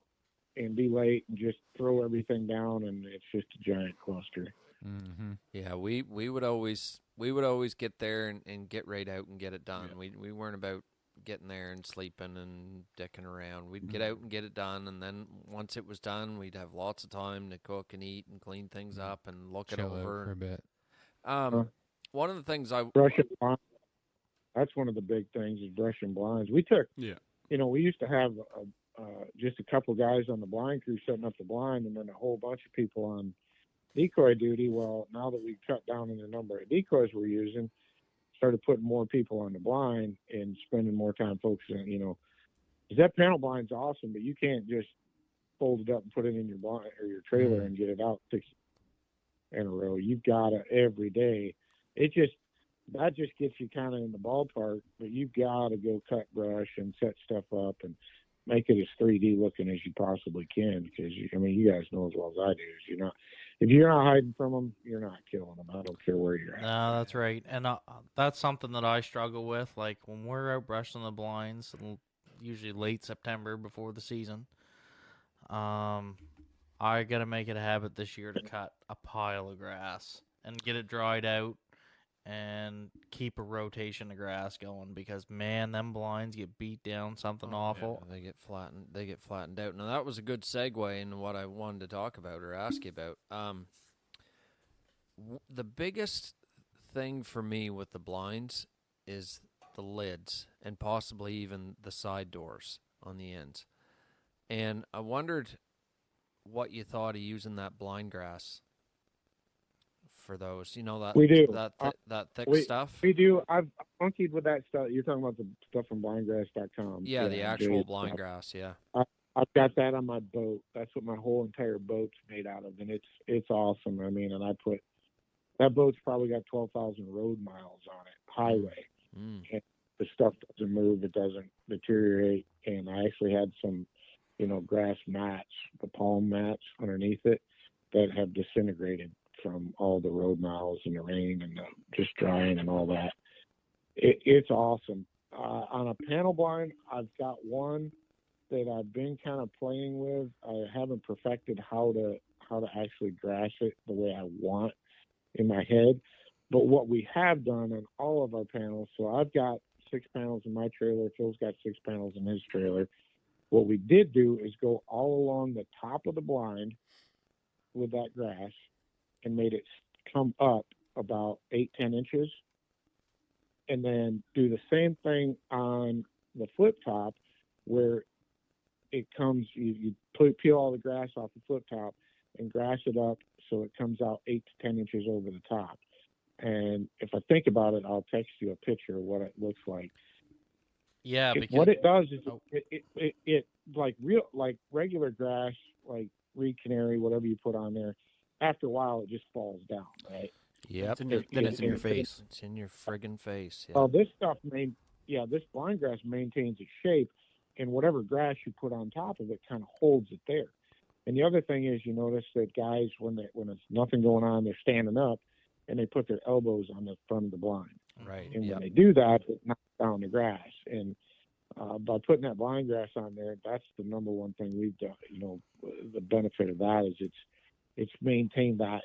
[SPEAKER 2] and be late and just throw everything down and it's just a giant cluster.
[SPEAKER 4] Mm-hmm.
[SPEAKER 3] Yeah, we would always get there and get right out and get it done.
[SPEAKER 5] Yeah.
[SPEAKER 3] We weren't about getting there and sleeping and dicking around. We'd get out and get it done, and then once it was done, we'd have lots of time to cook and eat and clean things up and look it
[SPEAKER 4] Chill out
[SPEAKER 3] over.
[SPEAKER 4] for a bit.
[SPEAKER 3] One of the things
[SPEAKER 2] Brushing blinds. That's one of the big things is brushing blinds. We took,
[SPEAKER 5] Yeah.
[SPEAKER 2] We used to have just a couple guys on the blind crew setting up the blind and then a whole bunch of people on decoy duty. Well, now that we cut down on the number of decoys we're using, started putting more people on the blind and spending more time focusing on, 'cause that panel blind's awesome, but you can't just fold it up and put it in your blind or your trailer and get it out 6 in a row. You've got to every day. That just gets you kind of in the ballpark, but you've got to go cut brush and set stuff up and make it as 3D looking as you possibly can. Because you guys know as well as I do, if you're not hiding from them, you're not killing them. I don't care where you're at.
[SPEAKER 1] No, that's right. And that's something that I struggle with. Like when we're out brushing the blinds, usually late September before the season, I got to make it a habit this year to cut a pile of grass and get it dried out and keep a rotation of grass going because, man, them blinds get beat down something awful.
[SPEAKER 3] They get flattened out. Now that was a good segue into what I wanted to talk about or ask you about. The biggest thing for me with the blinds is the lids and possibly even the side doors on the ends. And I wondered what you thought of using that blind grass for those. That
[SPEAKER 2] We do.
[SPEAKER 3] that thick
[SPEAKER 2] we-
[SPEAKER 3] stuff.
[SPEAKER 2] We do. I've monkeyed with that stuff. You're talking about the stuff from blindgrass.com.
[SPEAKER 3] Yeah, the actual
[SPEAKER 2] Jay's
[SPEAKER 3] blind
[SPEAKER 2] stuff.
[SPEAKER 3] grass. Yeah.
[SPEAKER 2] I've got that on my boat. That's what my whole entire boat's made out of, and it's awesome. I mean, and I put that boat's probably got 12,000 road miles on it, highway. And the stuff doesn't move, it doesn't deteriorate, and I actually had some, grass mats, the palm mats underneath it, that have disintegrated from all the road miles and the rain and just drying and all that. It's awesome. On a panel blind, I've got one that I've been kind of playing with. I haven't perfected how to actually grass it the way I want in my head. But what we have done on all of our panels, so I've got 6 panels in my trailer, Phil's got 6 panels in his trailer. What we did do is go all along the top of the blind with that grass and made it come up about 8-10 inches, and then do the same thing on the flip top where it comes, you peel all the grass off the flip top and grass it up so it comes out 8 to 10 inches over the top. And if I think about it, I'll text you a picture of what it looks like.
[SPEAKER 1] Yeah, because
[SPEAKER 2] What it does is it like regular grass, like reed canary, whatever you put on there, after a while it just falls down, right?
[SPEAKER 3] Yep.
[SPEAKER 5] Then it's in your face.
[SPEAKER 3] It's in your friggin' face. Yeah.
[SPEAKER 2] Well, this stuff, this blind grass maintains its shape, and whatever grass you put on top of it kind of holds it there. And the other thing is, you notice that guys, when there's nothing going on, they're standing up, and they put their elbows on the front of the blind.
[SPEAKER 3] Right.
[SPEAKER 2] And
[SPEAKER 3] Yep.
[SPEAKER 2] when they do that, it knocks down the grass. And by putting that blind grass on there, that's the number one thing we've done. The benefit of that is it's maintained that.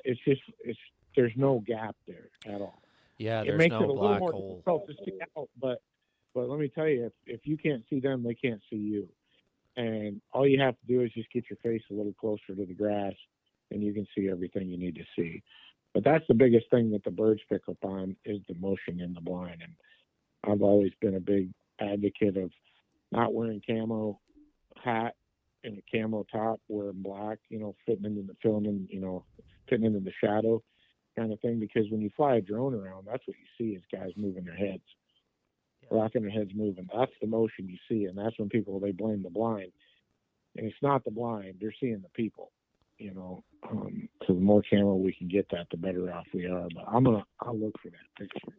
[SPEAKER 2] There's no gap there at all.
[SPEAKER 3] Yeah,
[SPEAKER 2] It
[SPEAKER 3] there's
[SPEAKER 2] makes
[SPEAKER 3] no
[SPEAKER 2] it a little
[SPEAKER 3] black
[SPEAKER 2] more
[SPEAKER 3] hole.
[SPEAKER 2] difficult to see out, but let me tell you, if you can't see them, they can't see you. And all you have to do is just get your face a little closer to the grass, and you can see everything you need to see. But that's the biggest thing that the birds pick up on is the motion in the blind. And I've always been a big advocate of not wearing camo hat and a camo top, wearing black, fitting into the shadow kind of thing. Because when you fly a drone around, that's what you see is guys moving their heads, rocking their heads moving. That's the motion you see, and that's when they blame the blind. And it's not the blind; they're seeing the people. So the more camo we can get that, the better off we are. But I'll look for that picture.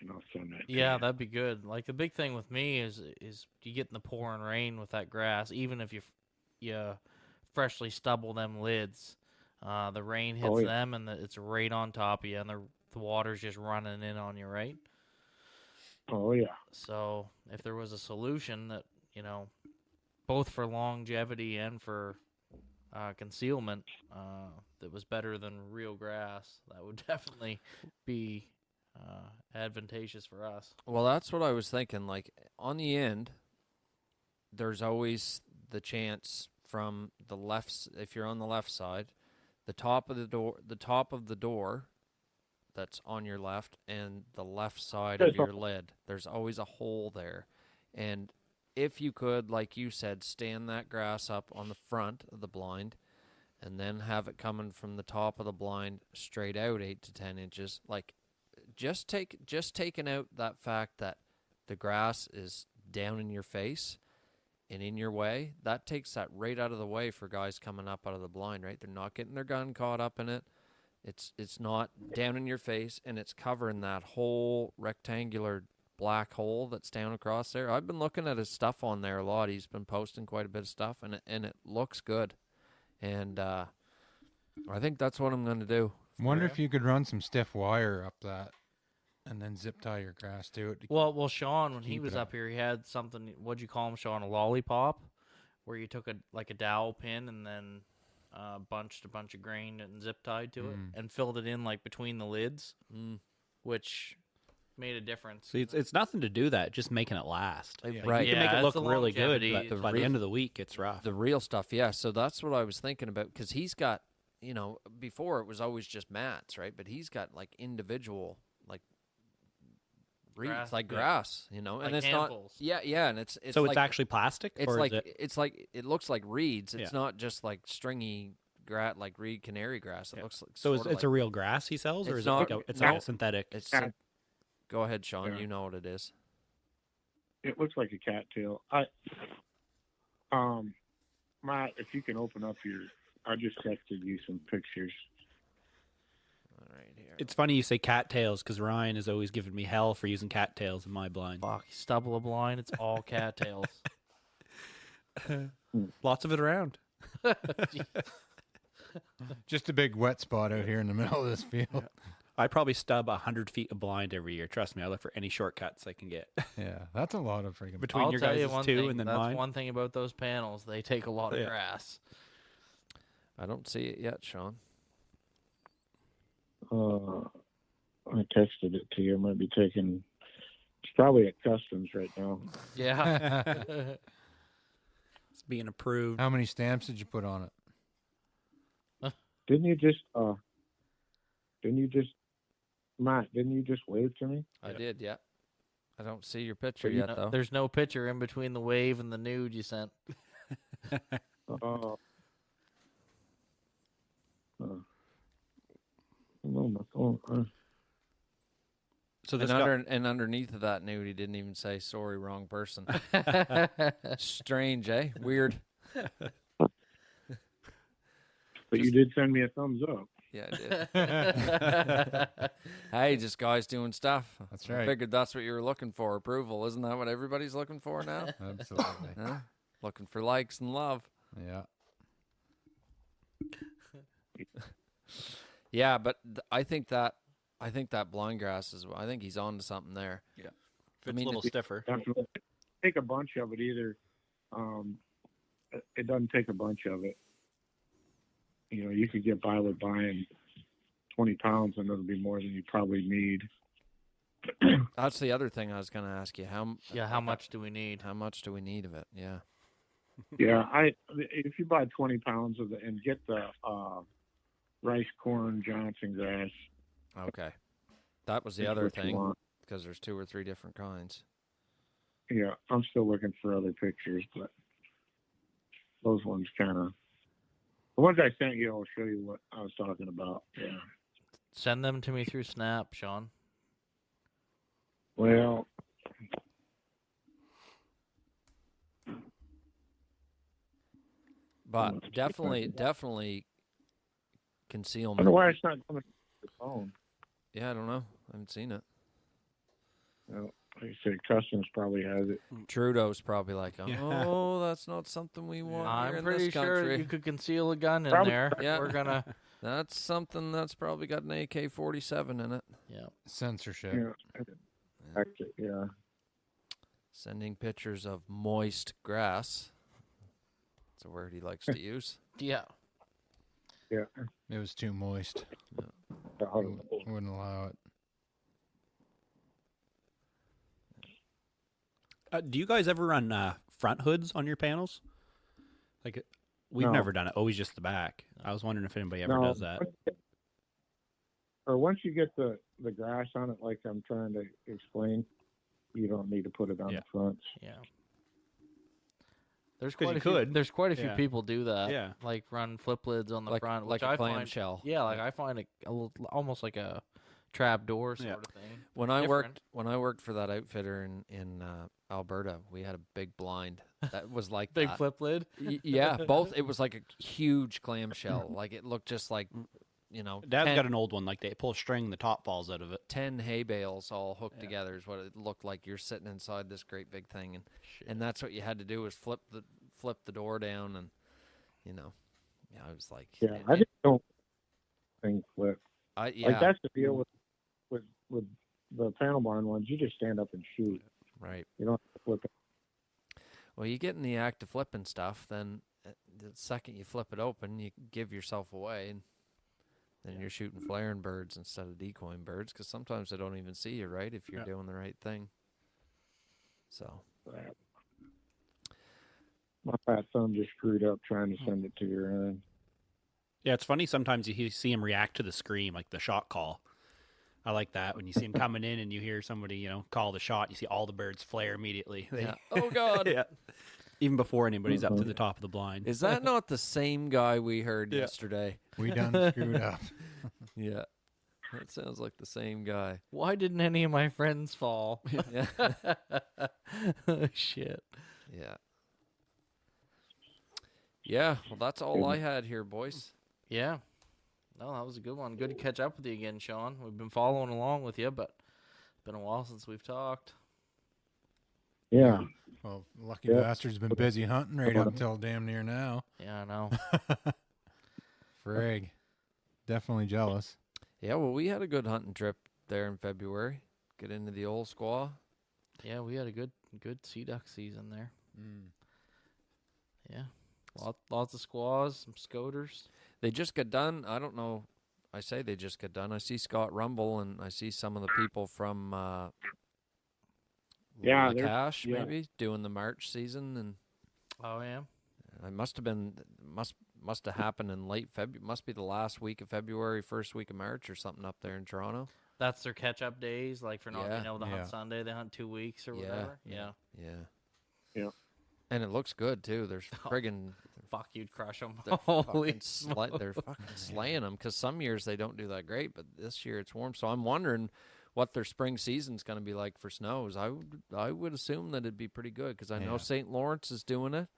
[SPEAKER 2] I'll send that.
[SPEAKER 1] yeah, that'd be good. Like the big thing with me is you get in the pouring rain with that grass, even if you freshly stubble them lids, the rain hits them and it's right on top of you, and the water's just running in on you, right?
[SPEAKER 2] Oh yeah.
[SPEAKER 1] So if there was a solution that both for longevity and for concealment, that was better than real grass, that would definitely be advantageous for us.
[SPEAKER 3] Well, that's what I was thinking. Like on the end, there's always the chance from the left. If you're on the left side, the top of the door that's on your left, and the left side of your lid, there's always a hole there. And if you could, like you said, stand that grass up on the front of the blind, and then have it coming from the top of the blind straight out 8 to 10 inches, like. Just taking out that fact that the grass is down in your face and in your way, that takes that right out of the way for guys coming up out of the blind, right? They're not getting their gun caught up in it. It's not down in your face, and it's covering that whole rectangular black hole that's down across there. I've been looking at his stuff on there a lot. He's been posting quite a bit of stuff, and it looks good. And I think that's what I'm going to do.
[SPEAKER 4] Wonder if you could run some stiff wire up that and then zip tie your grass to it.
[SPEAKER 1] Well, Sean, when he
[SPEAKER 4] keep
[SPEAKER 1] was
[SPEAKER 4] it
[SPEAKER 1] up here, he had something. What'd you call him, Sean? A lollipop, where you took a dowel pin and then bunched a bunch of grain and zip tied to it and filled it in like between the lids, which made a difference.
[SPEAKER 5] See, it's nothing to do that, just making it last.
[SPEAKER 3] Right.
[SPEAKER 5] You can make it
[SPEAKER 1] it's
[SPEAKER 5] look
[SPEAKER 1] the
[SPEAKER 5] really good,
[SPEAKER 1] longevity.
[SPEAKER 5] but by the end of the week, it's rough.
[SPEAKER 3] The real stuff, yeah. So that's what I was thinking about, because he's got, before it was always just mats, right? But he's got like individual, like reeds,
[SPEAKER 1] Grass,
[SPEAKER 3] like
[SPEAKER 1] yeah.
[SPEAKER 3] grass, and
[SPEAKER 1] Like
[SPEAKER 3] it's
[SPEAKER 1] handfuls.
[SPEAKER 3] not, yeah, and it's
[SPEAKER 5] so
[SPEAKER 3] like,
[SPEAKER 5] it's actually plastic,
[SPEAKER 3] it's
[SPEAKER 5] or
[SPEAKER 3] like
[SPEAKER 5] is it?
[SPEAKER 3] it's like it looks like reeds. It's
[SPEAKER 5] Yeah.
[SPEAKER 3] not just like stringy like reed canary grass. It looks like
[SPEAKER 5] So
[SPEAKER 3] sorta
[SPEAKER 5] it's a real grass he sells, or
[SPEAKER 3] It's
[SPEAKER 5] is
[SPEAKER 3] not-
[SPEAKER 5] it like it's
[SPEAKER 2] no.
[SPEAKER 5] like a synthetic?
[SPEAKER 3] It's go ahead, Sean.
[SPEAKER 2] Yeah.
[SPEAKER 3] You know what it is.
[SPEAKER 2] It looks like a cattail. Matt, if you can open up I just texted you some pictures.
[SPEAKER 3] All right, here.
[SPEAKER 5] It's funny you say cattails because Ryan has always given me hell for using cattails in my blind.
[SPEAKER 1] Fuck, stubble a blind. It's all cattails.
[SPEAKER 5] Lots of it around.
[SPEAKER 4] Just a big wet spot out here in the middle of this field.
[SPEAKER 5] I probably stub 100 feet of blind every year. Trust me, I look for any shortcuts I can get.
[SPEAKER 4] Yeah, that's a lot of freaking.
[SPEAKER 5] Between
[SPEAKER 1] I'll
[SPEAKER 5] your
[SPEAKER 1] tell you
[SPEAKER 5] guys'
[SPEAKER 1] one
[SPEAKER 5] two
[SPEAKER 1] thing.
[SPEAKER 5] and then
[SPEAKER 1] That's
[SPEAKER 5] mine.
[SPEAKER 1] one thing about those panels. They take a lot of
[SPEAKER 5] Yeah.
[SPEAKER 1] grass.
[SPEAKER 3] I don't see it yet, Sean.
[SPEAKER 2] I texted it to you. It might be taking. It's probably at customs right now.
[SPEAKER 1] Yeah.
[SPEAKER 5] It's being approved.
[SPEAKER 4] How many stamps did you put on it?
[SPEAKER 2] Didn't you just Matt? Didn't you just wave to me?
[SPEAKER 3] I did, yeah. I don't see your picture
[SPEAKER 2] But you
[SPEAKER 3] yet, though.
[SPEAKER 1] There's no picture in between the wave and the nude you sent.
[SPEAKER 2] No, my phone.
[SPEAKER 5] So
[SPEAKER 3] And,
[SPEAKER 5] this
[SPEAKER 3] and underneath of that nude, he didn't even say, sorry, wrong person. Strange, eh? Weird.
[SPEAKER 2] But you did send me a thumbs up.
[SPEAKER 3] Yeah, I did. Hey, just guys doing stuff.
[SPEAKER 4] That's
[SPEAKER 3] I
[SPEAKER 4] right.
[SPEAKER 3] figured that's what you were looking for, approval. Isn't that what everybody's looking for now?
[SPEAKER 4] Absolutely.
[SPEAKER 3] Huh? Looking for likes and love.
[SPEAKER 4] Yeah.
[SPEAKER 3] Yeah, but I think that blind grass is. I think he's on to something there.
[SPEAKER 5] Yeah.
[SPEAKER 3] I
[SPEAKER 5] It's
[SPEAKER 3] mean,
[SPEAKER 5] a little stiffer.
[SPEAKER 2] Definitely take a bunch of it either. It doesn't take a bunch of it. You know, you could get by with buying 20 pounds, and it'll be more than you probably need.
[SPEAKER 3] That's the other thing I was going to ask you.
[SPEAKER 1] How much do we need?
[SPEAKER 3] How much do we need of it? Yeah.
[SPEAKER 2] Yeah, if you buy 20 pounds of it and get the rice, corn, Johnson grass.
[SPEAKER 3] Okay. That was the
[SPEAKER 2] is
[SPEAKER 3] other
[SPEAKER 2] what you
[SPEAKER 3] thing,
[SPEAKER 2] want.
[SPEAKER 3] because there's 2 or 3 different kinds.
[SPEAKER 2] Yeah, I'm still looking for other pictures, but those ones kind of. The ones I sent you, I'll show you what I was talking about. Yeah.
[SPEAKER 1] Send them to me through Snap, Sean.
[SPEAKER 2] Well,
[SPEAKER 3] But definitely
[SPEAKER 2] I
[SPEAKER 3] concealment.
[SPEAKER 2] don't know why it's not coming to the phone.
[SPEAKER 3] Yeah, I don't know. I haven't seen it.
[SPEAKER 2] Well, like I said, Customs probably has it.
[SPEAKER 3] Trudeau's probably like, oh,
[SPEAKER 5] Yeah.
[SPEAKER 3] that's not something we want here
[SPEAKER 1] I'm
[SPEAKER 3] in
[SPEAKER 1] pretty
[SPEAKER 3] this
[SPEAKER 1] sure
[SPEAKER 3] country.
[SPEAKER 1] you could conceal a gun in
[SPEAKER 2] Probably-
[SPEAKER 1] there.
[SPEAKER 3] Yeah.
[SPEAKER 1] We're gonna.
[SPEAKER 3] That's something that's probably got an AK-47 in it.
[SPEAKER 1] Yeah.
[SPEAKER 4] Censorship.
[SPEAKER 2] Yeah. Actually, yeah.
[SPEAKER 3] Sending pictures of moist grass. That's a word he likes to use.
[SPEAKER 1] Yeah.
[SPEAKER 2] Yeah.
[SPEAKER 4] It was too moist. Wouldn't allow it.
[SPEAKER 5] Do you guys ever run front hoods on your panels? Like, we've
[SPEAKER 2] No.
[SPEAKER 5] never done it. Always just the back. I was wondering if anybody ever
[SPEAKER 2] No.
[SPEAKER 5] does that.
[SPEAKER 2] Or once you get the grass on it, like I'm trying to explain, you don't need to put it on
[SPEAKER 5] Yeah.
[SPEAKER 2] the fronts.
[SPEAKER 1] Yeah. There's
[SPEAKER 5] 'Cause
[SPEAKER 1] quite
[SPEAKER 5] you
[SPEAKER 1] a few.
[SPEAKER 5] could.
[SPEAKER 1] There's quite a few
[SPEAKER 5] Yeah.
[SPEAKER 1] people do that.
[SPEAKER 5] Yeah.
[SPEAKER 1] Like run flip lids on the
[SPEAKER 3] Like
[SPEAKER 1] front,
[SPEAKER 3] like
[SPEAKER 1] which
[SPEAKER 3] a
[SPEAKER 1] I find.
[SPEAKER 3] clamshell.
[SPEAKER 1] Yeah, like I find almost like a trap door sort
[SPEAKER 5] Yeah.
[SPEAKER 1] of thing.
[SPEAKER 3] When I
[SPEAKER 1] Different.
[SPEAKER 3] worked for that outfitter in Alberta, we had a big blind that was like
[SPEAKER 1] Big
[SPEAKER 3] that.
[SPEAKER 1] flip lid.
[SPEAKER 3] Yeah, both. It was like a huge clamshell. Like it looked just like,
[SPEAKER 5] Dad's
[SPEAKER 3] 10,
[SPEAKER 5] got an old one. Like, they pull a string and the top falls out of it.
[SPEAKER 3] 10 hay bales all hooked
[SPEAKER 5] Yeah.
[SPEAKER 3] together is what it looked like. You're sitting inside this great big thing, and that's what you had to do was flip the door down, and I was like,
[SPEAKER 2] Yeah, I just don't think flip.
[SPEAKER 3] yeah,
[SPEAKER 2] Like that's the deal with the panel barn ones. You just stand up and shoot.
[SPEAKER 3] right.
[SPEAKER 2] You don't have to flip it.
[SPEAKER 3] Well, you get in the act of flipping stuff, then the second you flip it open, you give yourself away, and then you're shooting flaring birds instead of decoying birds, because sometimes they don't even see you, right, if you're
[SPEAKER 5] Yeah.
[SPEAKER 3] doing the right thing. So,
[SPEAKER 2] My fat thumb just screwed up trying to send it to your end.
[SPEAKER 5] Yeah, it's funny. Sometimes you see him react to the scream, like the shot call. I like that when you see him coming in and you hear somebody, call the shot. You see all the birds flare immediately.
[SPEAKER 3] yeah. Oh, God.
[SPEAKER 5] Yeah. Even before anybody's up to the top of the blind.
[SPEAKER 3] Is that not the same guy we heard
[SPEAKER 5] Yeah.
[SPEAKER 3] yesterday?
[SPEAKER 4] We done screwed up.
[SPEAKER 3] Yeah. That sounds like the same guy.
[SPEAKER 1] Why didn't any of my friends fall?
[SPEAKER 3] Yeah.
[SPEAKER 1] Shit.
[SPEAKER 3] Yeah. Yeah, well, that's all I had here, boys.
[SPEAKER 1] Yeah. No, that was a good one. Good to catch up with you again, Shawn. We've been following along with you, but it's been a while since we've talked.
[SPEAKER 2] Yeah.
[SPEAKER 4] Well, lucky
[SPEAKER 2] Yeah.
[SPEAKER 4] bastard's been busy hunting right up until damn near now.
[SPEAKER 1] Yeah, I know.
[SPEAKER 4] Frig. Definitely jealous.
[SPEAKER 3] Yeah, well, we had a good hunting trip there in February. Get into the old squaw.
[SPEAKER 1] Yeah, we had a good sea duck season there. Yeah. Lots of squaws, some scoters.
[SPEAKER 3] They just got done. I don't know. I say they just got done. I see Scott Rumble, and I see some of the people from
[SPEAKER 2] Yeah,
[SPEAKER 3] Cache
[SPEAKER 2] yeah.
[SPEAKER 3] maybe doing the March season, and
[SPEAKER 1] Oh, yeah.
[SPEAKER 3] it must have happened in late February. Must be the last week of February, first week of March, or something up there in Toronto.
[SPEAKER 1] That's their catch-up days, like for not,
[SPEAKER 3] Yeah.
[SPEAKER 1] the
[SPEAKER 4] Yeah.
[SPEAKER 1] hunt Sunday, they hunt 2 weeks or
[SPEAKER 3] Yeah.
[SPEAKER 1] whatever. Yeah.
[SPEAKER 3] Yeah.
[SPEAKER 2] Yeah.
[SPEAKER 3] And it looks good too. There's friggin'
[SPEAKER 1] Fuck, you'd crush them.
[SPEAKER 3] they're
[SPEAKER 1] Holy
[SPEAKER 3] they're fucking slaying them, because some years they don't do that great, but this year it's warm. So I'm wondering what their spring season's going to be like for snows. I would assume that it'd be pretty good, because I know
[SPEAKER 4] Yeah.
[SPEAKER 3] St. Lawrence is doing it,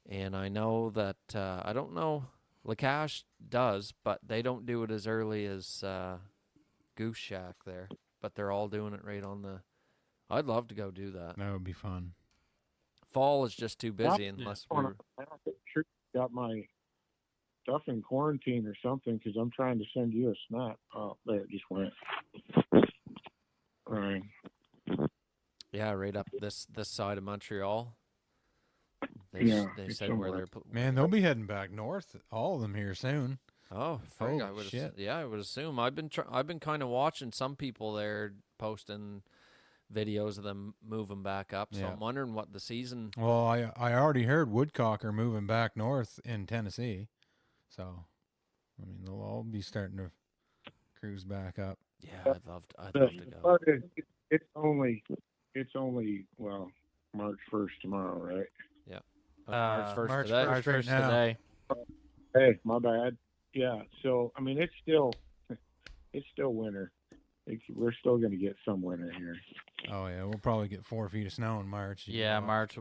[SPEAKER 3] and I know that I don't know Lacache does, but they don't do it as early as Goose Shack there. But they're all doing it right on the. I'd love to go do that.
[SPEAKER 4] That would be fun.
[SPEAKER 3] Fall is just too busy unless we're.
[SPEAKER 2] I'm sure you got my stuff in quarantine or something, because I'm trying to send you a snap. Oh, there it just went. All right.
[SPEAKER 3] Yeah, right up this side of Montreal.
[SPEAKER 2] Yeah,
[SPEAKER 3] They
[SPEAKER 2] it's
[SPEAKER 3] said where
[SPEAKER 2] somewhere.
[SPEAKER 3] they're.
[SPEAKER 4] Man, they'll be heading back north. All of them here soon.
[SPEAKER 3] Oh, frig, I
[SPEAKER 4] Holy
[SPEAKER 3] would.
[SPEAKER 4] shit.
[SPEAKER 3] Yeah, I would assume. I've been kind of watching some people there posting videos of them moving back up. So
[SPEAKER 4] Yeah.
[SPEAKER 3] I'm wondering what the season.
[SPEAKER 4] Well, I already heard woodcock are moving back north in Tennessee. So, I mean, they'll all be starting to cruise back up.
[SPEAKER 3] Yeah, I'd love to
[SPEAKER 2] The
[SPEAKER 3] go.
[SPEAKER 2] part is, it's only well, March 1st tomorrow, right?
[SPEAKER 3] March 1st
[SPEAKER 1] March
[SPEAKER 3] today.
[SPEAKER 1] 1st
[SPEAKER 4] right now.
[SPEAKER 1] today.
[SPEAKER 2] Hey, my bad. Yeah. So I mean, it's still winter. We're still going to get some winter here.
[SPEAKER 4] Oh, yeah, we'll probably get 4 feet of snow in March.
[SPEAKER 1] Yeah, March.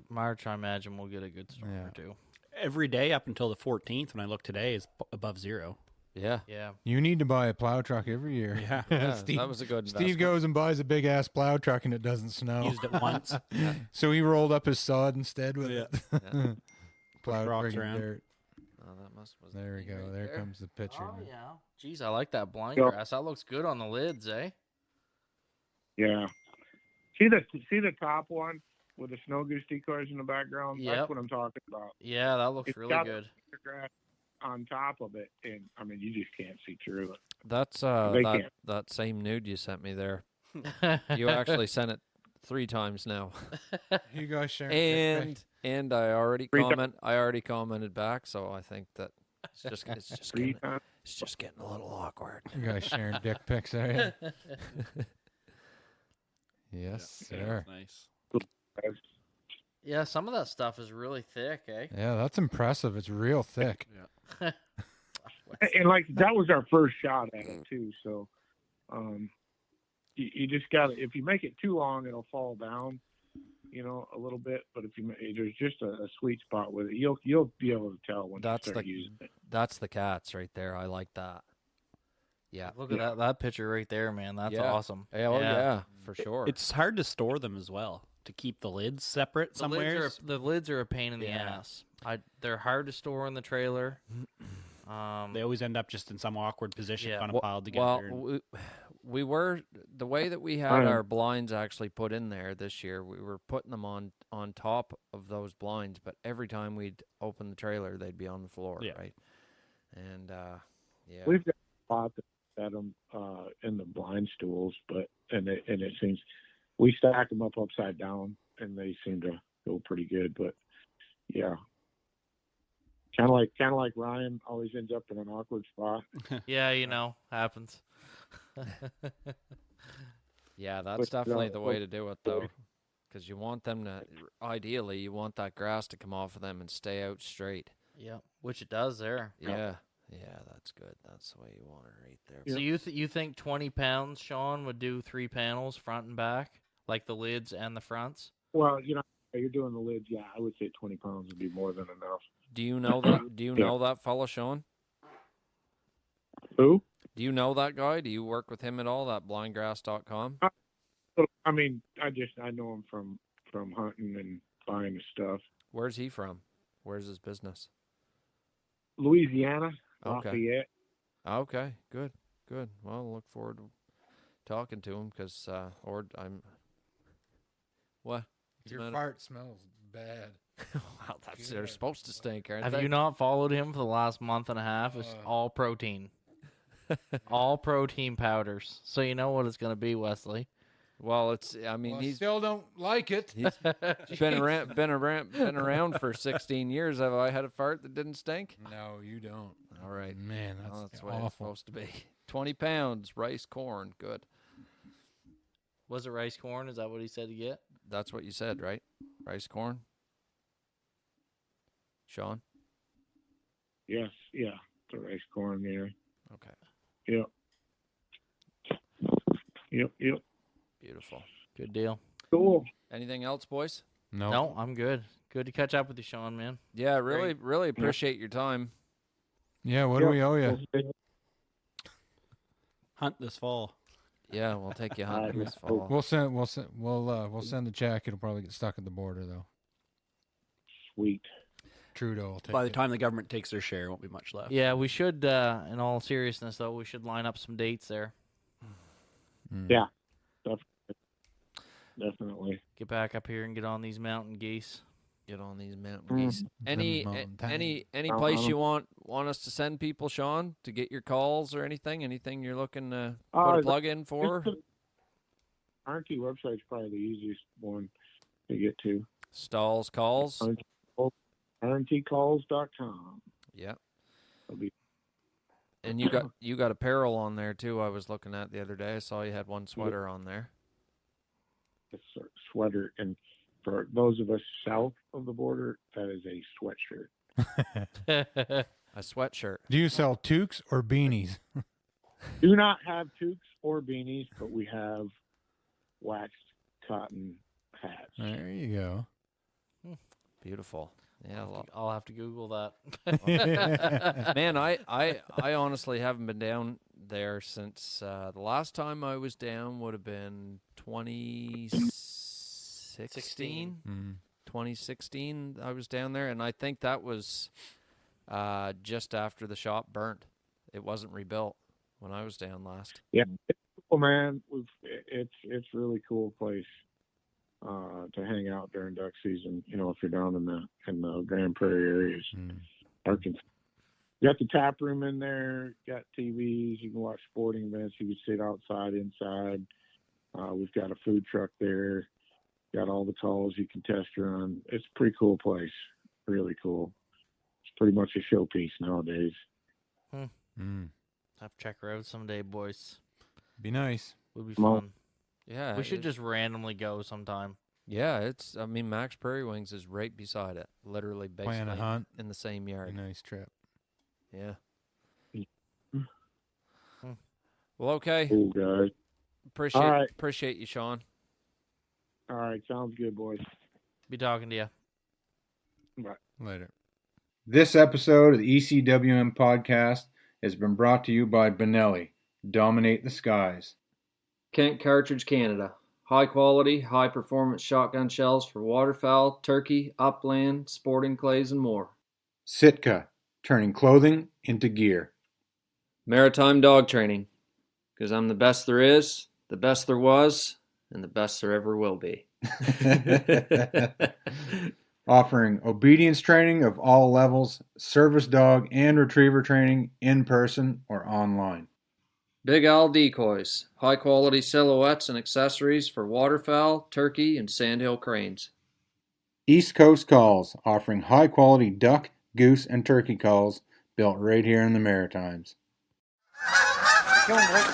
[SPEAKER 1] I imagine we'll get a good storm or two.
[SPEAKER 5] Every day up until the 14th, when I look today, is above zero.
[SPEAKER 3] Yeah.
[SPEAKER 1] Yeah.
[SPEAKER 4] You need to buy a plow truck every year.
[SPEAKER 5] Yeah.
[SPEAKER 3] Yeah,
[SPEAKER 4] Steve,
[SPEAKER 3] that was a good
[SPEAKER 4] Steve
[SPEAKER 3] investment.
[SPEAKER 4] goes and buys a big ass plow truck and it doesn't snow.
[SPEAKER 5] Used it once.
[SPEAKER 4] So he rolled up his sod instead with
[SPEAKER 5] Yeah.
[SPEAKER 4] it.
[SPEAKER 3] Yeah.
[SPEAKER 4] Plowed
[SPEAKER 5] rocks
[SPEAKER 4] friggin'
[SPEAKER 5] around.
[SPEAKER 4] dirt.
[SPEAKER 3] Oh, that was
[SPEAKER 4] There we
[SPEAKER 3] me
[SPEAKER 4] go.
[SPEAKER 3] right
[SPEAKER 4] There comes the picture.
[SPEAKER 1] Oh yeah. Jeez, I like that blind
[SPEAKER 2] Yeah.
[SPEAKER 1] grass. That looks good on the lids, eh?
[SPEAKER 2] Yeah. See the top one with the snow goose decoys in the background?
[SPEAKER 1] Yep.
[SPEAKER 2] That's what I'm talking about.
[SPEAKER 1] Yeah, that looks
[SPEAKER 2] It's
[SPEAKER 1] really
[SPEAKER 2] got
[SPEAKER 1] good.
[SPEAKER 2] the grass on top of it, and I mean, you just can't see through it.
[SPEAKER 3] That's
[SPEAKER 2] They
[SPEAKER 3] that
[SPEAKER 2] can't.
[SPEAKER 3] that same nude you sent me there. You actually sent it 3 times now.
[SPEAKER 4] You guys sharing?
[SPEAKER 3] And I already
[SPEAKER 2] Three times.
[SPEAKER 3] commented back, so I think that it's
[SPEAKER 2] Three times.
[SPEAKER 3] getting a little awkward.
[SPEAKER 4] You guys sharing dick pics, are you? Yes, sir.
[SPEAKER 5] Nice.
[SPEAKER 1] Yeah, some of that stuff is really thick, eh?
[SPEAKER 4] Yeah, that's impressive. It's real thick.
[SPEAKER 2] And like that was our first shot at it too. So, you just got to, if you make it too long, it'll fall down, a little bit. But if there's just a sweet spot with it, you'll be able to tell when
[SPEAKER 3] That's
[SPEAKER 2] you start
[SPEAKER 3] the
[SPEAKER 2] using it.
[SPEAKER 3] That's the cats right there. I like that. Yeah.
[SPEAKER 1] Look at that picture right there, man. That's
[SPEAKER 3] Yeah.
[SPEAKER 1] awesome.
[SPEAKER 3] Yeah, well, yeah, for sure.
[SPEAKER 5] It's hard to store them as well, to keep the lids separate
[SPEAKER 1] The
[SPEAKER 5] somewhere.
[SPEAKER 1] lids are a pain in the
[SPEAKER 5] Yeah.
[SPEAKER 1] ass. They're hard to store in the trailer.
[SPEAKER 5] They always end up just in some awkward position,
[SPEAKER 1] Yeah.
[SPEAKER 5] kind of
[SPEAKER 3] Well-
[SPEAKER 5] piled together.
[SPEAKER 3] Well, we were the way that we had
[SPEAKER 2] Right.
[SPEAKER 3] our blinds actually put in there this year. We were putting them on top of those blinds, but every time we'd open the trailer, they'd be on the floor,
[SPEAKER 5] Yeah.
[SPEAKER 3] right? And yeah,
[SPEAKER 2] We've got a spot that set them in the blind stools, and it seems we stack them up upside down, and they seem to go pretty good. But yeah, kind of like Ryan always ends up in an awkward spot.
[SPEAKER 1] Yeah, happens.
[SPEAKER 3] yeah, that's
[SPEAKER 2] But,
[SPEAKER 3] definitely the way to do it, though, because you want them to. Ideally, you want that grass to come off of them and stay out straight.
[SPEAKER 1] Yeah, which it does there.
[SPEAKER 3] Yeah, that's good. That's the way you want it right there.
[SPEAKER 1] So you think 20 pounds, Shawn, would do 3 panels front and back, like the lids and the fronts?
[SPEAKER 2] Well, you're doing the lids. Yeah, I would say 20 pounds would be more than enough.
[SPEAKER 3] Do you know that? Do you know that fella, Shawn?
[SPEAKER 2] Who?
[SPEAKER 3] Do you know that guy? Do you work with him at all? That blindgrass.com?
[SPEAKER 2] I mean, I know him from hunting and buying his stuff.
[SPEAKER 3] Where's he from? Where's his business?
[SPEAKER 2] Louisiana,
[SPEAKER 3] Okay.
[SPEAKER 2] Lafayette.
[SPEAKER 3] Okay, good. Well, look forward to talking to him because, or I'm. What? What's the
[SPEAKER 4] Your
[SPEAKER 3] matter?
[SPEAKER 4] fart smells bad.
[SPEAKER 3] Well, they're supposed to stink, aren't
[SPEAKER 1] Have
[SPEAKER 3] they?
[SPEAKER 1] you not followed him for the last month and a half? It's all protein. All protein powders. So you know what it's going to be, Wesley.
[SPEAKER 3] Well, I mean,
[SPEAKER 4] Well, I
[SPEAKER 3] he's
[SPEAKER 4] still don't like it.
[SPEAKER 3] been around for 16 years. Have I had a fart that didn't stink?
[SPEAKER 4] No, you don't.
[SPEAKER 3] All right.
[SPEAKER 4] Man,
[SPEAKER 3] Well,
[SPEAKER 4] that's
[SPEAKER 3] the way it's
[SPEAKER 4] awful.
[SPEAKER 3] supposed to be. 20 pounds, rice, corn. Good.
[SPEAKER 1] Was it rice corn? Is that what he said to get?
[SPEAKER 3] That's what you said, right? Rice, corn? Shawn?
[SPEAKER 2] Yes, yeah, the rice corn there.
[SPEAKER 3] Okay.
[SPEAKER 2] Yep.
[SPEAKER 3] Beautiful.
[SPEAKER 1] Good deal.
[SPEAKER 2] Cool.
[SPEAKER 3] Anything else, boys?
[SPEAKER 1] No, I'm good. Good to catch up with you, Shawn, man.
[SPEAKER 3] Yeah, really appreciate your time.
[SPEAKER 4] Yeah, what do we owe you?
[SPEAKER 5] Hunt this fall.
[SPEAKER 3] Yeah, we'll take you hunting this fall.
[SPEAKER 4] We'll send the check. It'll probably get stuck at the border though.
[SPEAKER 2] Sweet.
[SPEAKER 4] Trudeau will take
[SPEAKER 5] By the
[SPEAKER 4] it.
[SPEAKER 5] time the government takes their share, won't be much left.
[SPEAKER 1] Yeah, we should, in all seriousness, though, we should line up some dates there.
[SPEAKER 2] Yeah. Definitely.
[SPEAKER 1] Get back up here and get on these mountain geese.
[SPEAKER 3] Get on these mountain geese. Any
[SPEAKER 2] Mountain
[SPEAKER 3] place
[SPEAKER 2] time. you
[SPEAKER 3] want us to send people, Shawn, to get your calls or anything? Anything you're looking to put
[SPEAKER 2] Uh,
[SPEAKER 3] a plug in for?
[SPEAKER 2] RT website's probably the easiest one to get to.
[SPEAKER 3] Stahl's calls.
[SPEAKER 2] RTcalls.com.
[SPEAKER 3] Yeah.
[SPEAKER 2] That'll be-
[SPEAKER 3] And you got apparel on there too. I was looking at the other day. I saw you had one sweater on there.
[SPEAKER 2] It's a sweater, and for those of us south of the border, that is a sweatshirt.
[SPEAKER 3] A sweatshirt.
[SPEAKER 4] Do you sell toques or beanies?
[SPEAKER 2] Do not have toques or beanies, but we have waxed cotton hats.
[SPEAKER 4] There you go.
[SPEAKER 3] Beautiful. Yeah.
[SPEAKER 1] I'll have to Google that.
[SPEAKER 3] Man, I honestly haven't been down there since the last time I was down would have been 2016. 2016 I was down there, and I think that was just after the shop burnt. It wasn't rebuilt when I was down last.
[SPEAKER 2] Yeah, it's cool, man. It's really cool place to hang out during duck season. You know, if you're down in the Grand Prairie areas, Arkansas. You got the tap room in there. Got TVs. You can watch sporting events. You can sit outside, inside. We've got a food truck there. Got all the calls you can test run. It's a pretty cool place. Really cool. It's pretty much a showpiece nowadays.
[SPEAKER 1] Have to check her out someday, boys.
[SPEAKER 4] Be nice.
[SPEAKER 1] Would be
[SPEAKER 2] Well,
[SPEAKER 1] fun.
[SPEAKER 3] Yeah.
[SPEAKER 1] We should just randomly go sometime.
[SPEAKER 3] Yeah, Max Prairie Wings is right beside it. Literally basically
[SPEAKER 4] Plan a hunt.
[SPEAKER 3] in the same
[SPEAKER 4] A
[SPEAKER 3] yard.
[SPEAKER 4] nice trip.
[SPEAKER 3] Yeah. Well, okay.
[SPEAKER 2] Cool, guys.
[SPEAKER 3] Appreciate
[SPEAKER 2] All right.
[SPEAKER 3] appreciate you, Shawn.
[SPEAKER 2] All right. Sounds good, boys.
[SPEAKER 1] Be talking to you.
[SPEAKER 2] Bye.
[SPEAKER 4] Later. This episode of the ECWM podcast has been brought to you by Benelli. Dominate the skies.
[SPEAKER 3] Kent Cartridge, Canada. High quality, high performance shotgun shells for waterfowl, turkey, upland, sporting clays, and more.
[SPEAKER 4] Sitka. Turning clothing into gear.
[SPEAKER 3] Maritime dog training. Because I'm the best there is, the best there was, and the best there ever will be.
[SPEAKER 4] Offering obedience training of all levels, service dog and retriever training in person or online.
[SPEAKER 3] Big Owl decoys, high quality silhouettes and accessories for waterfowl, turkey, and sandhill cranes.
[SPEAKER 4] East Coast Calls, offering high quality duck, goose, and turkey calls built right here in the Maritimes.
[SPEAKER 2] Come on,